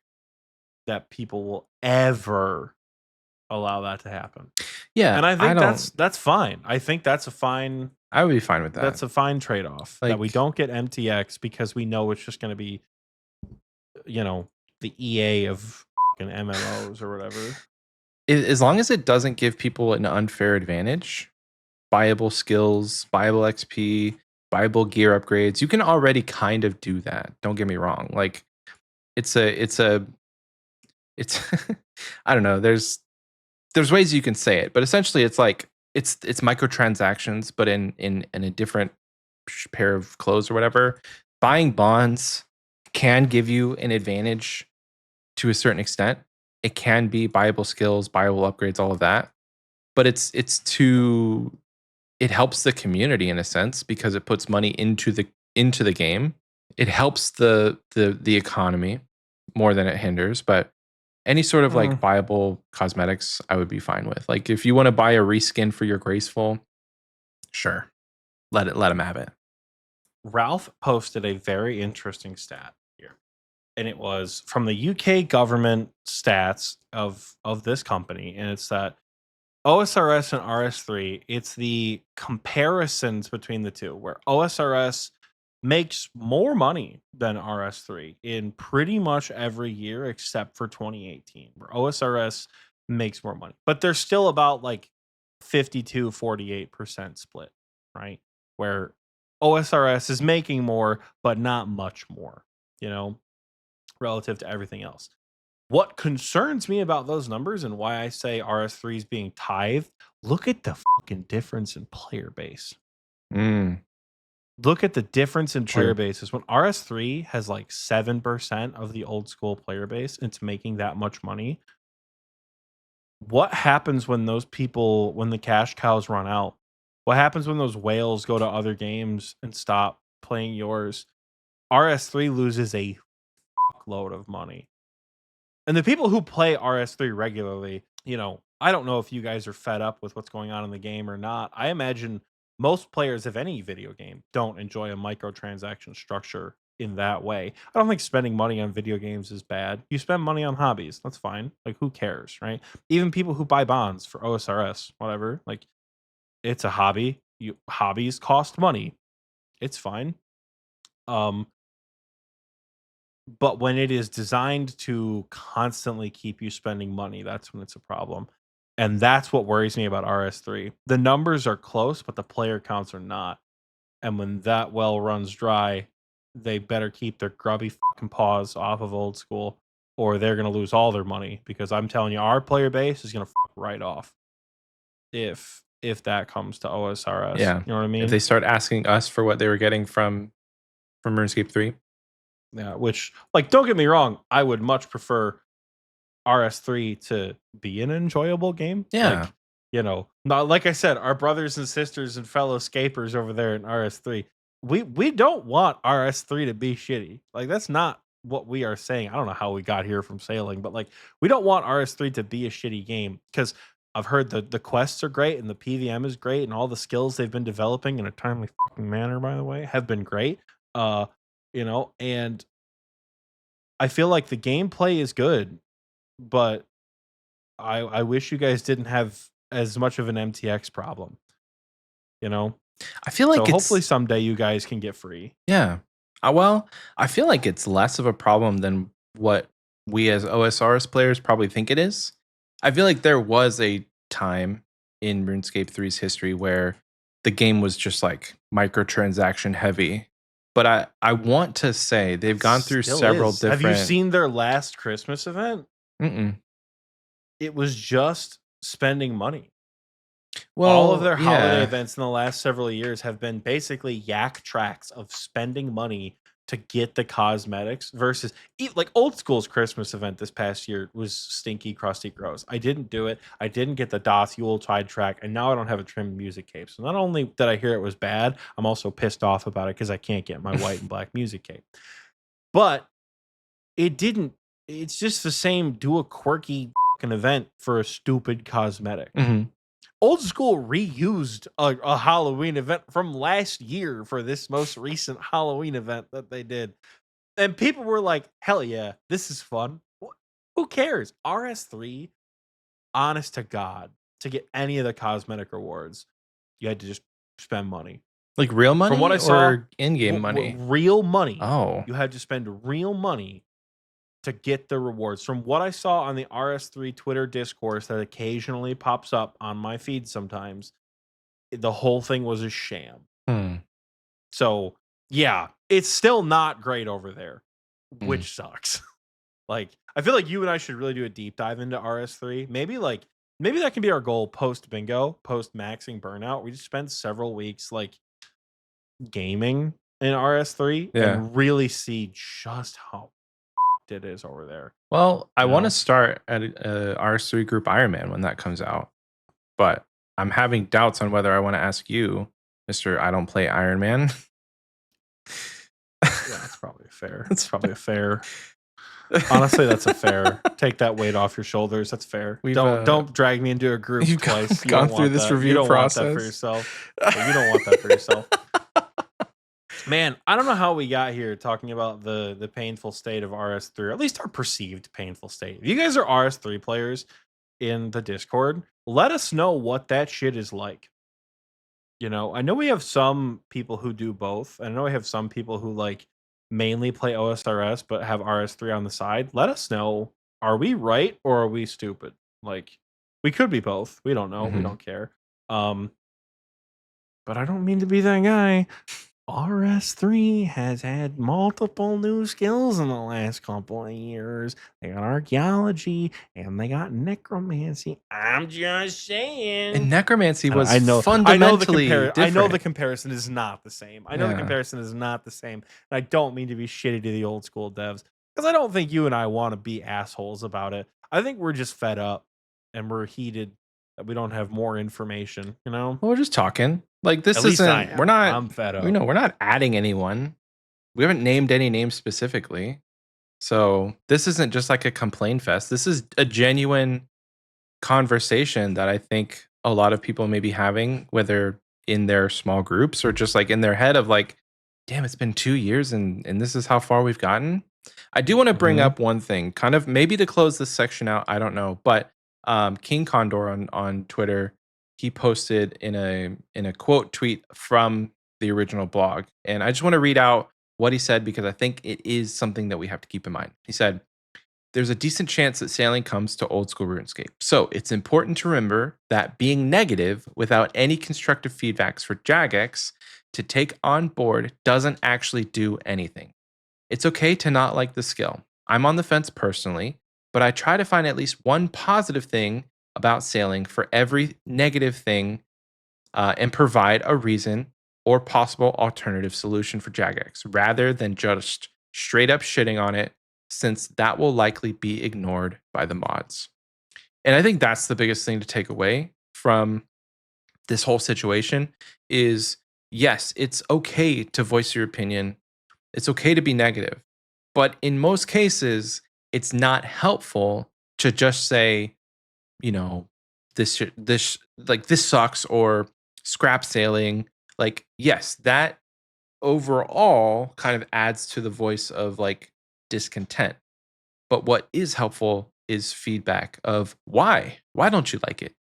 that people will ever allow that to happen. Yeah, And I I think don't. that's fine. I think I would be fine with that. that's a fine trade-off that we Like, don't get MTX because we know it's just going to be, you know, the EA of fucking MMOs or whatever. as long as it doesn't give people an unfair advantage, viable skills, viable XP, viable gear upgrades, you can already kind of do that. Don't get me wrong. Like, it's I don't know. There's ways you can say it, but essentially it's like it's microtransactions, but in a different pair of clothes or whatever. Buying bonds can give you an advantage to a certain extent. It can be buyable skills, buyable upgrades, all of that. But it helps the community in a sense because it puts money into the game. It helps the economy more than it hinders, but any sort of like Mm. viable cosmetics I would be fine with. Like if you want to buy a reskin for your graceful, sure. Let him have it. Ralph posted a very interesting stat here, and it was from the UK government stats of this company, and it's that OSRS and RS3, it's the comparisons between the two, where OSRS makes more money than RS3 in pretty much every year except for 2018, where OSRS makes more money. But they're still about like 52-48% split, right? Where OSRS is making more, but not much more, you know, relative to everything else. What concerns me about those numbers and why I say RS3 is being tithed, look at the fucking difference in player base. Mm, Look at the difference in player true. bases. When RS3 has like 7% of the old school player base, it's making that much money. What happens when those people, when the cash cows run out? What happens when those whales go to other games and stop playing yours? RS3 loses a fuckload of money. And the people who play RS3 regularly, you know, I don't know if you guys are fed up with what's going on in the game or not. I imagine most players of any video game don't enjoy a microtransaction structure in that way. I don't think spending money on video games is bad. You spend money on hobbies, that's fine. Like who cares, right? Even people who buy bonds for OSRS, whatever, like it's a hobby. You hobbies cost money. It's fine. Um but when it is designed to constantly keep you spending money, that's when it's a problem. And that's what worries me about RS3. The numbers are close, but the player counts are not. And when that well runs dry, they better keep their grubby fucking paws off of old school, or they're going to lose all their money. Because I'm telling you, our player base is going to fuck right off if that comes to OSRS. Yeah. You know what I If mean? they start asking us for what they were getting from RuneScape 3. Yeah. Which, like, don't get me wrong, I would much prefer RS3 to be an enjoyable game. Yeah. Like, you know, not like I said, our brothers and sisters and fellow scapers over there in RS3, we don't want RS3 to be shitty. Like that's not what we are saying. I don't know how we got here from sailing, but like we don't want RS3 to be a shitty game because I've heard the quests are great and the PVM is great and all the skills they've been developing in a timely fucking manner, by the way, have been great. Uh, you know, and I feel like the gameplay is good, but I wish you guys didn't have as much of an MTX problem, you know? I feel So like hopefully it's someday you guys can get free. yeah. Well, I feel like it's less of a problem than what we as OSRs players probably think it is. I feel like there was a time in RuneScape 3's history where the game was just like microtransaction heavy. But I want to say they've It gone through still several is. Have you different. seen their last Christmas event? Mm-mm. It was just spending money. All of Well, their holiday yeah. events in the last several years have been basically yak tracks of spending money to get the cosmetics versus like old school's Christmas event this past year was stinky, crusty, gross. I didn't do it. I didn't get the Doth Yule Tide track, and now I don't have a trimmed music cape. So not only did I hear it was bad, I'm also pissed off about it because I can't get my white and black music cape. But it didn't. It's just the same. Do a quirky fucking event for a stupid cosmetic. Mhm. Old School reused a Halloween event from last year for this most recent Halloween event that they did. And people were like, hell yeah, this is fun. Who cares? RS3, honest to God, to get any of the cosmetic rewards, you had to just spend money. Like real From what money I saw, or in-game money? real money. Oh. You had to spend real money to get the rewards. From what I saw on the RS3 Twitter discourse that occasionally pops up on my feed sometimes, the whole thing was a sham. Hmm. So, yeah, it's still not great over there, Hmm. which sucks. Like, I feel like you and I should really do a deep dive into RS3. Maybe that can be our goal post bingo, post maxing burnout. We just spend several weeks like gaming in RS3 Yeah. and really see just how it is over there. Well, I You want to know? start at RS3 Group Ironman when that comes out, but I'm having doubts on whether I want to ask you, Mister I don't play Ironman. Yeah, that's probably fair. That's That's probably a fair. Honestly, that's a fair. Take that weight off your shoulders. That's fair. We've Don't drag me into a group you've gone, twice. You gone don't through want this that. You review don't want that for process. yourself. Yeah, you don't want that for yourself. Man, I don't know how we got here talking about the painful state of RS3, or at least our perceived painful state. If you guys are RS3 players in the Discord, let us know what that shit is like. You know, I know we have some people who do both. I know we have some people who like mainly play OSRS but have RS3 on the side. Let us know, are we right or are we stupid? Like, we could be both. We don't know. We Mhm. don't care. Um, but I don't mean to be that guy. RS3 has had multiple new skills in the last couple of years. They got archaeology and they got necromancy. I'm just And saying. necromancy was I know fundamentally I know the different. comparison is not the same. I know the Yeah. comparison is not the same. And I don't mean to be shitty to the old school devs because I don't think you and I want to be assholes about it. I think we're just fed up and we're heated that we don't have more information, you know? Well, we're just talking. Like At this least I isn't. We're am. not. I'm fed We up. know we're not adding anyone. We haven't named any names specifically. So this isn't just like a complaint fest. This is a genuine conversation that I think a lot of people may be having, whether in their small groups or just like in their head of like, damn, it's been 2 years and this is how far we've gotten. I do want to bring Mhm. up one thing, kind of maybe to close this section out. I don't know, but King Condor on Twitter, he posted in a quote tweet from the original blog, and I just want to read out what he said because I think it is something that we have to keep in mind. He said, there's a decent chance that sailing comes to old school RuneScape. So it's important to remember that being negative without any constructive feedbacks for Jagex to take on board doesn't actually do anything. It's okay to not like the skill. I'm on the fence personally, but I try to find at least one positive thing about sailing for every negative thing and provide a reason or possible alternative solution for Jagex rather than just straight up shitting on it, since that will likely be ignored by the mods. And I think that's the biggest thing to take away from this whole situation is yes, it's okay to voice your opinion. It's okay to be negative. But in most cases, it's not helpful to just say, you know, this like this sucks or scrap sailing. Like, yes, that overall kind of adds to the voice of like discontent. But what is helpful is feedback of why. Why don't you like it?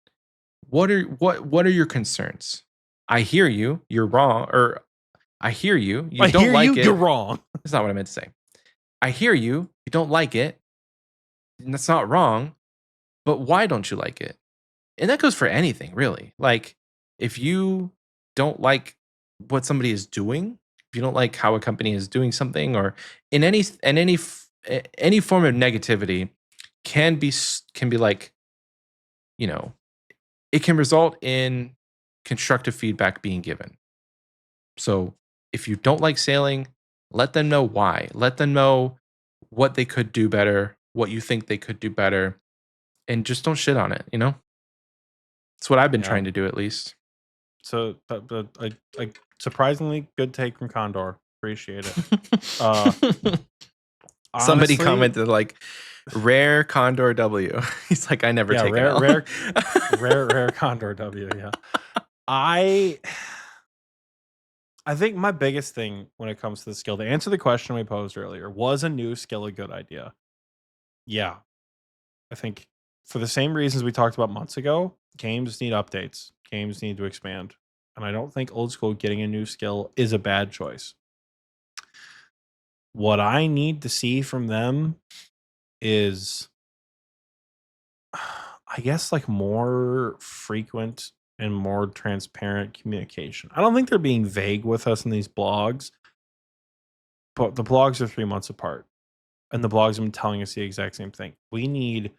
What are your concerns? I hear you. You're wrong. Or I hear you. You I don't hear you. like You're it. wrong. That's not what I meant to say. I hear you. You don't like it. And that's not wrong. But why don't you like it? And that goes for anything, really. Like, if you don't like what somebody is doing, if you don't like how a company is doing something, or any form of negativity can be like, you know, it can result in constructive feedback being given. So if you don't like sailing, let them know why. Let them know what they could do better, what you think they could do better, and just don't shit on it, you know? It's what I've been Yeah. trying to do at least. So a surprisingly good take from Condor. Appreciate it. Uh, Somebody Honestly, commented like rare Condor W. He's like, I never yeah, take an L. rare Condor W. Yeah, I I think my biggest thing when it comes to the skill, to answer the question we posed earlier, was a new skill a good idea? Yeah, I think for the same reasons we talked about months ago, games need updates. Games need to expand. And I don't think old school getting a new skill is a bad choice. What I need to see from them is I guess like more frequent and more transparent communication. I don't think they're being vague with us in these blogs, but the blogs are 3 months apart. And the blogs have been telling us the exact same thing. We need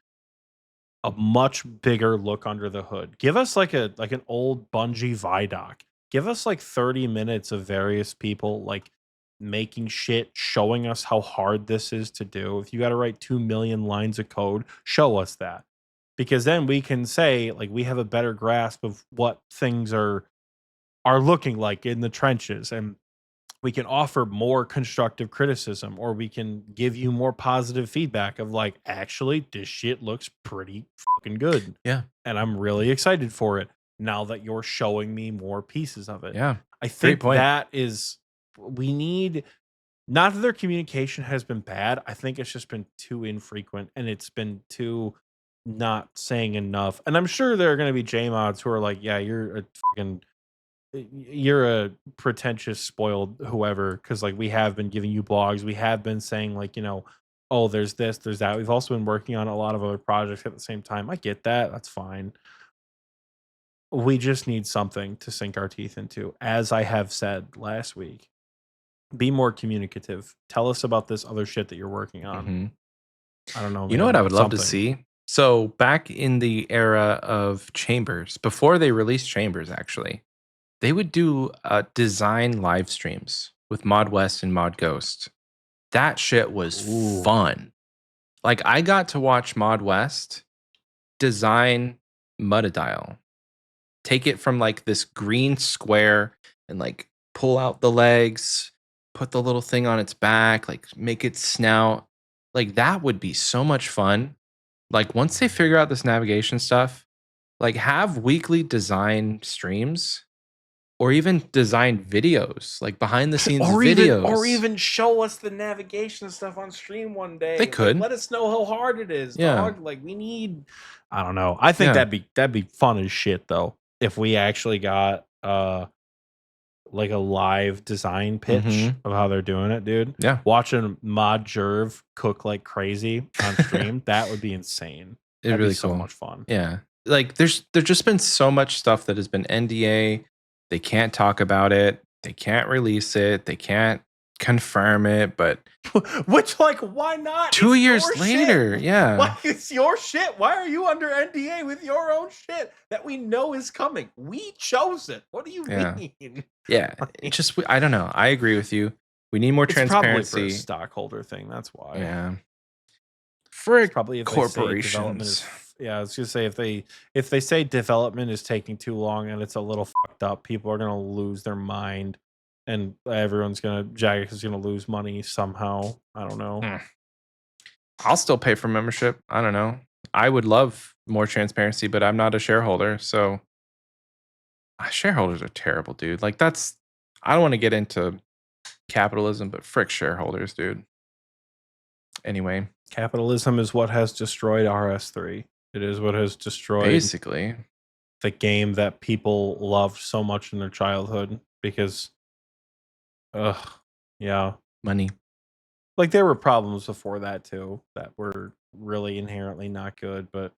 a much bigger look under the hood. Give us like an old Bungie Vidoc. Give us like 30 minutes of various people like making shit, showing us how hard this is to do. If you got to write 2 million lines of code, show us that. Because then we can say like we have a better grasp of what things are looking like in the trenches, and we can offer more constructive criticism, or we can give you more positive feedback of like, actually, this shit looks pretty fucking good. Yeah. And I'm really excited for it now that you're showing me more pieces of it. Yeah. I Great think point. that is, we need, not that their communication has been bad. I think it's just been too infrequent and it's been too not saying enough. And I'm sure there are going to be J mods who are like, yeah, you're a fucking you're a pretentious spoiled whoever, because like we have been giving you blogs, we have been saying like, oh, there's this, there's that. We've also been working on a lot of other projects at the same time. I get that, that's fine. We just need something to sink our teeth into. As I have said last week, be more communicative, tell us about this other shit that you're working on. hmm I don't know, You know what man, I would love to something. see? So back in the era of Chambers, before they released Chambers, actually, they would do design live streams with Mod West and Mod Ghost. That shit was Ooh. fun. Like I got to watch Mod West design Mudadial. Take it from like this green square and like pull out the legs, put the little thing on its back, like make it snout. Like that would be so much fun. Like once they figure out this navigation stuff, like have weekly design streams or even design videos, like behind the scenes videos. Or even show us the navigation stuff on stream one day. They Like, could. let us know how hard it is, Yeah. dog. Like we need, I don't know. I think Yeah. that'd be fun as shit though. If we actually got like a live design pitch Mhm. of how they're doing it, dude. Yeah. Watching Mod Jerv cook like crazy on stream, that would be insane. It's That'd really be so cool. much fun. Yeah. Like there's just been so much stuff that has been NDA. They can't talk about it. They can't release it. They can't confirm it, but Which, like, why not? 2 It's years your later, shit. yeah. Like, it's your shit. Why are you under NDA with your own shit that we know is coming? We chose it. What do you Yeah. mean? Yeah. It just I don't know. I agree with you. We need more It's probably for a transparency. stockholder thing. That's why. Yeah. For It's probably if they say development corporations. is. Yeah, I was gonna say if they say development is taking too long and it's a little fucked up, people are gonna lose their mind, and everyone's gonna Jagex is gonna lose money somehow. I don't know. Mm. I'll still pay for membership. I don't know. I would love more transparency, but I'm not a shareholder, so shareholders are terrible, dude. Like that's I don't want to get into capitalism, but frick shareholders, dude. Anyway, Capitalism is what has destroyed RS3. It is what has destroyed basically, the game that people loved so much in their childhood because, yeah. money. Like there were problems before that too that were really inherently not good. But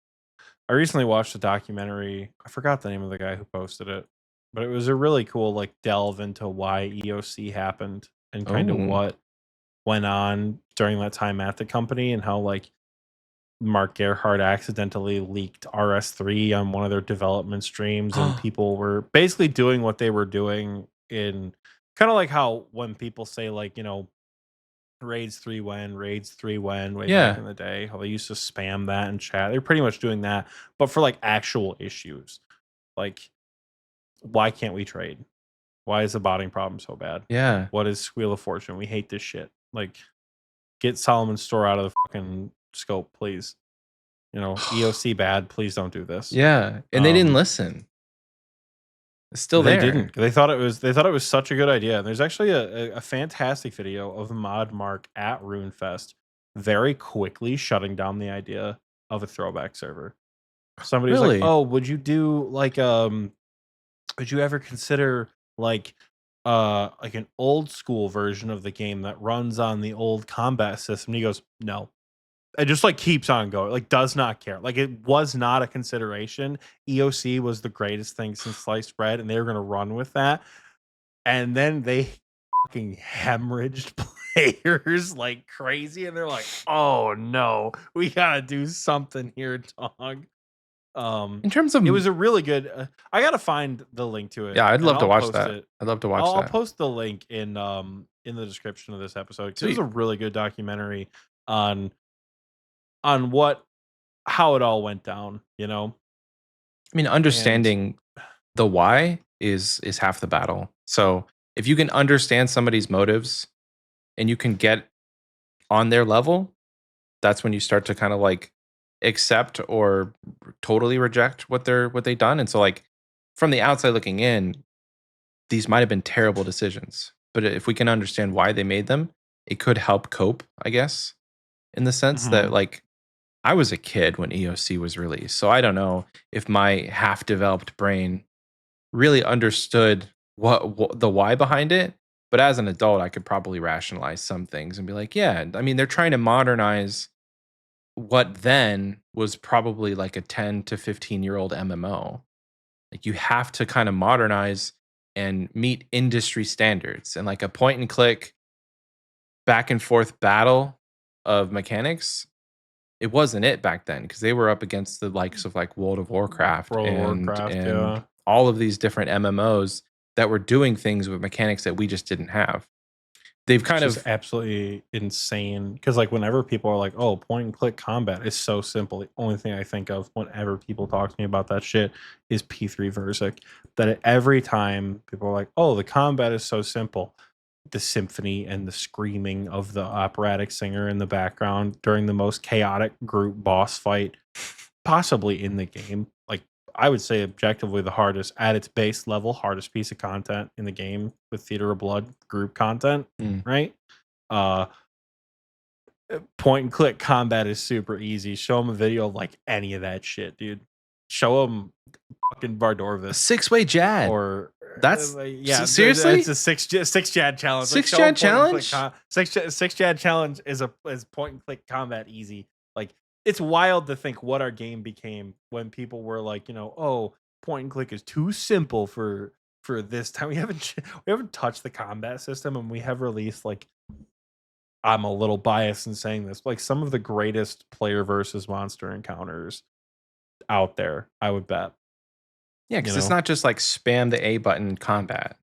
I recently watched a documentary. I forgot the name of the guy who posted it, but it was a really cool like delve into why EOC happened and kind of Oh. what went on during that time at the company, and how like Mark Gerhardt accidentally leaked RS3 on one of their development streams, and people were basically doing what they were doing in kind of like how when people say like, Raids 3 when way Yeah. back in the day, how they used to spam that in chat. They're pretty much doing that, but for like actual issues. Like, why can't we trade? Why is the botting problem so bad? Yeah. What is Wheel of Fortune? We hate this shit. Like, get Solomon's store out of the fucking scope, please. EOC bad. Please don't do this. Yeah. And they didn't listen. It's still They there. didn't. They thought it was such a good idea. There's actually a fantastic video of Mod Mark at RuneFest very quickly shutting down the idea of a throwback server. Somebody was like, Really? "Oh, would you do like would you ever consider like an old school version of the game that runs on the old combat system?" And he goes, "No." It just like keeps on going, like does not care. Like it was not a consideration. EOC was the greatest thing since sliced bread, and they were gonna run with that. And then they fucking hemorrhaged players like crazy, and they're like, "Oh no, we gotta do something here, dog." Um, In terms of it was a really good. I gotta find the link to it, yeah, I'd and love to I'll watch post that. it. I'd love to watch I'll that. post the link in the description of this episode because it was Sweet. a really good documentary on what how it all went down. You know, I mean, and understanding the why is half the battle. So if you can understand somebody's motives and you can get on their level, that's when you start to kind of like accept or totally reject what they done. And so like from the outside looking in, these might have been terrible decisions. But if we can understand why they made them, it could help cope, I guess, in the sense that mhm. like I was a kid when EOC was released. So I don't know if my half developed brain really understood what the why behind it. But as an adult, I could probably rationalize some things and be like, yeah, I mean, they're trying to modernize what then was probably like a 10 to 15-year-old MMO. Like you have to kind of modernize and meet industry standards. And like a point and click back and forth battle of mechanics, it wasn't it back then because they were up against the likes of like World of Warcraft World of and Warcraft, yeah. all of these different MMOs that were doing things with mechanics that we just didn't have. They've Which kind is of absolutely insane. Because like whenever people are like, "Oh, point and click combat is so simple," the only thing I think of whenever people talk to me about that shit is P3 Versic. That every time people are like, "Oh, the combat is so simple," the symphony and the screaming of the operatic singer in the background during the most chaotic group boss fight possibly in the game. Like I would say objectively the hardest at its base level, hardest piece of content in the game with Theater of Blood group content, mm, right? Uh point and click combat is super easy. Show them a video of like any of that shit, dude. Show them fucking a Bardorvis six-way Jad. or That's yeah, it's seriously a six Jad challenge. Like six show them Jad point and click challenge. six Jad challenge is point and click combat easy. Like it's wild to think what our game became when people were like, oh, point and click is too simple for this time. We haven't touched the combat system, and we have released like I'm a little biased in saying this, like some of the greatest player versus monster encounters out there. I would bet. Yeah, You because it's know, not just like spam the A button combat.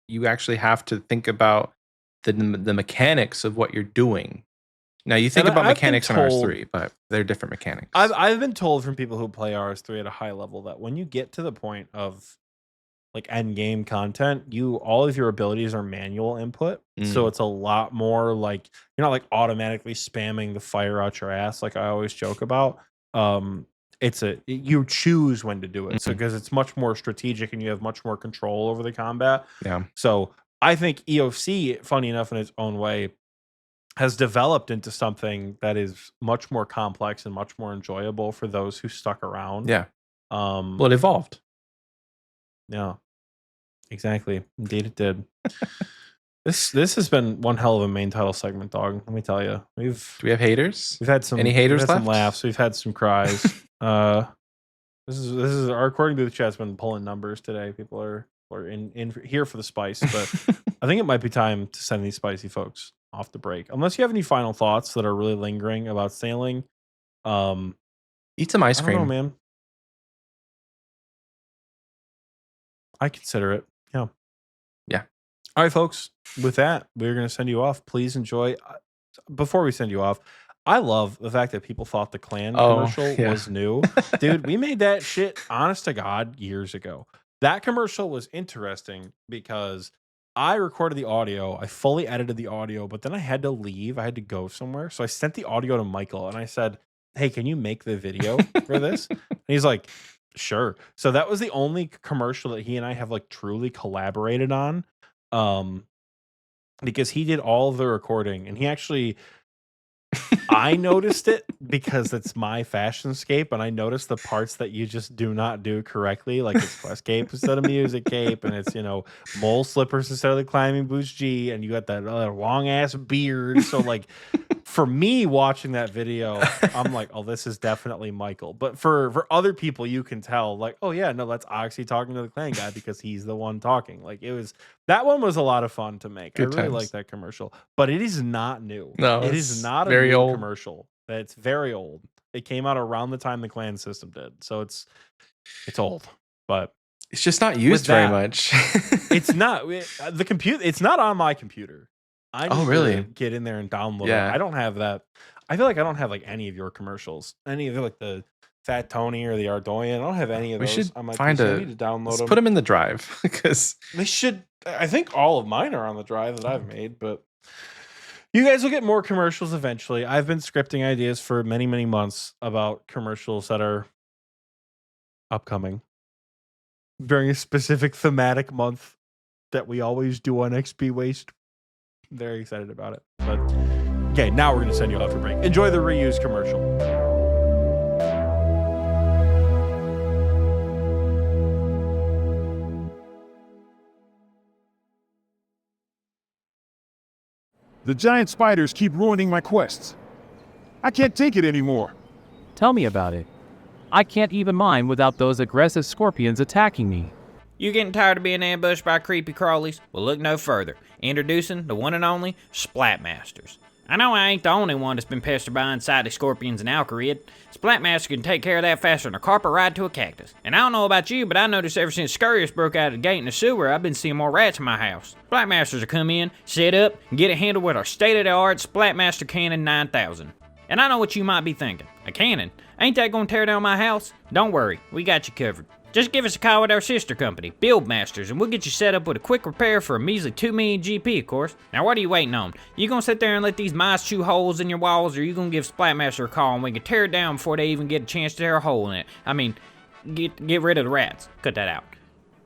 You actually have to think about the mechanics of what you're doing. Now you think and about I've been mechanics in told RS3, but they're different I've mechanics. I've been told from people who play RS3 at a high level that when you get to the point of like end game content, all of your abilities are manual input. So Mm, it's a lot more like you're not like automatically spamming the fire out your ass like I always joke about. Um you choose when to do it. So mhm, because it's much more strategic and you have much more control over the combat. yeah. So I think EOC, funny enough in its own way, has developed into something that is much more complex and much more enjoyable for those who stuck around. Yeah. Um, Well, it evolved. yeah, exactly. Indeed, it did. This has been one hell of a main title segment, dog. Let me tell you, Do we have haters? we've had Any we've haters had some left? laughs, we've had some cries. This is our according to the chat's been pulling numbers today. People are in here for the spice, but I think it might be time to send these spicy folks off the break. Unless you have any final thoughts that are really lingering about sailing. Um, Eat some ice I don't know, cream. man. I consider it. Yeah. Yeah. All right, folks. With that, we're going to send you off. Please enjoy. Before we send you off, I love the fact that people thought the clan Oh, commercial yeah. was new. Dude, we made that shit, honest to God, years ago. That commercial was interesting because I recorded the audio, I fully edited the audio, but then I had to leave. I had to go somewhere. So I sent the audio to Michael and I said, "Hey, can you make the video for this?" And he's like, "Sure." So that was the only commercial that he and I have like truly collaborated on. Um, because he did all of the recording and he actually I noticed it because it's my fashionscape, and I noticed the parts that you just do not do correctly, like it's Quest Cape instead of Music Cape, and it's mole slippers instead of the climbing boots G, and you got that long ass beard. So like for me watching that video, I'm like, oh, this is definitely Michael. But for other people, you can tell, like, oh yeah, no, that's Oxy talking to the clan guy because he's the one talking. Like that one was a lot of fun to make. I Good really like times. that commercial, but it is not new. No, It is it's not a very new old. commercial. It's very old. It came out around the time the clan system did, so it's old. But It's just not with used very that, much. it's not the computer. It's not on my computer. I Oh, need to really? get in there and download it. Yeah. I don't have that. I feel like I don't have like any of your commercials. Any of like the Fat Tony or the Ardoyan. I don't have any of We those should on my find PC. I need to download let's them. put them in the drive because They should. I think all of mine are on the drive that I've made, but you guys will get more commercials eventually. I've been scripting ideas for many, many months about commercials that are upcoming during a specific thematic month that we always do on Xpwaste. Very excited about it. But okay, now we're going to send you off for break. Enjoy the reused commercial. The giant spiders keep ruining my quests. I can't take it anymore. Tell me about it. I can't even mine without those aggressive scorpions attacking me. You getting tired of being ambushed by creepy crawlies? Well, look no further. Introducing the one and only Splatmasters. I know I ain't the only one that's been pestered by unsightly scorpions and Alcarid. Splatmaster can take care of that faster than a carpet ride to a cactus. And I don't know about you, but I noticed ever since Scurrius broke out of the gate in the sewer, I've been seeing more rats in my house. Splatmasters will come in, set up, and get it handled with our state-of-the-art Splatmaster Cannon 9000. And I know what you might be thinking. A cannon? Ain't that gonna tear down my house? Don't worry, we got you covered. Just give us a call with our sister company, Buildmasters, and we'll get you set up with a quick repair for a measly 2 million GP, of course. Now what are you waiting on? You gonna sit there and let these mice chew holes in your walls, or you gonna give Splatmaster a call and we can tear it down before they even get a chance to tear a hole in it? I mean, get rid of the rats. Cut that out.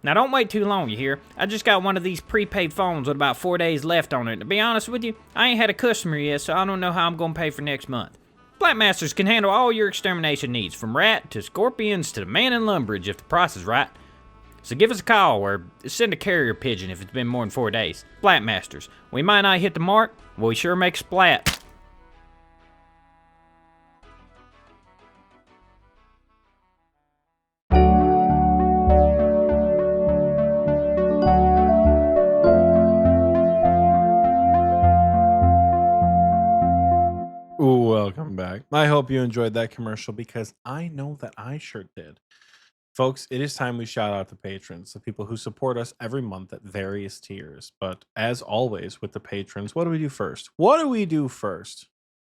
Now don't wait too long, you hear? I just got one of these prepaid phones with about 4 days left on it. To be honest with you, I ain't had a customer yet, so I don't know how I'm gonna pay for next month. Splatmasters can handle all your extermination needs, from rat to scorpions to the man in Lumbridge if the price is right. So give us a call or send a carrier pigeon if it's been more than 4 days. Splatmasters. We might not hit the mark, but we sure make a splat. Welcome back. I hope you enjoyed that commercial because I know that I sure did. Folks, it is time we shout out the patrons, the people who support us every month at various tiers. But as always with the patrons, what do we do first?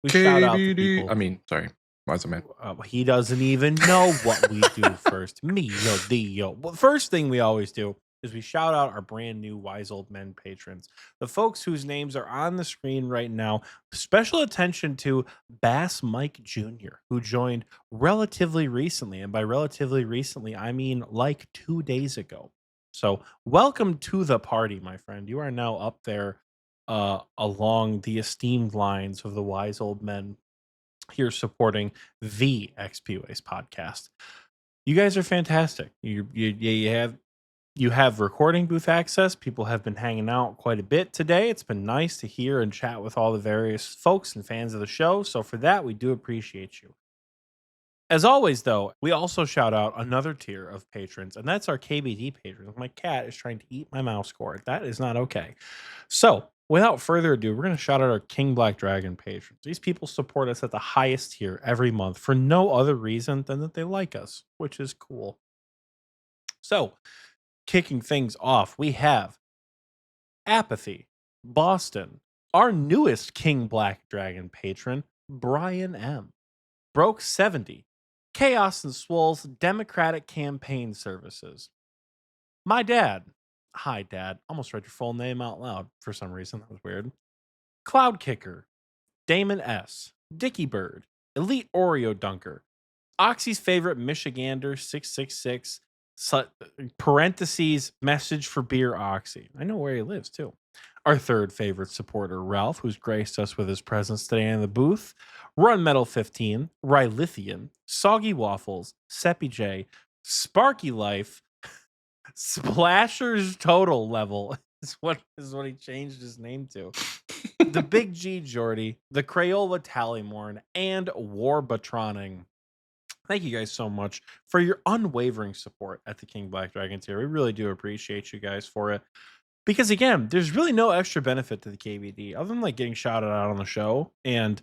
We shout out the KBD. people. I mean, sorry. Wise man. He doesn't even know what we do first. Mio Dio. Well, the first thing we always do is we shout out our brand new Wise Old Men patrons, the folks whose names are on the screen right now. Special attention to Bass Mike Jr., who joined relatively recently. And by relatively recently, I mean like 2 days ago. So welcome to the party, my friend. You are now up there along the esteemed lines of the Wise Old Men here supporting the Xpwaste podcast. You guys are fantastic. You have recording booth access. People have been hanging out quite a bit today. It's been nice to hear and chat with all the various folks and fans of the show. So for that, we do appreciate you. As always, though, we also shout out another tier of patrons, and that's our KBD patrons. My cat is trying to eat my mouse cord. That is not okay. So without further ado, we're going to shout out our King Black Dragon patrons. These people support us at the highest tier every month for no other reason than that they like us, which is cool. So kicking things off, we have Apathy, Boston, our newest King Black Dragon patron, Brian M., Broke 70, Chaos and Swole's Democratic Campaign Services, my dad, hi dad, almost read your full name out loud for some reason, that was weird, Cloud Kicker, Damon S., Dicky Bird, Elite Oreo Dunker, Oxy's favorite Michigander 666, parentheses, message for beer Oxy. I know where he lives too. our third favorite supporter, Ralph, who's graced us with his presence today in the booth. Run Metal 15, Rylithian, Soggy Waffles, Seppi J, Sparky Life, Splasher's Total Level is what he changed his name to. The Big G Jordy, the Crayola Tallymorn, and Warbatroning. Thank you guys so much for your unwavering support at the King Black Dragon tier. We really do appreciate you guys for it. Because again, there's really no extra benefit to the KBD other than like getting shouted out on the show. And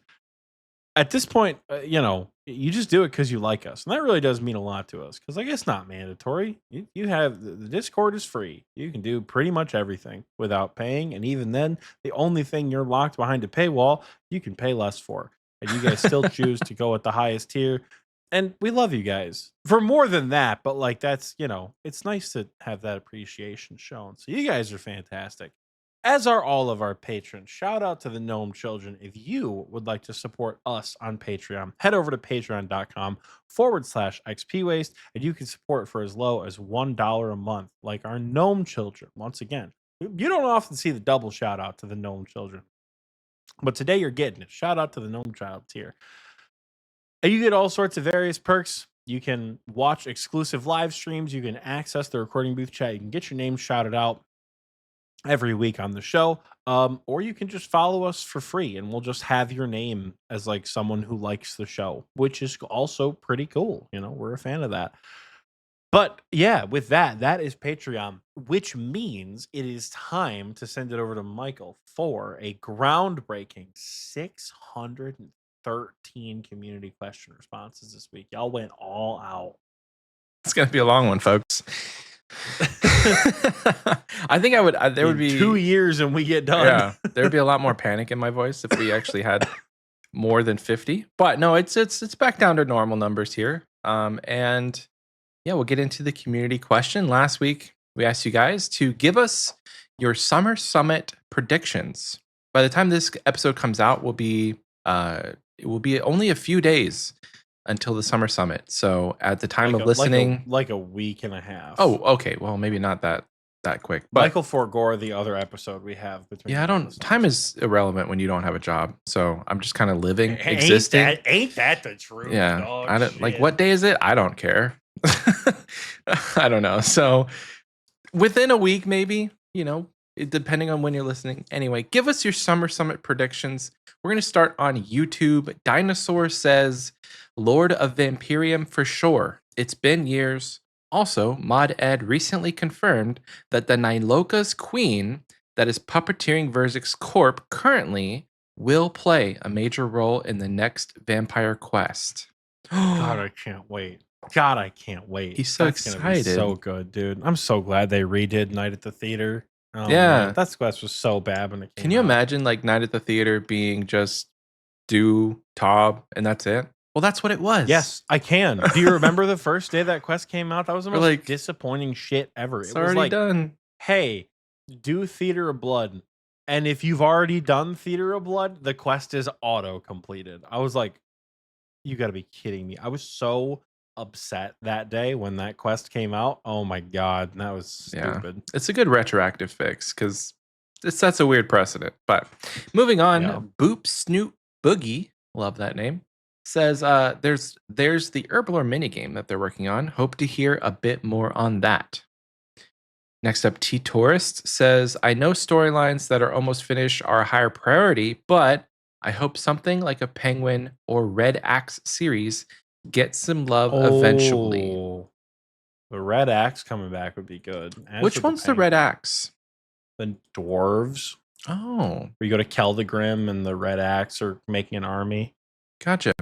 at this point, you just do it because you like us. And that really does mean a lot to us because like it's not mandatory. You have the Discord is free. You can do pretty much everything without paying. And even then, the only thing you're locked behind a paywall, you can pay less for. And you guys still choose to go at the highest tier. And we love you guys for more than that. But like, that's, it's nice to have that appreciation shown. So you guys are fantastic. As are all of our patrons. Shout out to the Gnome Children. If you would like to support us on Patreon, head over to patreon.com/Xpwaste, and you can support for as low as $1 a month, like our Gnome Children. Once again, you don't often see the double shout out to the Gnome Children, but today you're getting it. Shout out to the Gnome Child tier. And you get all sorts of various perks. You can watch exclusive live streams. You can access the recording booth chat. You can get your name shouted out every week on the show. Or you can just follow us for free and we'll just have your name as like someone who likes the show, which is also pretty cool. We're a fan of that. But yeah, with that is Patreon, which means it is time to send it over to Michael for a groundbreaking 613 community question responses this week. Y'all went all out. It's going to be a long one, folks. I think there would be 2 years and we get done. Yeah, there would be a lot more panic in my voice if we actually had more than 50. But no, it's back down to normal numbers here. And yeah, we'll get into the community question. Last week, we asked you guys to give us your Summer Summit predictions. By the time this episode comes out, it will be only a few days until the Summer Summit. So at the time of listening, like a week and a half. Oh, okay. Well, maybe not that quick. But Michael forgore the other episode we have between. Yeah, time is irrelevant when you don't have a job. So I'm just kind of living, existing. Ain't that the truth? Yeah, dog? I don't Shit. like what day is it? I don't care. I don't know. So within a week, maybe, depending on when you're listening. Anyway, give us your Summer Summit predictions. We're going to start on YouTube. Dinosaur says, Lord of Vampirium for sure. It's been years. Also, Mod Ed recently confirmed that the Niloka's queen that is puppeteering Verzik's corp currently will play a major role in the next Vampire Quest. God, I can't wait. He's so That's gonna be excited. so good, dude. I'm so glad they redid Night at the Theater. Oh, Yeah. man, that quest was so bad when it came Can you out. imagine like Night at the Theater being just do Tob and that's it? Well, that's what it was. Yes, I can. Do you remember the first day that quest came out? That was the We're most like, disappointing shit ever. It's It was already like, done. hey, do Theater of Blood. And if you've already done Theater of Blood, the quest is auto completed. I was like, you got to be kidding me. I was so upset that day when that quest came out. Oh my God. That was stupid. It's a good retroactive fix because it sets a weird precedent. But moving on, Yeah. Boop Snoop Boogie, love that name, says there's the Herblore minigame that they're working on. Hope to hear a bit more on that. Next up, T Tourist says, I know storylines that are almost finished are a higher priority, but I hope something like a Penguin or Red Axe series gets some love eventually. Oh, the Red Axe coming back would be good. As Which would one's the Penguin. Red Axe? The Dwarves. Oh, Where you go to Keldagrim and the Red Axe are making an army. gotcha.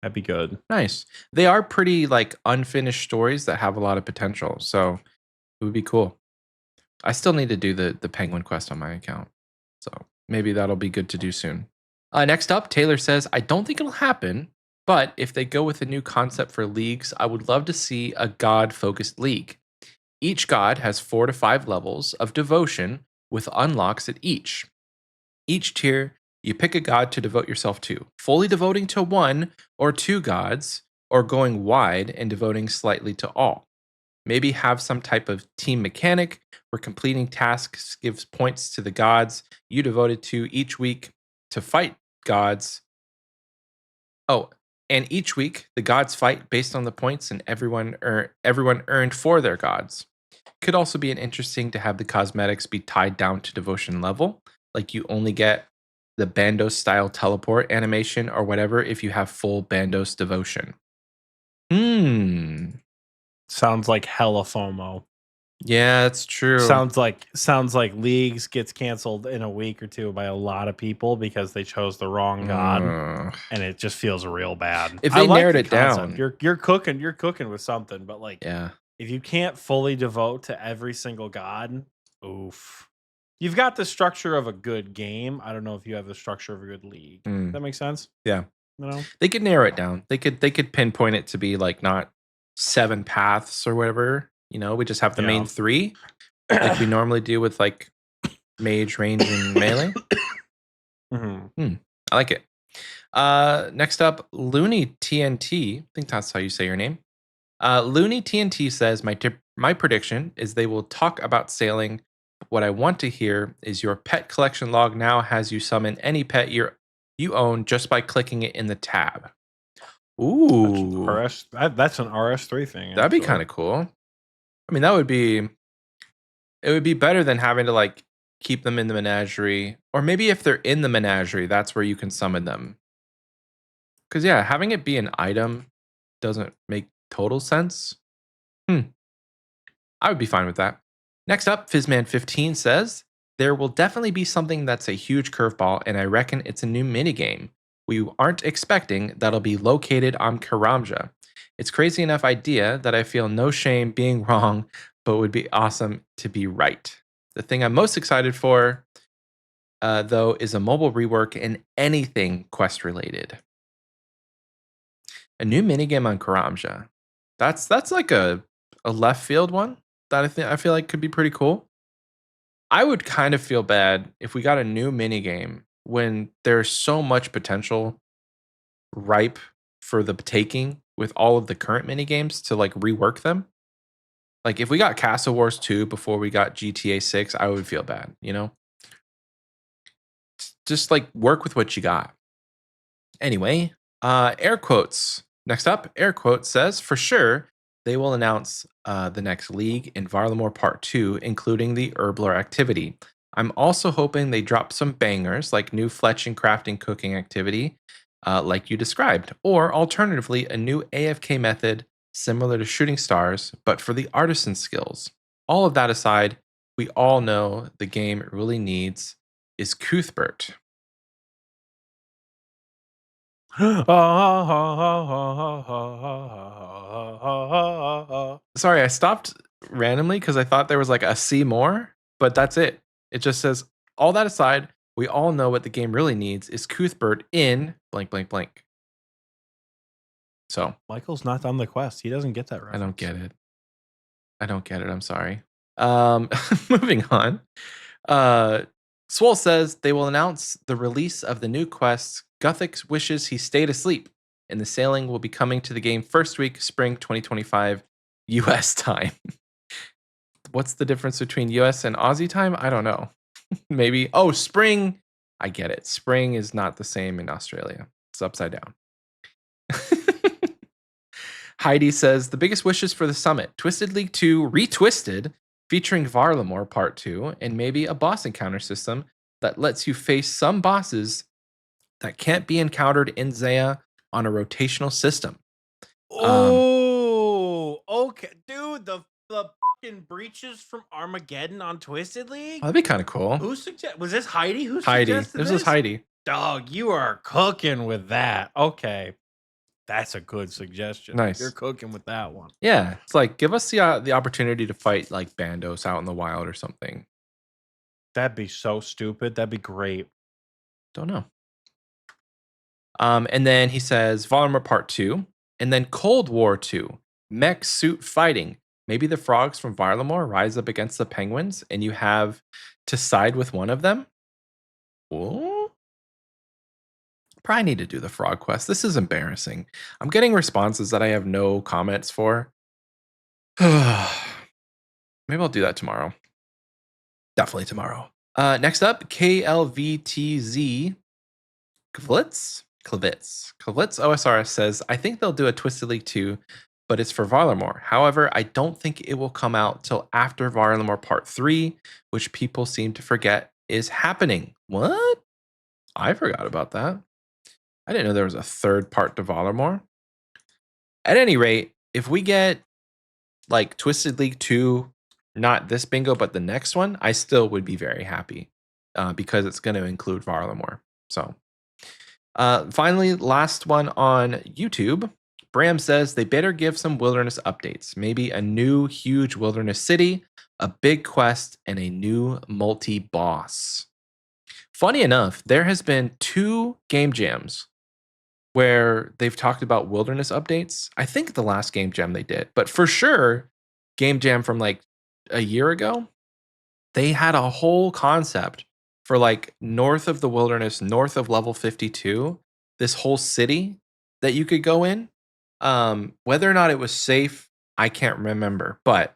That'd be good. Nice. They are pretty like unfinished stories that have a lot of potential. So it would be cool. I still need to do the Penguin quest on my account. So maybe that'll be good to do soon. Next up, Taylor says, I don't think it'll happen, but if they go with a new concept for leagues, I would love to see a god-focused league. Each god has 4 to 5 levels of devotion with unlocks at each. Each tier, you pick a god to devote yourself to, fully devoting to 1 or 2 gods, or going wide and devoting slightly to all. Maybe have some type of team mechanic where completing tasks gives points to the gods you devoted to each week to fight gods. Oh, and each week the gods fight based on the points and everyone earned for their gods. Could also be an interesting to have the cosmetics be tied down to devotion level, like you only get the Bandos style teleport animation or whatever if you have full Bandos devotion. Sounds like hella FOMO. Yeah, that's true. Sounds like Leagues gets canceled in a week or two by a lot of people because they chose the wrong god, and it just feels real bad. If they narrowed it concept. down, you're cooking with something, but like, yeah, if you can't fully devote to every single god, oof. You've got the structure of a good game. I don't know if you have the structure of a good league. Does that make sense? Yeah. You know? They could narrow it down. They could pinpoint it to be like not 7 paths or whatever. You know, we just have the main 3, like we normally do with like mage, range, and melee. I like it. Next up, Looney TNT. I think that's how you say your name. Looney TNT says, my prediction is they will talk about sailing. What I want to hear is your pet collection log now has you summon any pet you own just by clicking it in the tab. Ooh. That's an RS3 thing. That'd be kind of cool. I mean, it would be better than having to like keep them in the menagerie. Or maybe if they're in the menagerie, that's where you can summon them. Because yeah, having it be an item doesn't make total sense. I would be fine with that. Next up, Fizzman15 says, there will definitely be something that's a huge curveball, and I reckon it's a new minigame we aren't expecting that'll be located on Karamja. It's crazy enough idea that I feel no shame being wrong, but would be awesome to be right. The thing I'm most excited for, though, is a mobile rework in anything quest related. A new minigame on Karamja. That's like a left field one that I feel like could be pretty cool. I would kind of feel bad if we got a new minigame when there's so much potential ripe for the taking with all of the current minigames to like rework them. Like if we got Castle Wars 2 before we got GTA 6, I would feel bad, you know? Just like work with what you got. Anyway, air quotes. Next up, air quotes says, for sure, they will announce the next League in Varlamore Part 2, including the Herbler activity. I'm also hoping they drop some bangers like new fletching, crafting, cooking activity, like you described, or alternatively, a new AFK method similar to Shooting Stars, but for the artisan skills. All of that aside, we all know the game it really needs is Cuthbert. Sorry, I stopped randomly because I thought there was like a C more, but that's it. It just says, all that aside, we all know what the game really needs is Cuthbert in blank, blank, blank. So Michael's not on the quest. He doesn't get that reference. I don't get it. I'm sorry. Moving on. Swole says they will announce the release of the new quest. Gothic wishes he stayed asleep, and the sailing will be coming to the game first week, spring 2025, US time. What's the difference between US and Aussie time? I don't know. Maybe. Oh, spring. I get it. Spring is not the same in Australia. It's upside down. Heidi says the biggest wishes for the summit: Twisted League 2 retwisted, featuring Varlamore Part 2, and maybe a boss encounter system that lets you face some bosses that can't be encountered in Zaya on a rotational system. Oh, okay, dude, the fucking breaches from Armageddon on Twisted League. That'd be kind of cool. Was this Heidi? Heidi. This was Heidi. Dog, you are cooking with that. Okay. That's a good suggestion. Nice. You're cooking with that one. Yeah, it's like give us the opportunity to fight like Bandos out in the wild or something. That'd be so stupid. That'd be great. Don't know. And then he says Varlamore Part 2, and then Cold War 2, mech suit fighting. Maybe the frogs from Varlamore rise up against the penguins, and you have to side with one of them. Ooh. Probably need to do the frog quest. This is embarrassing. I'm getting responses that I have no comments for. Maybe I'll do that tomorrow. Definitely tomorrow. Next up, KLVTZ Kvlitz OSR says, I think they'll do a Twisted League 2, but it's for Varlamore. However, I don't think it will come out till after Varlamore Part 3, which people seem to forget is happening. What? I forgot about that. I didn't know there was a third part to Varlamore. At any rate, if we get like Twisted League 2, not this bingo, but the next one, I still would be very happy because it's going to include Varlamore. So finally, last one on YouTube. Bram says they better give some wilderness updates. Maybe a new huge wilderness city, a big quest, and a new multi-boss. Funny enough, there has been 2 game jams where they've talked about wilderness updates. I think the last game jam they did, but for sure, game jam from like a year ago, they had a whole concept for like north of the wilderness, north of level 52, this whole city that you could go in. Whether or not it was safe, I can't remember, but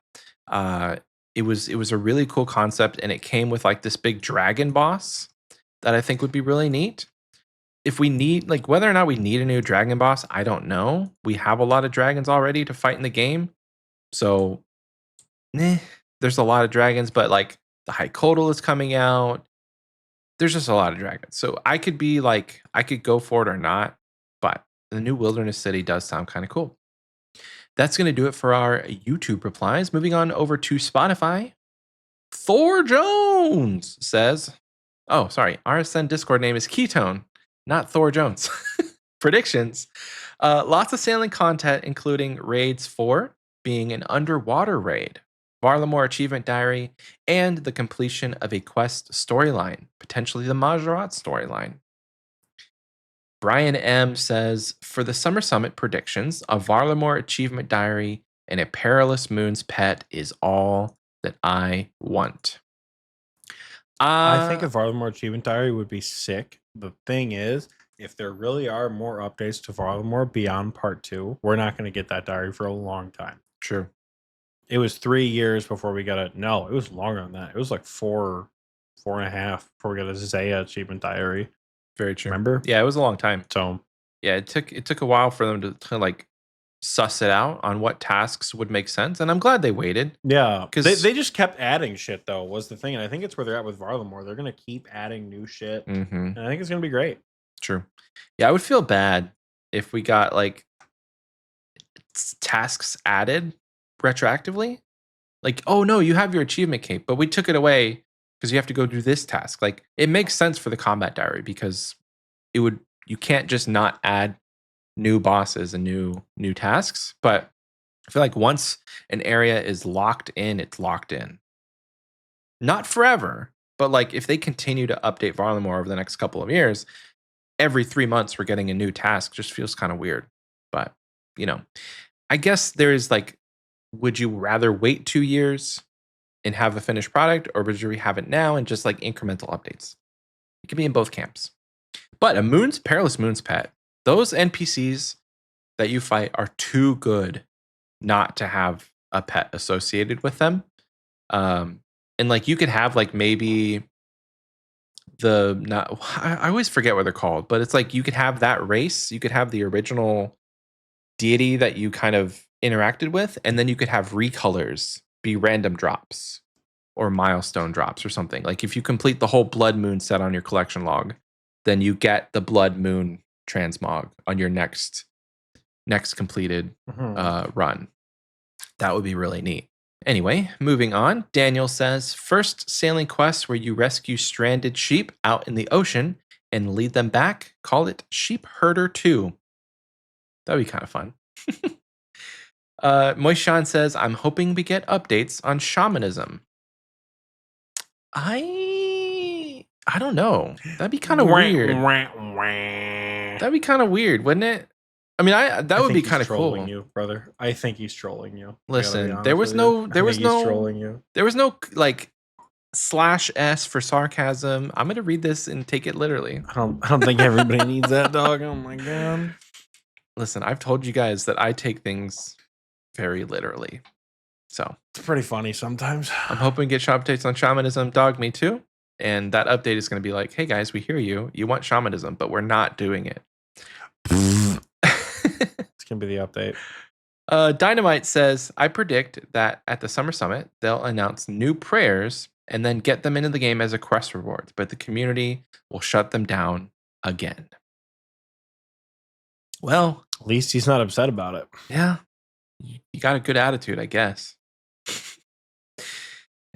it was a really cool concept, and it came with like this big dragon boss that I think would be really neat. If we need, like, whether or not we need a new dragon boss, I don't know. We have a lot of dragons already to fight in the game. So, there's a lot of dragons, but like the Hycodal is coming out. There's just a lot of dragons. So I could be like, I could go for it or not, but the new wilderness city does sound kind of cool. That's going to do it for our YouTube replies. Moving on over to Spotify. Thor Jones says, oh, sorry, RSN Discord name is Ketone, not Thor Jones. Predictions. Lots of sailing content, including raids 4 being an underwater raid, Varlamore Achievement Diary, and the completion of a quest storyline, potentially the Majorat storyline. Brian M says, for the Summer Summit predictions, a Varlamore Achievement Diary and a Perilous Moon's Pet is all that I want. I think a Varlamore Achievement Diary would be sick. The thing is, if there really are more updates to Varlamore beyond Part 2, we're not going to get that diary for a long time. True. It was 3 years before we got it. No, it was longer than that. It was like 4.5 before we got a Zaya Achievement Diary. Very true. Remember? Yeah, it was a long time. So yeah, it took a while for them to like suss it out on what tasks would make sense, and I'm glad they waited. yeah, because they just kept adding shit though was the thing, and I think it's where they're at with Varlamore. They're gonna keep adding new shit, and I think it's gonna be great. True. Yeah, I would feel bad if we got like tasks added retroactively. Like, oh no, you have your achievement cape, but we took it away because you have to go do this task. Like, it makes sense for the combat diary because you can't just not add new bosses and new tasks. But I feel like once an area is locked in, it's locked in. Not forever, but like if they continue to update Varlamore over the next couple of years, every 3 months we're getting a new task just feels kind of weird. But, I guess there is like, would you rather wait 2 years and have a finished product, or would you have it now and just like incremental updates? It could be in both camps. But a Perilous Moon's Pet, those NPCs that you fight are too good not to have a pet associated with them. And like you could have like maybe I always forget what they're called, but it's like you could have that race, you could have the original deity that you kind of interacted with, and then you could have recolors be random drops or milestone drops or something. Like if you complete the whole Blood Moon set on your collection log, then you get the Blood Moon transmog on your next completed run. That would be really neat. Anyway, moving on. Daniel says, first sailing quest where you rescue stranded sheep out in the ocean and lead them back. Call it Sheep Herder 2. That'd be kind of fun. Moishan says, I'm hoping we get updates on shamanism. I don't know. That'd be kind of weird. That'd be kind of weird, wouldn't it? I mean, that would be kind of cool. Trolling you, brother. I think he's trolling you. Listen, there was no trolling you. There was no like /s for sarcasm. I'm gonna read this and take it literally. I don't think everybody needs that, dog. Oh my god. Listen, I've told you guys that I take things very literally. So It's pretty funny sometimes. I'm hoping we get updates on shamanism. Dog me too. And that update is going to be like, hey guys, we hear you. You want shamanism, but we're not doing it. It's gonna be the update. Dynamite says, I predict that at the Summer Summit, they'll announce new prayers and then get them into the game as a quest reward, but the community will shut them down again. Well, At least he's not upset about it. yeah, you got a good attitude, I guess.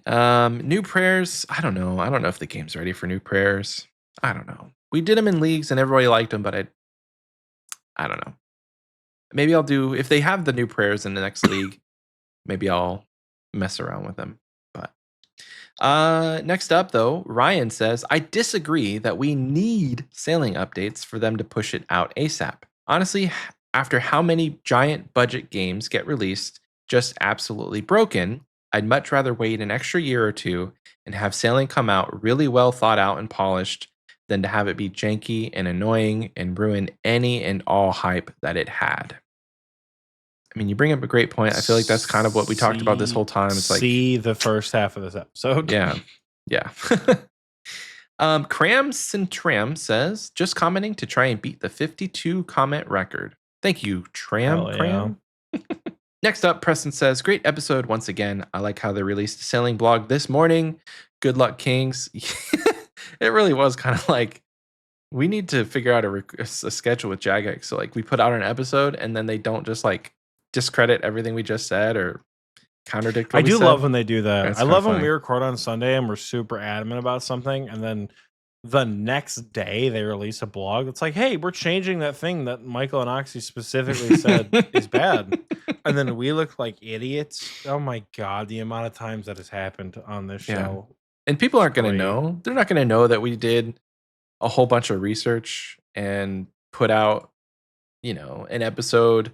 New prayers. I don't know. I don't know if the game's ready for new prayers. I don't know. We did them in leagues and everybody liked them, but I don't know. Maybe I'll do, if they have the new prayers in the next league, maybe I'll mess around with them. But next up, though, Ryan says, I disagree that we need sailing updates for them to push it out ASAP. Honestly, after how many giant budget games get released just absolutely broken, I'd much rather wait an extra year or two and have sailing come out really well thought out and polished than to have it be janky and annoying and ruin any and all hype that it had. I mean, you bring up a great point. I feel like that's kind of what we talked about this whole time. It's like, see the first half of this episode. yeah. Cram Sintram says, just commenting to try and beat the 52 comment record. Thank you, Hell Cram. Next up, Preston says, great episode once again. I like how they released a sailing blog this morning. Good luck, Kings. It really was kind of like, we need to figure out a schedule with Jagex. So like we put out an episode and then they don't just like discredit everything we just said or contradict what I we do said. love when they do that. That's I kinda love when funny. we record on Sunday and we're super adamant about something, and then the next day they release a blog. It's like, hey, we're changing that thing that Michael and Oxie specifically said is bad. And then we look like idiots. Oh my God, the amount of times that has happened on this Yeah. show. And people aren't going to Great. know. They're not going to know that we did a whole bunch of research and put out, an episode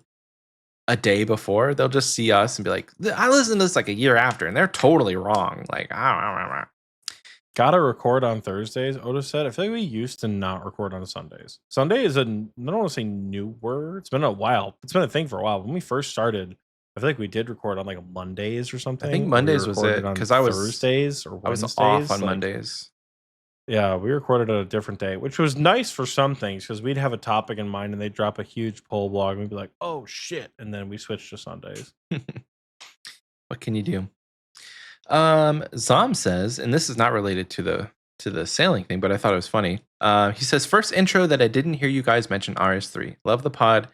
a day before. They'll just see us and be like, I listened to this like a year after, and they're totally wrong. Like, Gotta record on Thursdays, Otis said. I feel like we used to not record on Sundays. Sunday is I don't want to say newer. It's been a while. It's been a thing for a while. When we first started, I feel like we did record on like Mondays or something. I think or we Mondays was recorded it on because I was Thursdays or I was Wednesdays. off on like- Mondays. Yeah, we recorded at a different day, which was nice for some things because we'd have a topic in mind and they'd drop a huge poll blog and we'd be like, oh shit. And then we switched to Sundays. What can you do? Zom says, and this is not related to the sailing thing, but I thought it was funny. He says, first intro that I didn't hear you guys mention RS3. Love the pod.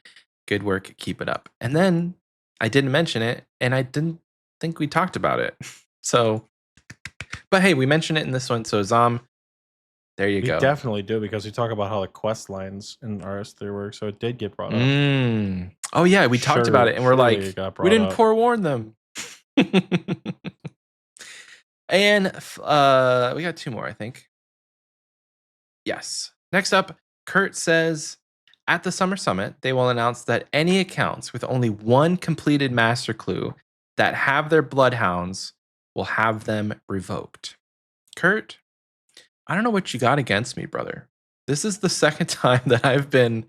Good work. Keep it up. And then I didn't mention it, and I didn't think we talked about it. So, but hey, we mentioned it in this one. So Zom, there you We go. definitely do because we talk about how the quest lines in RS3 work. So it did get brought up. Oh yeah, we talked about it, and we're Surely like, it got we brought didn't up. forewarn them. And we got two more, I think. Yes. Next up, Kurt says, at the Summer Summit, they will announce that any accounts with only one completed master clue that have their bloodhounds will have them revoked. Kurt, I don't know what you got against me, brother. This is the second time that I've been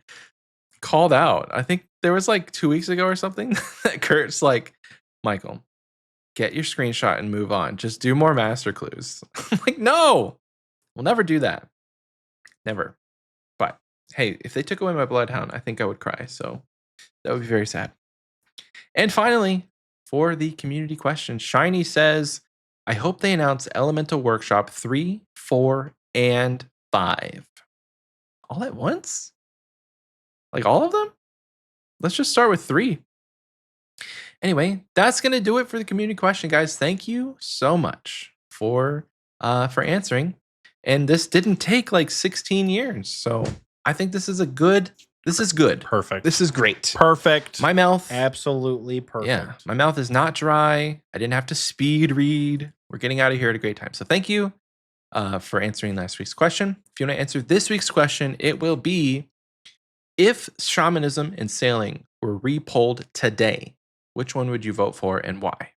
called out. I think there was like 2 weeks ago or something that Kurt's like, Michael, get your screenshot and move on. Just do more master clues. I'm like, no, we'll never do that. Never. But hey, if they took away my bloodhound, I think I would cry. So that would be very sad. And finally, for the community question, Shiny says, I hope they announce Elemental Workshop 3, 4, and 5. All at once? Like all of them? Let's just start with 3. Anyway, that's gonna do it for the community question, guys. Thank you so much for answering. And this didn't take like 16 years, so I think this is good. Perfect. This is great. Perfect. My mouth, Absolutely perfect. yeah, my mouth is not dry. I didn't have to speed read. We're getting out of here at a great time. So thank you for answering last week's question. If you want to answer this week's question, it will be: if shamanism and sailing were repolled today, which one would you vote for and why?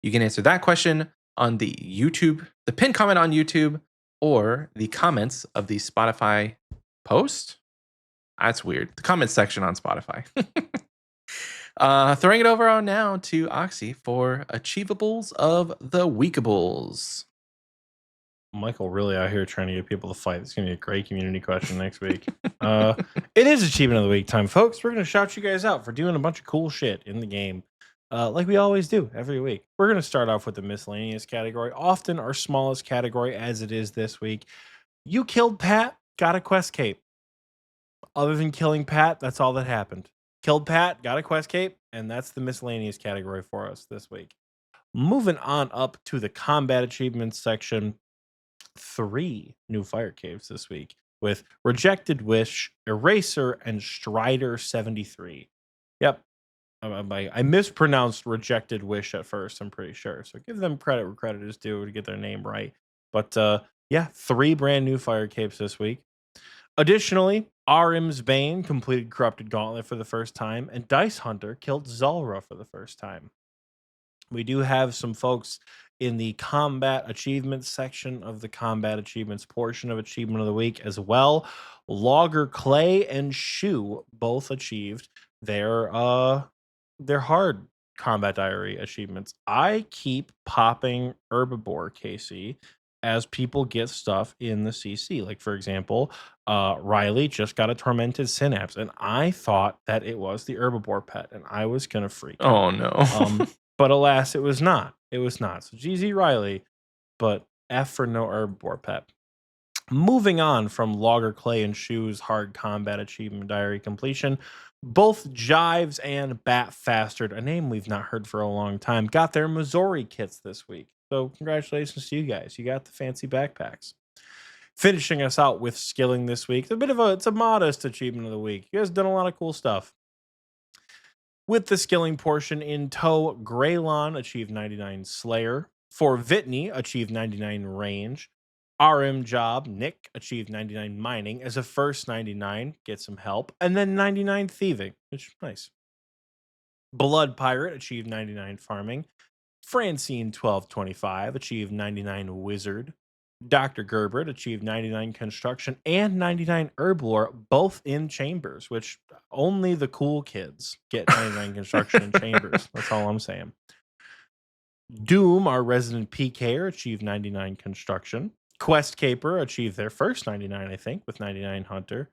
You can answer that question on the pinned comment on YouTube, or the comments of the Spotify post. That's weird. The comment section on Spotify. Throwing it over on now to Oxie for Achievables of the Weekables. Michael really out here trying to get people to fight. It's going to be a great community question next week. It is Achievement of the Week time, folks. We're going to shout you guys out for doing a bunch of cool shit in the game, like we always do every week. We're going to start off with the miscellaneous category, often our smallest category as it is this week. You killed Pat, got a quest cape. Other than killing Pat, that's all that happened. Killed Pat, got a quest cape, and that's the miscellaneous category for us this week. Moving on up to the combat achievements section. 3 new fire caves this week with Rejected Wish, Eraser, and Strider 73. Yep. I mispronounced Rejected Wish at first, I'm pretty sure. So give them credit where credit is due to get their name right. But yeah, 3 brand new fire caves this week. Additionally, RM's Bane completed Corrupted Gauntlet for the first time, and Dice Hunter killed Zulrah for the first time. We do have some folks in the combat achievements section of the combat achievements portion of Achievement of the Week as well. Logger Clay and Shoe both achieved their hard combat diary achievements. I keep popping Herbivore, Casey, as people get stuff in the CC. Like, for example, Riley just got a Tormented Synapse, and I thought that it was the Herbivore pet, and I was going to freak out. Oh, no. But alas, it was not. It was not. So GZ Riley, but F for no Herbivore pet. Moving on from Logger Clay and Shoe's hard combat achievement diary completion, both Jives and Bat Fastard, a name we've not heard for a long time, got their Missouri kits this week. So congratulations to you guys. You got the fancy backpacks. Finishing us out with skilling this week. It's a modest achievement of the week. You guys done a lot of cool stuff. With the skilling portion in tow, Greylon achieved 99 Slayer. For Vitney, achieved 99 Range. RM Job, Nick, achieved 99 Mining as a first 99. Get some help. And then 99 Thieving, which is nice. Blood Pirate achieved 99 Farming. Francine 1225 achieved 99 Wizard. Dr. Gerbert achieved 99 Construction and 99 Herblore, both in Chambers, which only the cool kids get 99 Construction and Chambers. That's all I'm saying. Doom, our resident PKer, achieved 99 Construction. Quest Caper achieved their first 99, I think, with 99 Hunter.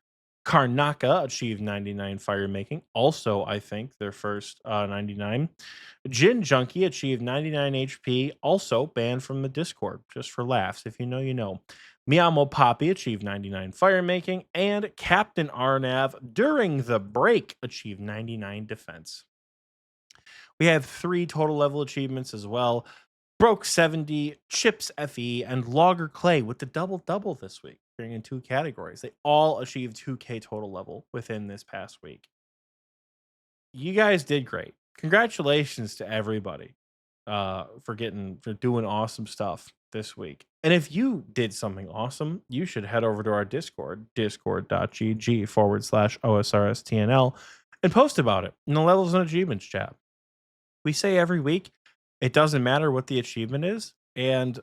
Karnaka achieved 99 Fire Making, also, I think, their first 99. Gin Junkie achieved 99 HP, also banned from the Discord, just for laughs. If you know, you know. Miyamo Poppy achieved 99 Fire Making, and Captain Arnav, during the break, achieved 99 Defense. We have 3 total level achievements as well. Broke 70, Chips FE, and Logger Clay with the double-double this week, appearing in 2 categories. They all achieved 2K total level within this past week. You guys did great. Congratulations to everybody for doing awesome stuff this week. And if you did something awesome, you should head over to our Discord, discord.gg/OSRSTNL, and post about it in the Levels and Achievements chat. We say every week, it doesn't matter what the achievement is, and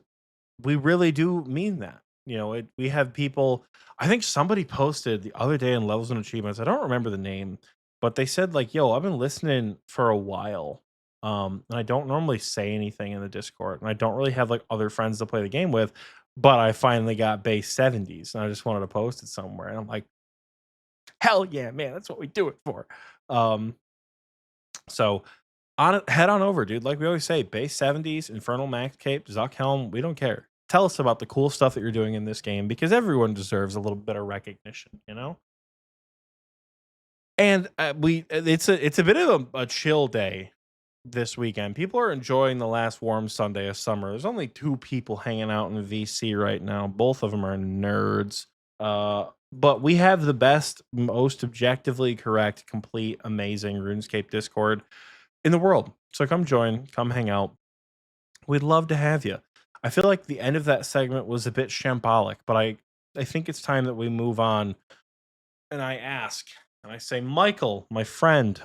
we really do mean that. You know, we have people, I think somebody posted the other day in Levels and Achievements, I don't remember the name, but they said like, yo, I've been listening for a while, and I don't normally say anything in the Discord, and I don't really have like other friends to play the game with, but I finally got base 70s, and I just wanted to post it somewhere, and I'm like, hell yeah, man, that's what we do it for. So head on over, dude. Like we always say, base 70s, Infernal Max Cape, Zuck Helm, we don't care. Tell us about the cool stuff that you're doing in this game, because everyone deserves a little bit of recognition, you know? And it's a bit of a chill day this weekend. People are enjoying the last warm Sunday of summer. There's only 2 people hanging out in VC right now. Both of them are nerds. But we have the best, most objectively correct, complete, amazing RuneScape Discord in the world. So come join, come hang out. We'd love to have you. I feel like the end of that segment was a bit shambolic, but I think it's time that we move on. And I say, Michael, my friend,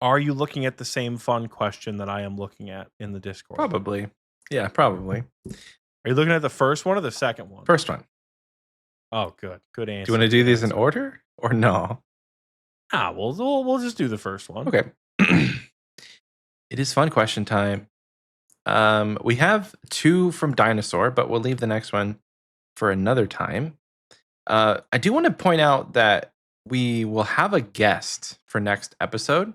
are you looking at the same fun question that I am looking at in the Discord? Probably. Yeah, probably. Are you looking at the first one or the second one? First one. Oh, good. Good answer. Do you want to do these in order or no? We'll just do the first one. Okay. It is fun question time. We have 2 from Dinosaur, but we'll leave the next one for another time. I do want to point out that we will have a guest for next episode.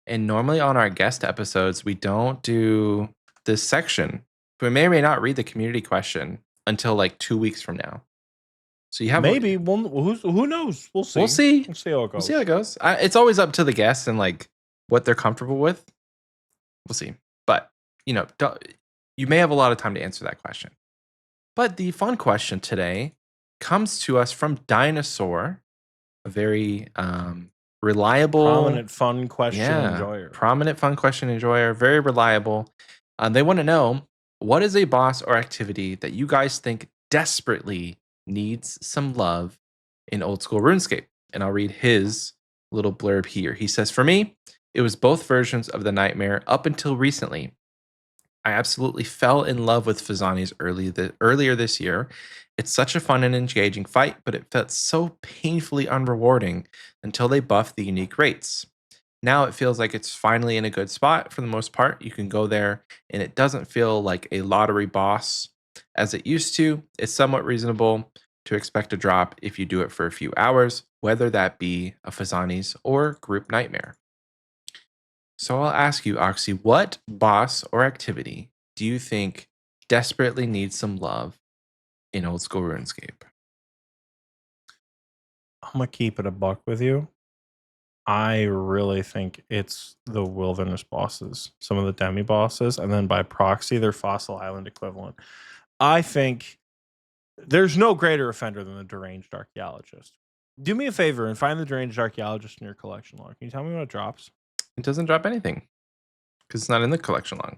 And normally on our guest episodes, we don't do this section. We may or may not read the community question until like 2 weeks from now. So you have Maybe. Who knows? We'll see. We'll see. We'll see how it goes. We'll see how it goes. It's always up to the guests and like what they're comfortable with. We'll see. But you may have a lot of time to answer that question. But the fun question today comes to us from Dinosaur, a very reliable, prominent fun question enjoyer. Prominent fun question enjoyer, very reliable. They want to know, what is a boss or activity that you guys think desperately needs some love in old school RuneScape? And I'll read his little blurb here. He says, for me, it was both versions of the nightmare up until recently. I absolutely fell in love with Fazani's earlier this year. It's such a fun and engaging fight, but it felt so painfully unrewarding until they buffed the unique rates. Now it feels like it's finally in a good spot for the most part. You can go there and it doesn't feel like a lottery boss as it used to. It's somewhat reasonable to expect a drop if you do it for a few hours, whether that be a Fazani's or group nightmare. So I'll ask you, Oxie, what boss or activity do you think desperately needs some love in old school RuneScape? I'm going to keep it a buck with you. I really think it's the wilderness bosses, some of the demi bosses, and then by proxy, their Fossil Island equivalent. I think there's no greater offender than the deranged archaeologist. Do me a favor and find the deranged archaeologist in your collection log. Can you tell me what it drops? It doesn't drop anything because it's not in the collection log.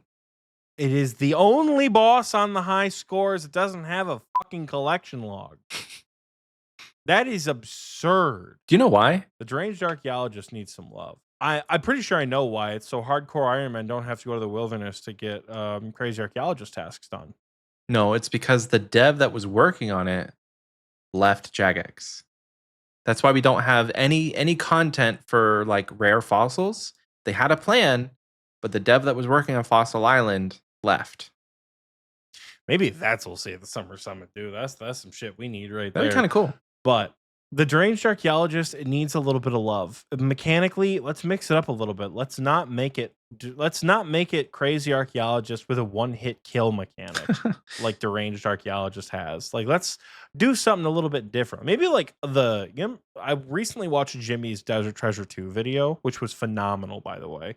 It is the only boss on the high scores that doesn't have a fucking collection log. That is absurd. Do you know why? The deranged archaeologist needs some love. I'm pretty sure I know why. It's so hardcore Iron Men don't have to go to the wilderness to get crazy archaeologist tasks done. No, it's because the dev that was working on it left Jagex. That's why we don't have any content for like rare fossils. They had a plan, but the dev that was working on Fossil Island left. Maybe that's what we'll see at the Summer Summit, dude. That's some shit we need right there. That'd be kind of cool. But the deranged archaeologist, it needs a little bit of love. Mechanically, let's mix it up a little bit. Let's not make it crazy archaeologist with a one-hit kill mechanic like deranged archaeologist has. Like, let's do something a little bit different. Maybe like I recently watched Jimmy's Desert Treasure 2 video, which was phenomenal, by the way.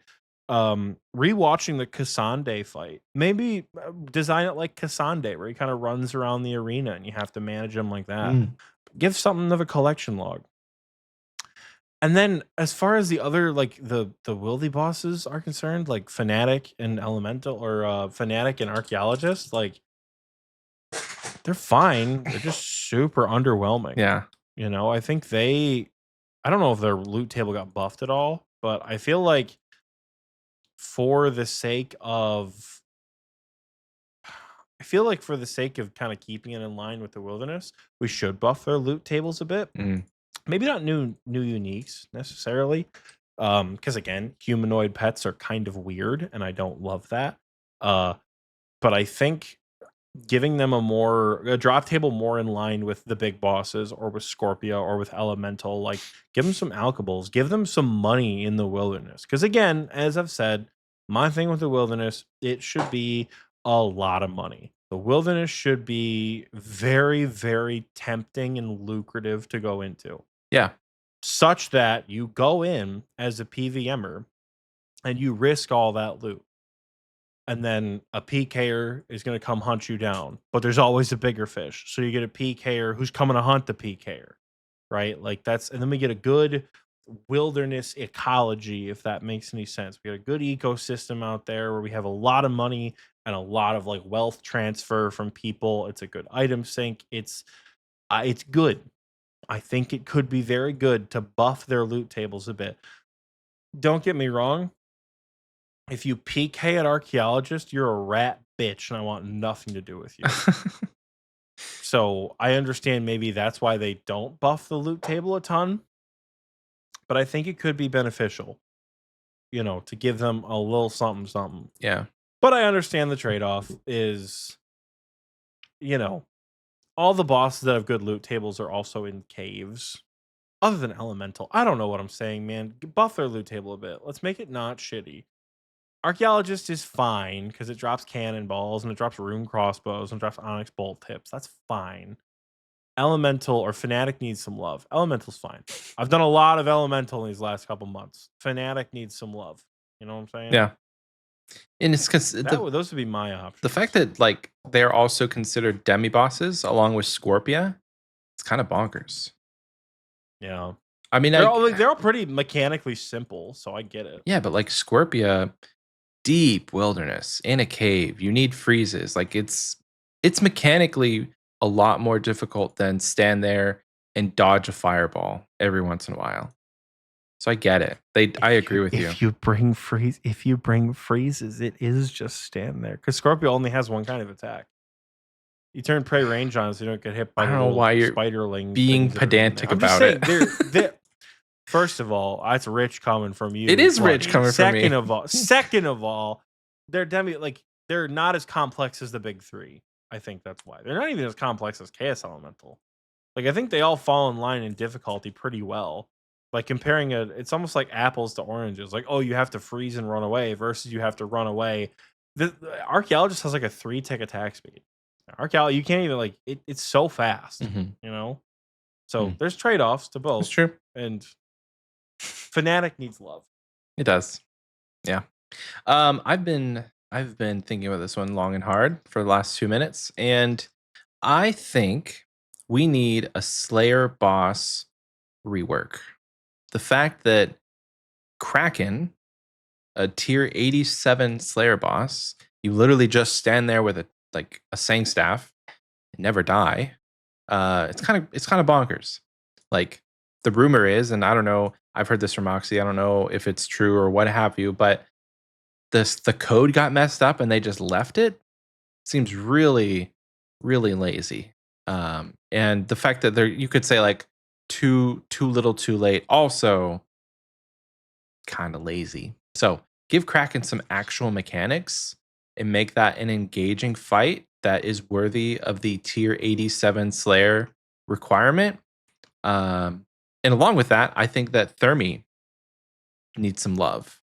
Rewatching the Cassandre fight. Maybe design it like Cassandre, where he kind of runs around the arena and you have to manage him like that. Give something of a collection log. And then as far as the other, like the wildy bosses are concerned, like Fanatic and Elemental, or Fanatic and Archaeologist, like they're fine. They're just super underwhelming. Yeah. I think I don't know if their loot table got buffed at all, but I feel like for the sake of kind of keeping it in line with the wilderness, we should buff their loot tables a bit. Maybe not new uniques necessarily, because again, humanoid pets are kind of weird, and I don't love that. But I think giving them a drop table more in line with the big bosses, or with Scorpia, or with Elemental, like give them some alkables, give them some money in the wilderness. Because again, as I've said, my thing with the wilderness, it should be a lot of money. The wilderness should be very, very tempting and lucrative to go into. Yeah. Such that you go in as a PVMer and you risk all that loot. And then a PKer is going to come hunt you down. But there's always a bigger fish. So you get a PKer who's coming to hunt the PKer. Right? Like and then we get a good wilderness ecology, if that makes any sense. We got a good ecosystem out there where we have a lot of money and a lot of like wealth transfer from people. It's a good item sink. It's good. I think it could be very good to buff their loot tables a bit. Don't get me wrong. If you PK at Archaeologist, you're a rat bitch and I want nothing to do with you. So I understand maybe that's why they don't buff the loot table a ton. but I think it could be beneficial, to give them a little something, something. Yeah. But I understand the trade-off is, you know, all the bosses that have good loot tables are also in caves. Other than Elemental. I don't know what I'm saying, man. Buff their loot table a bit. Let's make it not shitty. Archaeologist is fine because it drops cannonballs and it drops rune crossbows and drops onyx bolt tips. That's fine. Elemental or Fnatic needs some love. Elemental's fine. I've done a lot of Elemental in these last couple months. Fnatic needs some love. You know what I'm saying? Yeah. And it's because those would be my options. the fact that like they're also considered demi bosses along with Scorpia, it's kind of bonkers. Yeah. I mean, they're all pretty mechanically simple, so I get it. Yeah, but like Scorpia, deep wilderness in a cave, you need freezes. Like it's mechanically a lot more difficult than stand there and dodge a fireball every once in a while. So I get it. I agree with you. If you bring freezes, it is just stand there. Because Scorpio only has one kind of attack. You turn prey range on so you don't get hit by I don't know why you're spiderling being pedantic about it. First of all, that's rich coming from you. It is rich coming from me. Second of all, they're not as complex as the big three. I think that's why. They're not even as complex as Chaos Elemental. Like I think they all fall in line in difficulty pretty well. Like comparing it's almost like apples to oranges. Like, oh, you have to freeze and run away versus you have to run away. The Archaeologist has like a 3-tick attack speed. Archaeologist, you can't even it's so fast, So there's trade-offs to both. That's true. And Fnatic needs love. It does. Yeah. I've been thinking about this one long and hard for the last 2 minutes, and I think we need a Slayer boss rework. The fact that Kraken, a tier 87 Slayer boss, you literally just stand there with a Sang staff and never die. It's kind of bonkers. Like the rumor is, and I don't know, I've heard this from Oxie, I don't know if it's true or what have you, but the code got messed up and they just left it. Seems really, really lazy. And the fact that you could say like too little too late, also kind of lazy. So give Kraken some actual mechanics and make that an engaging fight that is worthy of the tier 87 Slayer requirement. And along with that, I think that Thermi needs some love.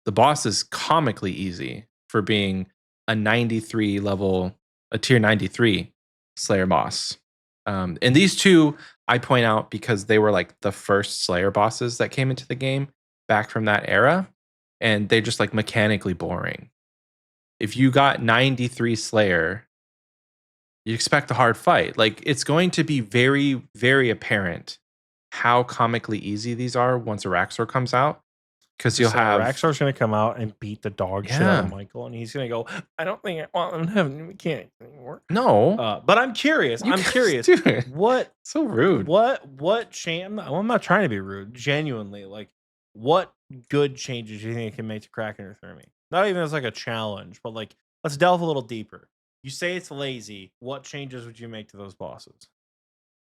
The boss is comically easy for being a 93 level, a tier 93 Slayer boss. And these two I point out because they were like the first Slayer bosses that came into the game back from that era, and they're just like mechanically boring. If you got 93 Slayer, you expect a hard fight. Like it's going to be very, very apparent how comically easy these are once Araxor comes out. Because you'll have Araxor's going to come out and beat the dog shit out of Michael, and he's going to go, I don't think I want them to have any mechanics anymore. No. But I'm curious. What? So rude. What change? Well, I'm not trying to be rude. Genuinely, like, what good changes do you think it can make to Kraken or Thermi? Not even as like a challenge, but like, let's delve a little deeper. You say it's lazy. What changes would you make to those bosses?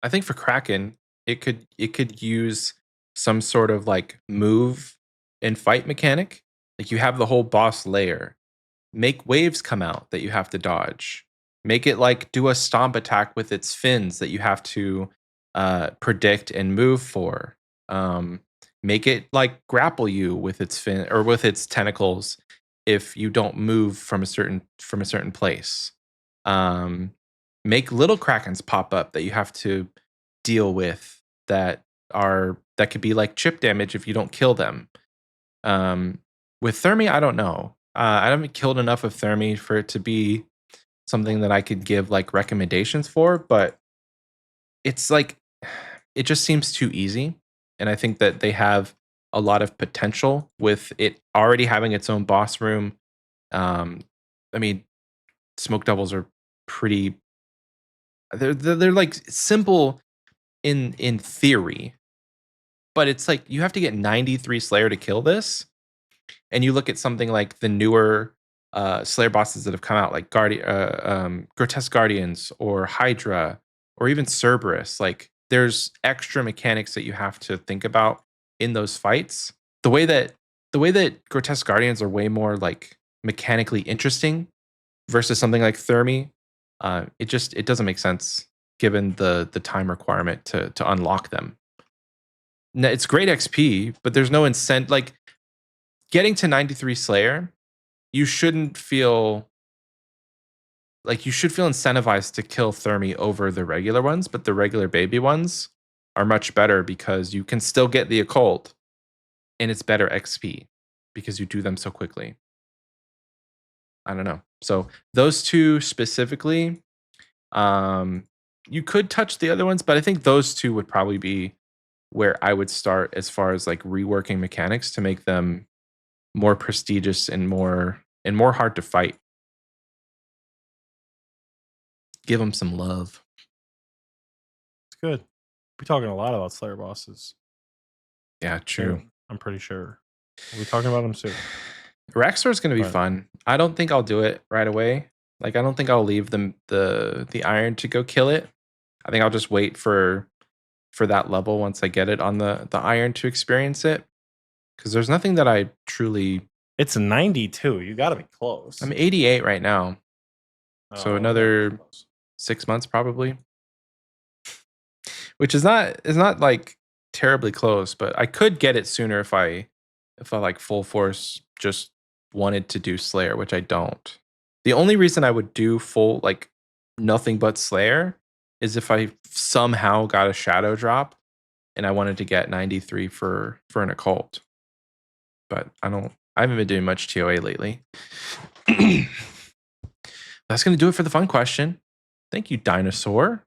I think for Kraken, it could use some sort of like move and fight mechanic. Like you have the whole boss layer. Make waves come out that you have to dodge. Make it like do a stomp attack with its fins that you have to predict and move for. Make it like grapple you with its fin or with its tentacles if you don't move from a certain place. Make little Krakens pop up that you have to deal with that could be like chip damage if you don't kill them. With Thermi, I don't know. I haven't killed enough of Thermi for it to be something that I could give like recommendations for, but it's like it just seems too easy. And I think that they have a lot of potential with it already having its own boss room. I mean, Smoke Devils are pretty. They're like simple in theory, but it's like you have to get 93 Slayer to kill this. And you look at something like the newer Slayer bosses that have come out, like Grotesque Guardians or Hydra or even Cerberus. Like there's extra mechanics that you have to think about in those fights. The way that Grotesque Guardians are way more like mechanically interesting versus something like Thermi, it doesn't make sense given the time requirement to unlock them. Now, it's great XP, but there's no incentive. Like getting to 93 Slayer, you shouldn't feel like you should feel incentivized to kill Thermi over the regular ones, but the regular baby ones are much better because you can still get the occult and it's better XP because you do them so quickly. I don't know. So those two specifically, you could touch the other ones, but I think those two would probably be where I would start as far as like reworking mechanics to make them more prestigious and more hard to fight. Give them some love. It's good. We're talking a lot about Slayer bosses. Yeah, true. I'm pretty sure. We'll be talking about them soon. Raxor is going to be Right. fun. I don't think I'll do it right away. Like I don't think I'll leave the iron to go kill it. I think I'll just wait for that level once I get it on the iron to experience it. Because there's nothing that I truly. It's 92. You got to be close. I'm 88 right now, so Oh, another close. 6 months probably, which is not like terribly close. But I could get it sooner if I like full force just wanted to do Slayer, which I don't. The only reason I would do full like nothing but Slayer is if I somehow got a shadow drop and I wanted to get 93 for an occult. But I haven't been doing much TOA lately. That's going to do it for the fun question. Thank you, Dinosaur.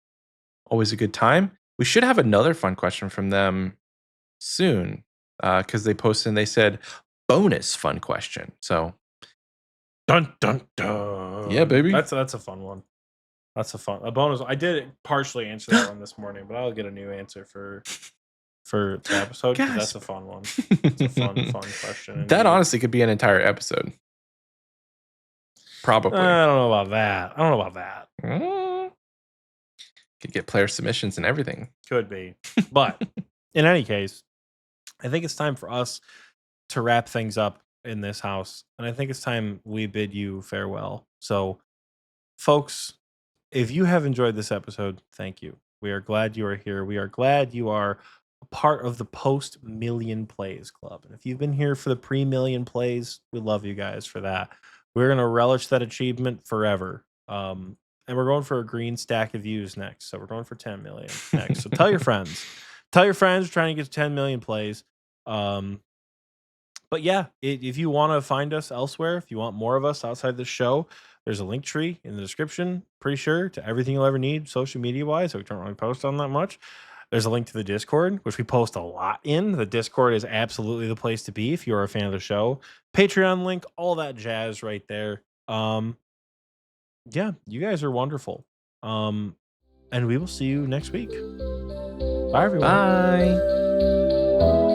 Always a good time. We should have another fun question from them soon because they posted and they said bonus fun question. So, Dun dun dun. Yeah, baby. That's a fun one. That's a bonus. I did partially answer that one this morning, but I'll get a new answer for the episode because that's a fun one. It's a fun question. That indeed. honestly could be an entire episode. Probably. I don't know about that. Could get player submissions and everything. Could be. But in any case, I think it's time for us to wrap things up in this house. And I think it's time we bid you farewell. So, folks, if you have enjoyed this episode, thank you. We are glad you are here. We are glad you are a part of the post-million plays club. And if you've been here for the pre-million plays, we love you guys for that. We're going to relish that achievement forever. And we're going for a green stack of views next. So we're going for 10 million next. So tell your friends. Tell your friends we're trying to get to 10 million plays. But yeah, if you want to find us elsewhere, if you want more of us outside the show, there's a link tree in the description, pretty sure, to everything you'll ever need social media wise. So we don't really post on that much. There's a link to the Discord, which we post a lot in. The Discord is absolutely the place to be if you're a fan of the show. Patreon link, all that jazz right there. Yeah, you guys are wonderful. And we will see you next week. Bye, everyone. Bye.